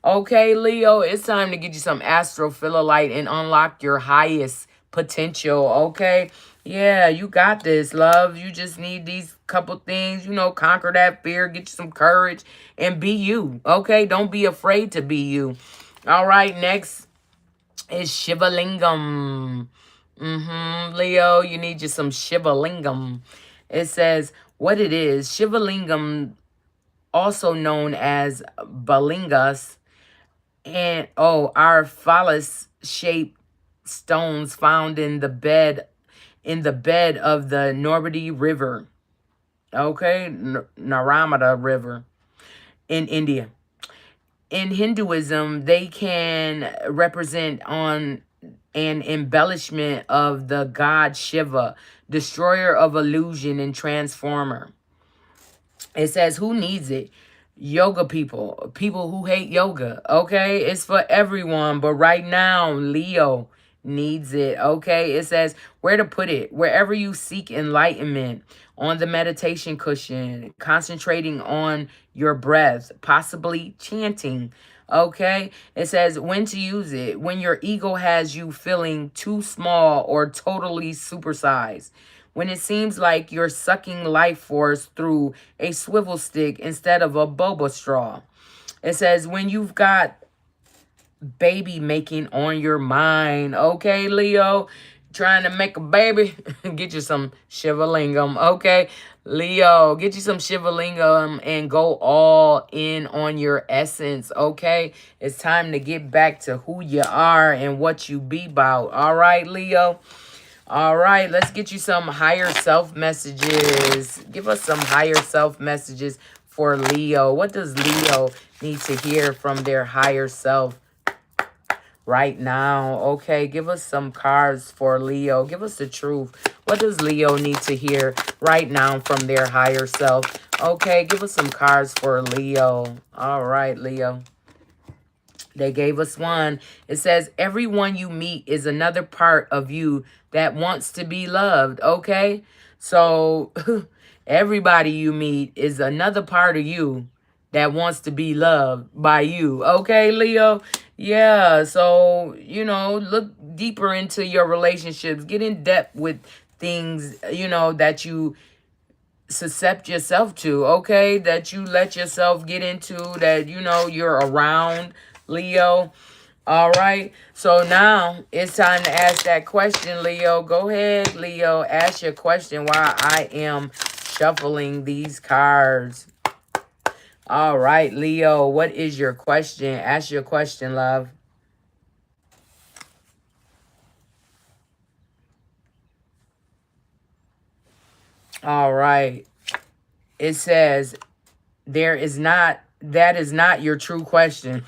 S1: Okay, Leo, it's time to get you some astrophyllite and unlock your highest potential, okay? Yeah, you got this, love. You just need these couple things, you know, conquer that fear, get you some courage, and be you, okay? Don't be afraid to be you. All right, next is Shivalingam. Leo, you need you some Shivalingam. It says what it is. Shivalingam, also known as Balingas, and our phallus-shaped stones found in the bed of the Normandy River. Okay, Narmada River in India. In Hinduism, they can represent on an embellishment of the god Shiva, destroyer of illusion and transformer. It says, who needs it? Yoga people, people who hate yoga, okay? It's for everyone, but right now, Leo needs it, okay? It says, where to put it? Wherever you seek enlightenment, on the meditation cushion, concentrating on your breath, possibly chanting, okay? It says, when to use it? When your ego has you feeling too small or totally supersized. When it seems like you're sucking life force through a swivel stick instead of a boba straw. It says, when you've got baby making on your mind. Okay, Leo, trying to make a baby, get you some Shivalingam. Okay, Leo, get you some Shivalingam and go all in on your essence. Okay, it's time to get back to who you are and what you be about. All right, Leo. All right, let's get you some higher self messages. Give us some higher self messages for Leo. What does Leo need to hear from their higher self right now? Okay, give us some cards for Leo. Give us the truth. What does Leo need to hear right now from their higher self? Okay, give us some cards for Leo. All right, Leo. They gave us one. It says, everyone you meet is another part of you that wants to be loved, okay? So, everybody you meet is another part of you that wants to be loved by you, okay, Leo? Yeah, so, you know, look deeper into your relationships. Get in depth with things, you know, that you suscept yourself to, okay? That you let yourself get into, that, you know, you're around, Leo. All right, so now it's time to ask that question, Leo. Go ahead, Leo. Ask your question while I am shuffling these cards. All right, Leo, what is your question? Ask your question, love. All right. It says, that is not your true question.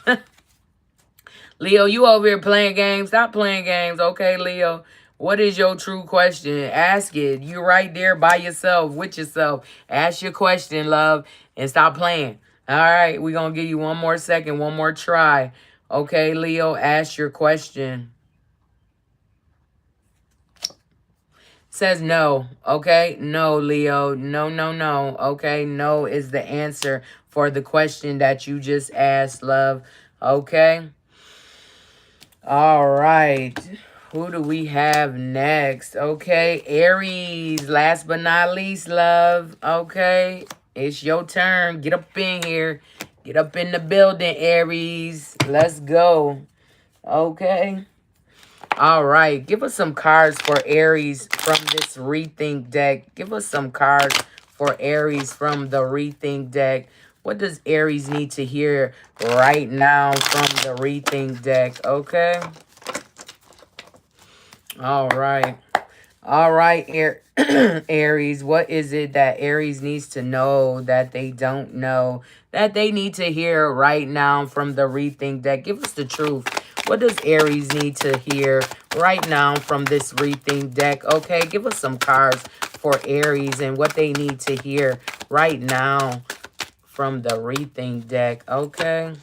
S1: Leo, you over here playing games. Stop playing games, okay, Leo? What is your true question? Ask it. You're right there by yourself, with yourself. Ask your question, love, and stop playing. All right, we're going to give you one more second, one more try. Okay, Leo, ask your question. Says no, okay? No, Leo. No, no, no, okay? No is the answer for the question that you just asked, love, okay? All right. Who do we have next? Okay, Aries. Last but not least, love. Okay, it's your turn. Get up in here. Get up in the building, Aries. Let's go. Okay. All right. Give us some cards for Aries from this Rethink deck. Give us some cards for Aries from the Rethink deck. What does Aries need to hear right now from the Rethink deck? Okay. All right. All right, Aries, what is it that Aries needs to know that they don't know, that they need to hear right now from the Rethink deck? Give us the truth. What does Aries need to hear right now from this Rethink deck? Okay, give us some cards for Aries and what they need to hear right now from the Rethink deck. Okay.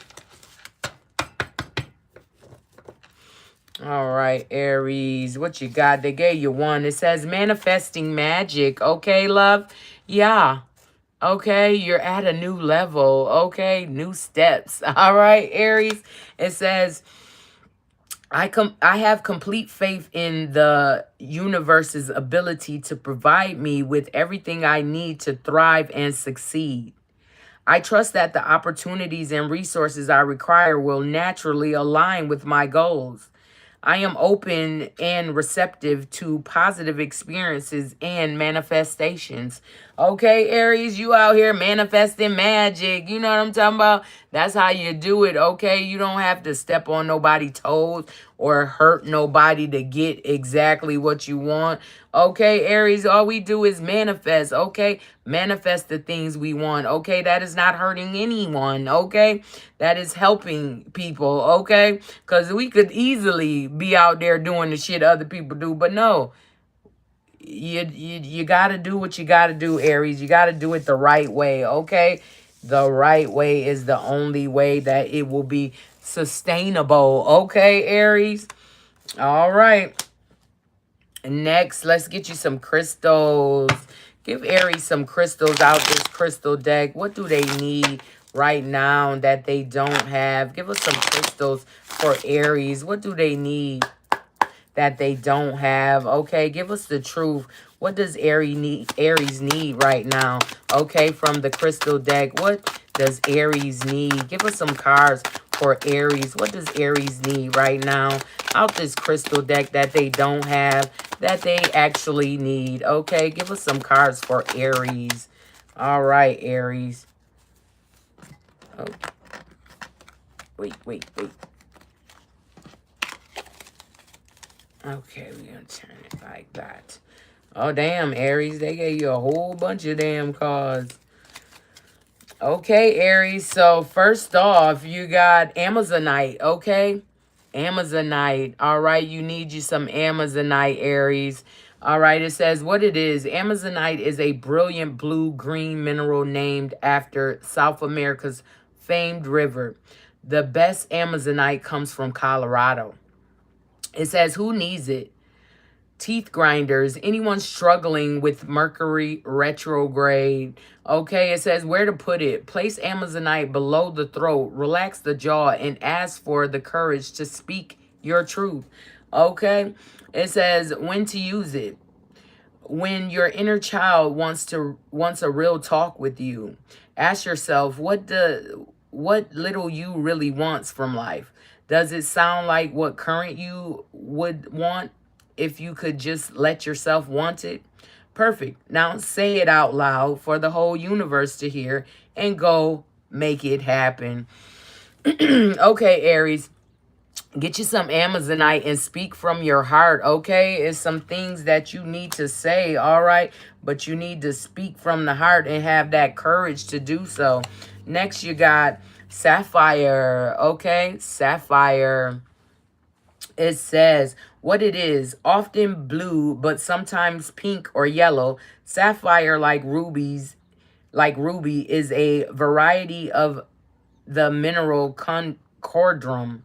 S1: All right, Aries, what you got? They gave you one. It says manifesting magic. Okay, love? Yeah. Okay, you're at a new level. Okay, new steps. All right, Aries. It says, I have complete faith in the universe's ability to provide me with everything I need to thrive and succeed. I trust that the opportunities and resources I require will naturally align with my goals. I am open and receptive to positive experiences and manifestations. Okay, Aries, you out here manifesting magic. You know what I'm talking about? That's how you do it, okay? You don't have to step on nobody's toes or hurt nobody to get exactly what you want. Okay, Aries, all we do is manifest, okay? Manifest the things we want, okay? That is not hurting anyone, okay? That is helping people, okay? Because we could easily be out there doing the shit other people do, but no. You got to do what you got to do, Aries. You got to do it the right way, okay? The right way is the only way that it will be sustainable, okay, Aries? All right. Next, let's get you some crystals. Give Aries some crystals out this crystal deck. What do they need right now that they don't have? Give us some crystals for Aries. What do they need that they don't have? Okay, give us the truth. What does Aries need right now? Okay, from the crystal deck. What does Aries need? Give us some cards for Aries. What does Aries need right now out this crystal deck that they don't have, that they actually need? Okay, give us some cards for Aries. All right, Aries. Oh, wait. Okay, we're going to turn it like that. Oh, damn, Aries. They gave you a whole bunch of damn cards. Okay, Aries. So, first off, you got Amazonite, okay? Amazonite. All right, you need you some Amazonite, Aries. All right, it says what it is. Amazonite is a brilliant blue-green mineral named after South America's famed river. The best Amazonite comes from Colorado. It says, who needs it? Teeth grinders, anyone struggling with Mercury retrograde. Okay, it says where to put it. Place Amazonite below the throat, relax the jaw, and ask for the courage to speak your truth. Okay, it says when to use it. When your inner child wants a real talk with you, ask yourself what little you really wants from life. Does it sound like what current you would want if you could just let yourself want it? Perfect. Now say it out loud for the whole universe to hear and go make it happen. Okay, Aries. Get you some Amazonite and speak from your heart, okay? It's some things that you need to say, all right? But you need to speak from the heart and have that courage to do so. Next, you got Sapphire, okay? Sapphire. It says what it is, often blue, but sometimes pink or yellow. Sapphire, like ruby, is a variety of the mineral concordrum.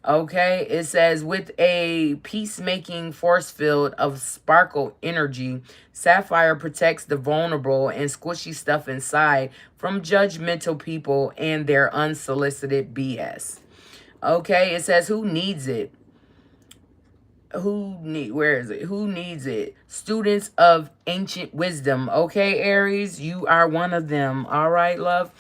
S1: Okay, it says with a peacemaking force field of sparkle energy, Sapphire protects the vulnerable and squishy stuff inside from judgmental people and their unsolicited BS. Okay, it says who needs it? Where is it? Who needs it? Students of ancient wisdom. Okay, Aries, you are one of them. All right, love.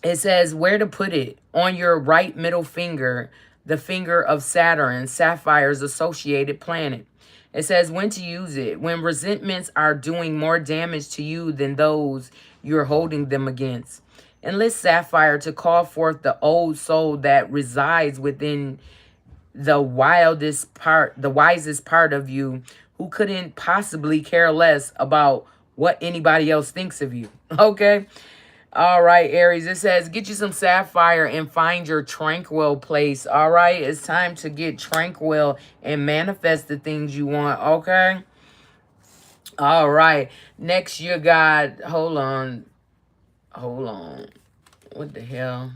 S1: It says where to put it. On your right middle finger, the finger of Saturn, Sapphire's associated planet. It says when to use it. When resentments are doing more damage to you than those you're holding them against. Enlist Sapphire to call forth the old soul that resides within the wisest part of you, who couldn't possibly care less about what anybody else thinks of you. Okay? All right, Aries. It says, get you some sapphire and find your tranquil place. All right? It's time to get tranquil and manifest the things you want. Okay? All right. Next, you got, hold on. Hold on. What the hell?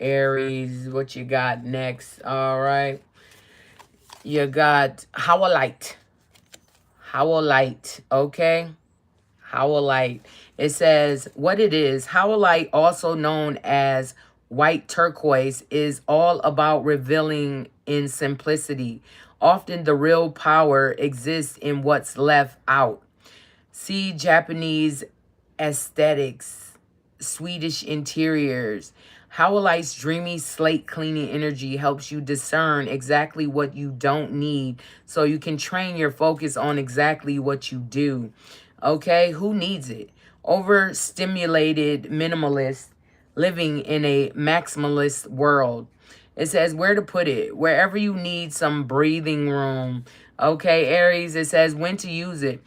S1: Aries, what you got next? All right. You got Howlite. Howlite, okay? Howlite. It says what it is. Howlite, also known as white turquoise, is all about revealing in simplicity. Often the real power exists in what's left out. See Japanese aesthetics, Swedish interiors. Howlite's dreamy slate cleaning energy helps you discern exactly what you don't need so you can train your focus on exactly what you do. Okay, who needs it? Overstimulated minimalist living in a maximalist world. It says where to put it, wherever you need some breathing room. Okay, Aries, it says when to use it.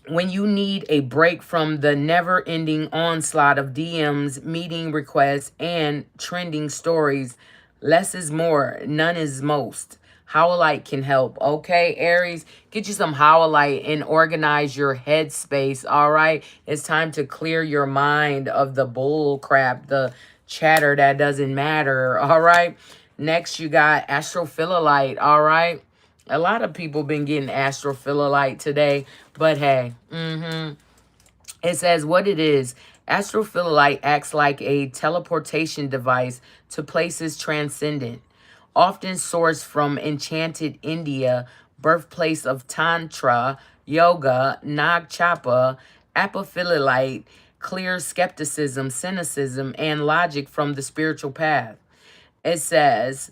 S1: When you need a break from the never-ending onslaught of DMs, meeting requests, and trending stories, less is more, none is most. Howlite can help, okay, Aries? Get you some Howlite and organize your headspace, all right? It's time to clear your mind of the bull crap, the chatter that doesn't matter, all right? Next, you got Astrophyllolite, all right? A lot of people been getting astrophyllolite today, but hey, it says what it is. Astrophyllolite acts like a teleportation device to places transcendent, often sourced from enchanted India, birthplace of Tantra, yoga, Nag Chapa. Apophyllolite clears skepticism, cynicism, and logic from the spiritual path. It says